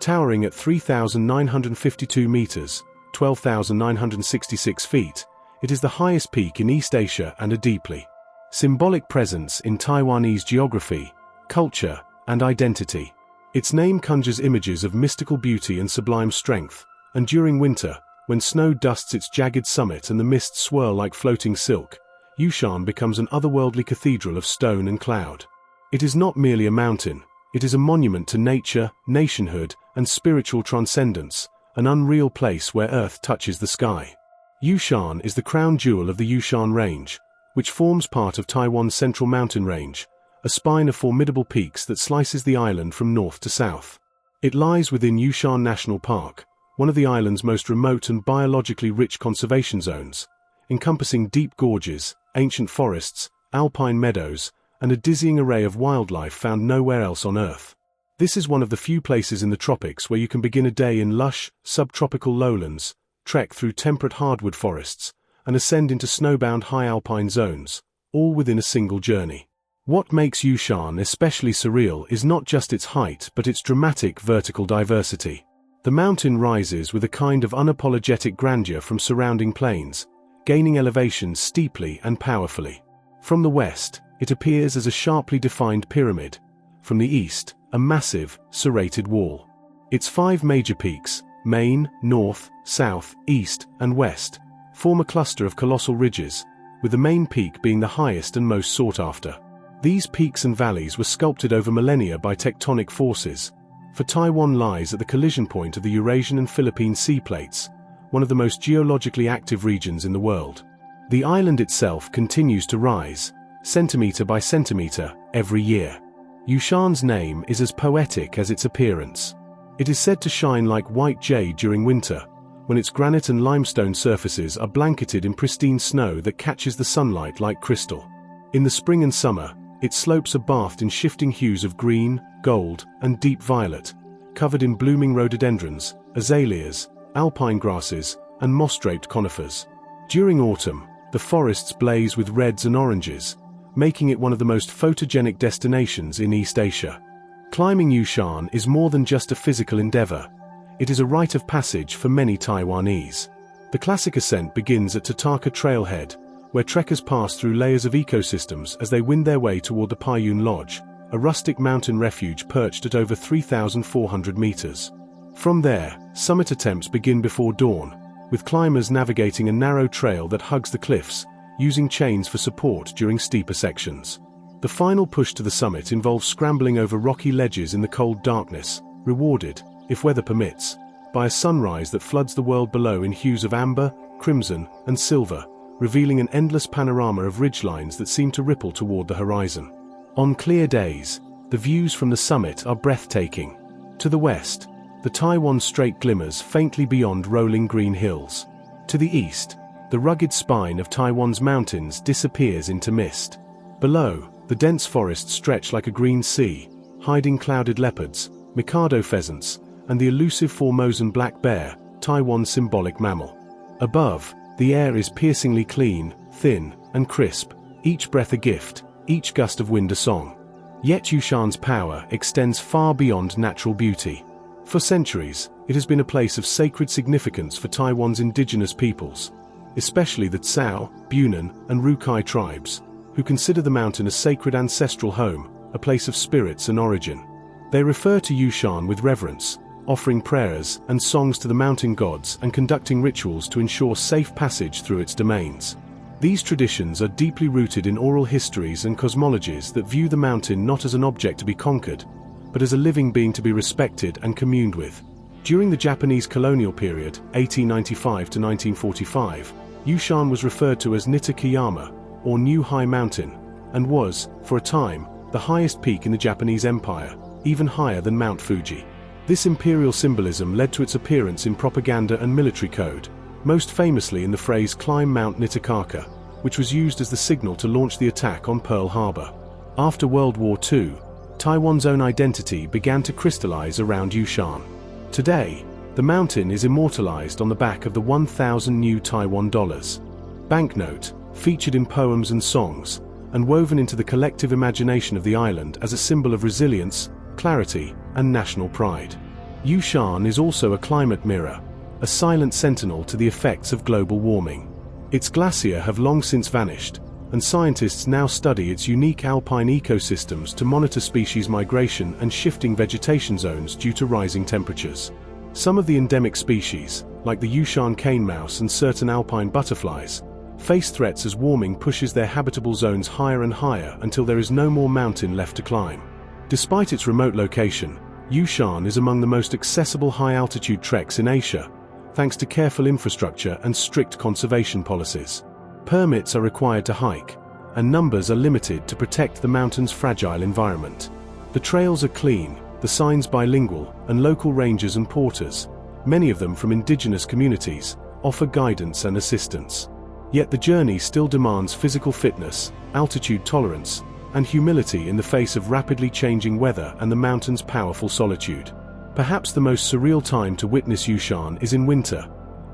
Towering at 3,952 meters, 12,966 feet, it is the highest peak in East Asia and a deeply symbolic presence in Taiwanese geography, culture, and identity. Its name conjures images of mystical beauty and sublime strength, and during winter, when snow dusts its jagged summit and the mists swirl like floating silk, Yushan becomes an otherworldly cathedral of stone and cloud. It is not merely a mountain, it is a monument to nature, nationhood, and spiritual transcendence, an unreal place where earth touches the sky. Yushan is the crown jewel of the Yushan Range, which forms part of Taiwan's central mountain range, a spine of formidable peaks that slices the island from north to south. It lies within Yushan National Park, one of the island's most remote and biologically rich conservation zones, encompassing deep gorges, ancient forests, alpine meadows, and a dizzying array of wildlife found nowhere else on Earth. This is one of the few places in the tropics where you can begin a day in lush, subtropical lowlands, trek through temperate hardwood forests, and ascend into snowbound high alpine zones, all within a single journey. What makes Yushan especially surreal is not just its height but its dramatic vertical diversity. The mountain rises with a kind of unapologetic grandeur from surrounding plains, gaining elevation steeply and powerfully. From the west, it appears as a sharply defined pyramid. From the east, a massive, serrated wall. Its 5 major peaks, main, north, south, east, and west, form a cluster of colossal ridges, with the main peak being the highest and most sought after. These peaks and valleys were sculpted over millennia by tectonic forces, for Taiwan lies at the collision point of the Eurasian and Philippine sea plates, one of the most geologically active regions in the world. The island itself continues to rise, centimeter by centimeter, every year. Yushan's name is as poetic as its appearance. It is said to shine like white jade during winter, when its granite and limestone surfaces are blanketed in pristine snow that catches the sunlight like crystal. In the spring and summer, its slopes are bathed in shifting hues of green, gold, and deep violet, covered in blooming rhododendrons, azaleas, alpine grasses, and moss-draped conifers. During autumn, the forests blaze with reds and oranges, making it one of the most photogenic destinations in East Asia. Climbing Yushan is more than just a physical endeavor. It is a rite of passage for many Taiwanese. The classic ascent begins at Tataka Trailhead, where trekkers pass through layers of ecosystems as they wind their way toward the Payun Lodge, a rustic mountain refuge perched at over 3,400 meters. From there, summit attempts begin before dawn, with climbers navigating a narrow trail that hugs the cliffs, using chains for support during steeper sections. The final push to the summit involves scrambling over rocky ledges in the cold darkness, rewarded, if weather permits, by a sunrise that floods the world below in hues of amber, crimson, and silver, revealing an endless panorama of ridgelines that seem to ripple toward the horizon. On clear days, the views from the summit are breathtaking. To the west, the Taiwan Strait glimmers faintly beyond rolling green hills. To the east, the rugged spine of Taiwan's mountains disappears into mist. Below, the dense forests stretch like a green sea, hiding clouded leopards, mikado pheasants, and the elusive Formosan black bear, Taiwan's symbolic mammal. Above, the air is piercingly clean, thin, and crisp, each breath a gift, each gust of wind a song. Yet Yushan's power extends far beyond natural beauty. For centuries, it has been a place of sacred significance for Taiwan's indigenous peoples, especially the Tsao, Bunan, and Rukai tribes, who consider the mountain a sacred ancestral home, a place of spirits and origin. They refer to Yushan with reverence, offering prayers and songs to the mountain gods and conducting rituals to ensure safe passage through its domains. These traditions are deeply rooted in oral histories and cosmologies that view the mountain not as an object to be conquered, but as a living being to be respected and communed with. During the Japanese colonial period, 1895 to 1945, Yushan was referred to as Nitakayama, or New High Mountain, and was, for a time, the highest peak in the Japanese Empire, even higher than Mount Fuji. This imperial symbolism led to its appearance in propaganda and military code, most famously in the phrase "Climb Mount Nyiragongo," which was used as the signal to launch the attack on Pearl Harbor. After World War II, Taiwan's own identity began to crystallize around Yushan. Today, the mountain is immortalized on the back of the 1,000 new Taiwan dollars banknote, featured in poems and songs, and woven into the collective imagination of the island as a symbol of resilience, clarity, and national pride. Yushan is also a climate mirror, a silent sentinel to the effects of global warming. Its glacier have long since vanished, and scientists now study its unique alpine ecosystems to monitor species migration and shifting vegetation zones due to rising temperatures. Some of the endemic species, like the Yushan cane mouse and certain alpine butterflies, face threats as warming pushes their habitable zones higher and higher until there is no more mountain left to climb. Despite its remote location, Yushan is among the most accessible high-altitude treks in Asia, thanks to careful infrastructure and strict conservation policies. Permits are required to hike, and numbers are limited to protect the mountain's fragile environment. The trails are clean, the signs bilingual, and local rangers and porters, many of them from indigenous communities, offer guidance and assistance. Yet the journey still demands physical fitness, altitude tolerance, and humility in the face of rapidly changing weather and the mountain's powerful solitude. Perhaps the most surreal time to witness Yushan is in winter,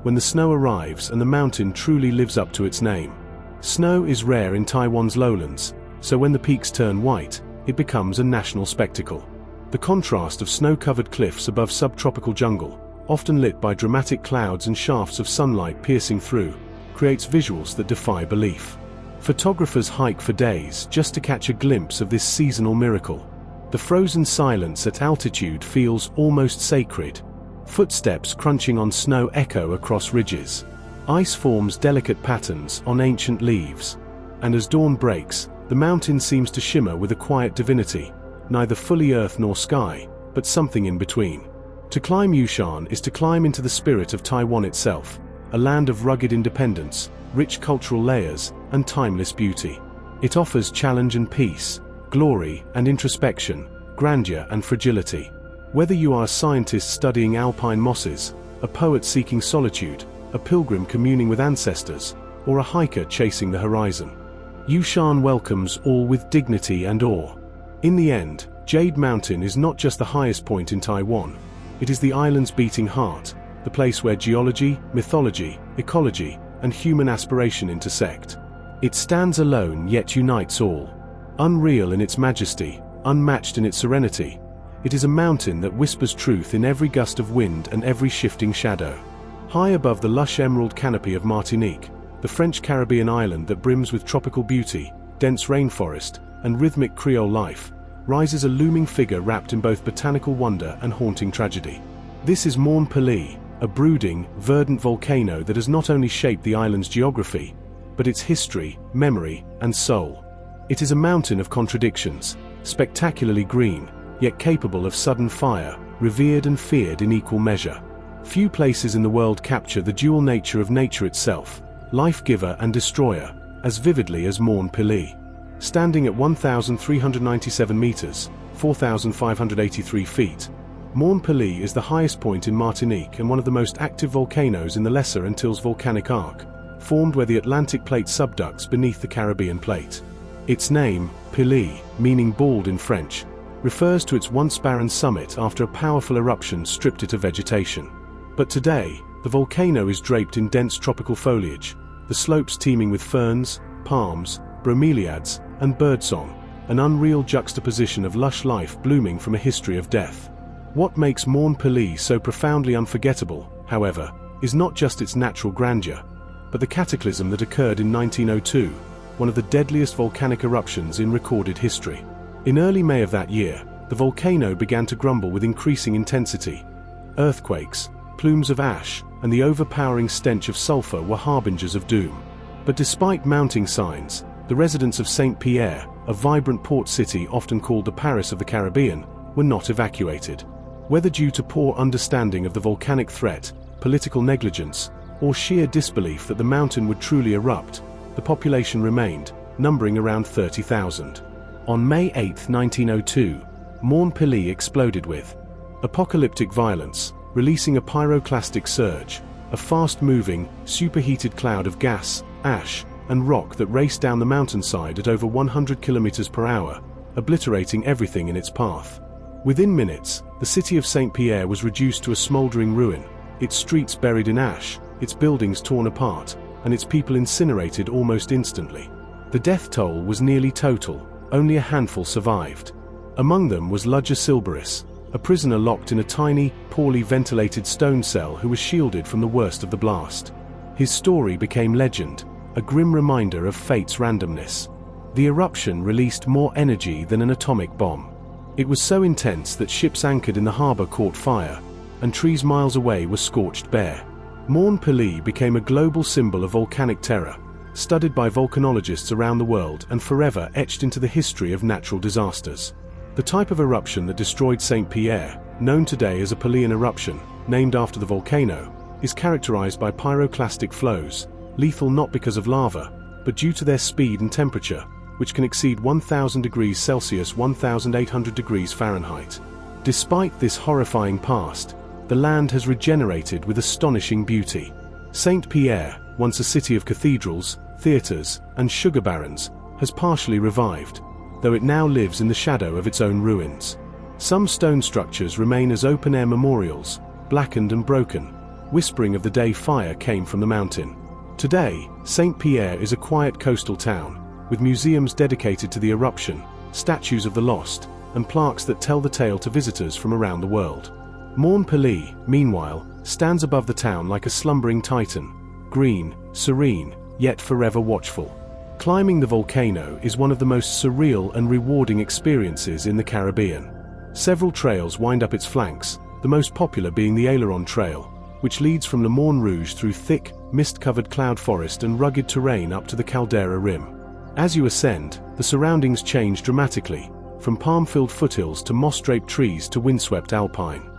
when the snow arrives and the mountain truly lives up to its name. Snow is rare in Taiwan's lowlands, so when the peaks turn white, it becomes a national spectacle. The contrast of snow-covered cliffs above subtropical jungle, often lit by dramatic clouds and shafts of sunlight piercing through, creates visuals that defy belief. Photographers hike for days just to catch a glimpse of this seasonal miracle. The frozen silence at altitude feels almost sacred. Footsteps crunching on snow echo across ridges. Ice forms delicate patterns on ancient leaves. And as dawn breaks, the mountain seems to shimmer with a quiet divinity, neither fully earth nor sky, but something in between. To climb Yushan is to climb into the spirit of Taiwan itself, a land of rugged independence, rich cultural layers, and timeless beauty. It offers challenge and peace, glory and introspection, grandeur and fragility. Whether you are a scientist studying alpine mosses, a poet seeking solitude, a pilgrim communing with ancestors, or a hiker chasing the horizon, Yushan welcomes all with dignity and awe. In the end, Jade Mountain is not just the highest point in Taiwan, it is the island's beating heart, the place where geology, mythology, ecology, and human aspiration intersect. It stands alone yet unites all. Unreal in its majesty, unmatched in its serenity, it is a mountain that whispers truth in every gust of wind and every shifting shadow. High above the lush emerald canopy of Martinique, the French Caribbean island that brims with tropical beauty, dense rainforest, and rhythmic Creole life, rises a looming figure wrapped in both botanical wonder and haunting tragedy. This is Mont Pelée, a brooding, verdant volcano that has not only shaped the island's geography, but its history, memory, and soul. It is a mountain of contradictions, spectacularly green, yet capable of sudden fire, revered and feared in equal measure. Few places in the world capture the dual nature of nature itself, life-giver and destroyer, as vividly as Mont Pelée. Standing at 1,397 meters, 4,583 feet, Mont Pelée is the highest point in Martinique and one of the most active volcanoes in the Lesser Antilles volcanic arc, formed where the Atlantic plate subducts beneath the Caribbean plate. Its name, Pelée, meaning bald in French, refers to its once barren summit after a powerful eruption stripped it of vegetation. But today, the volcano is draped in dense tropical foliage, the slopes teeming with ferns, palms, bromeliads, and birdsong, an unreal juxtaposition of lush life blooming from a history of death. What makes Mont Pelée so profoundly unforgettable, however, is not just its natural grandeur, but the cataclysm that occurred in 1902, one of the deadliest volcanic eruptions in recorded history. In early May of that year, the volcano began to grumble with increasing intensity. Earthquakes, plumes of ash, and the overpowering stench of sulfur were harbingers of doom. But despite mounting signs, the residents of Saint-Pierre, a vibrant port city often called the Paris of the Caribbean, were not evacuated. Whether due to poor understanding of the volcanic threat, political negligence, or sheer disbelief that the mountain would truly erupt, the population remained, numbering around 30,000. On May 8, 1902, Mont Pelée exploded with apocalyptic violence, releasing a pyroclastic surge, a fast-moving, superheated cloud of gas, ash, and rock that raced down the mountainside at over 100 kilometers per hour, obliterating everything in its path. Within minutes, the city of Saint-Pierre was reduced to a smoldering ruin, its streets buried in ash, its buildings torn apart, and its people incinerated almost instantly. The death toll was nearly total, only a handful survived. Among them was Ludger Silberis, a prisoner locked in a tiny, poorly ventilated stone cell who was shielded from the worst of the blast. His story became legend, a grim reminder of fate's randomness. The eruption released more energy than an atomic bomb. It was so intense that ships anchored in the harbor caught fire, and trees miles away were scorched bare. Mont Pelée became a global symbol of volcanic terror, studied by volcanologists around the world and forever etched into the history of natural disasters. The type of eruption that destroyed Saint-Pierre, known today as a Pelean eruption, named after the volcano, is characterized by pyroclastic flows, lethal not because of lava, but due to their speed and temperature, which can exceed 1000 degrees Celsius 1800 degrees Fahrenheit. Despite this horrifying past, the land has regenerated with astonishing beauty. Saint-Pierre, once a city of cathedrals, theaters, and sugar barons, has partially revived, though it now lives in the shadow of its own ruins. Some stone structures remain as open-air memorials, blackened and broken, whispering of the day fire came from the mountain. Today, Saint-Pierre is a quiet coastal town, with museums dedicated to the eruption, statues of the lost, and plaques that tell the tale to visitors from around the world. Mont Pelée, meanwhile, stands above the town like a slumbering titan, green, serene, yet forever watchful. Climbing the volcano is one of the most surreal and rewarding experiences in the Caribbean. Several trails wind up its flanks, the most popular being the Aileron Trail, which leads from Le Morne Rouge through thick, mist-covered cloud forest and rugged terrain up to the caldera rim. As you ascend, the surroundings change dramatically, from palm-filled foothills to moss-draped trees to windswept alpine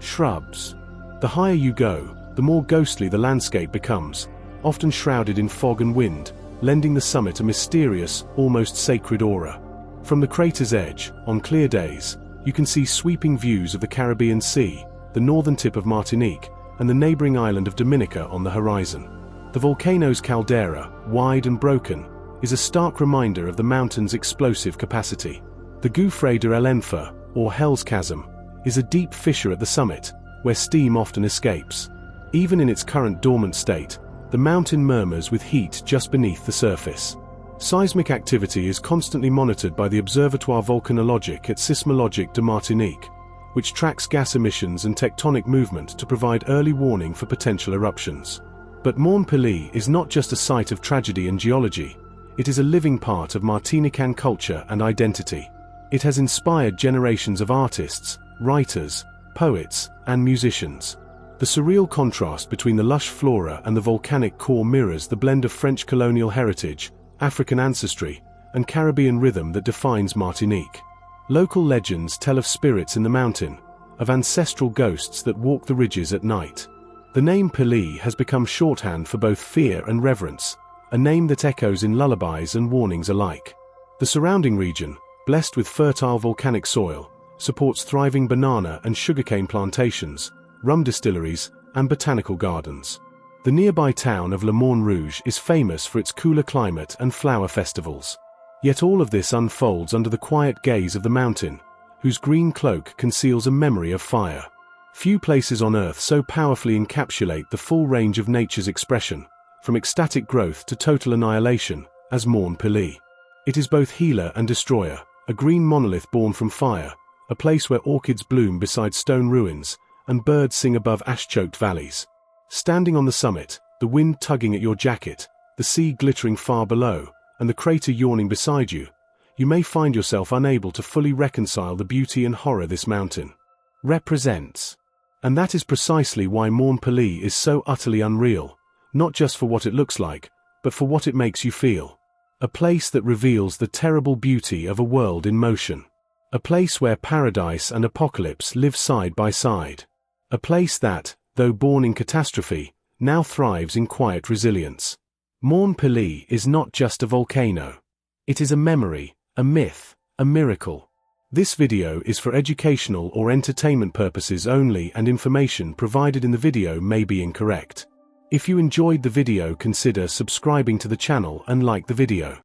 shrubs. The higher you go, the more ghostly the landscape becomes, often shrouded in fog and wind, lending the summit a mysterious, almost sacred aura. From the crater's edge, on clear days, you can see sweeping views of the Caribbean Sea, the northern tip of Martinique, and the neighboring island of Dominica on the horizon. The volcano's caldera, wide and broken, is a stark reminder of the mountain's explosive capacity. The Gouffre de l'Enfer, or Hell's Chasm, is a deep fissure at the summit, where steam often escapes. Even in its current dormant state, the mountain murmurs with heat just beneath the surface. Seismic activity is constantly monitored by the Observatoire Volcanologique et Sismologique de Martinique, which tracks gas emissions and tectonic movement to provide early warning for potential eruptions. But Mont Pelée is not just a site of tragedy and geology, it is a living part of Martinican culture and identity. It has inspired generations of artists, writers, poets, and musicians. The surreal contrast between the lush flora and the volcanic core mirrors the blend of French colonial heritage, African ancestry, and Caribbean rhythm that defines Martinique. Local legends tell of spirits in the mountain, of ancestral ghosts that walk the ridges at night. The name Pelée has become shorthand for both fear and reverence, a name that echoes in lullabies and warnings alike. The surrounding region, blessed with fertile volcanic soil, supports thriving banana and sugarcane plantations, rum distilleries, and botanical gardens. The nearby town of Le Morne Rouge is famous for its cooler climate and flower festivals. Yet all of this unfolds under the quiet gaze of the mountain, whose green cloak conceals a memory of fire. Few places on Earth so powerfully encapsulate the full range of nature's expression, from ecstatic growth to total annihilation, as Mont Pelée. It is both healer and destroyer, a green monolith born from fire, a place where orchids bloom beside stone ruins, and birds sing above ash-choked valleys. Standing on the summit, the wind tugging at your jacket, the sea glittering far below, and the crater yawning beside you, you may find yourself unable to fully reconcile the beauty and horror this mountain represents. And that is precisely why Mont Pelée is so utterly unreal, not just for what it looks like, but for what it makes you feel. A place that reveals the terrible beauty of a world in motion. A place where paradise and apocalypse live side by side. A place that, though born in catastrophe, now thrives in quiet resilience. Mont Pelée is not just a volcano. It is a memory, a myth, a miracle. This video is for educational or entertainment purposes only, and information provided in the video may be incorrect. If you enjoyed the video, consider subscribing to the channel and like the video.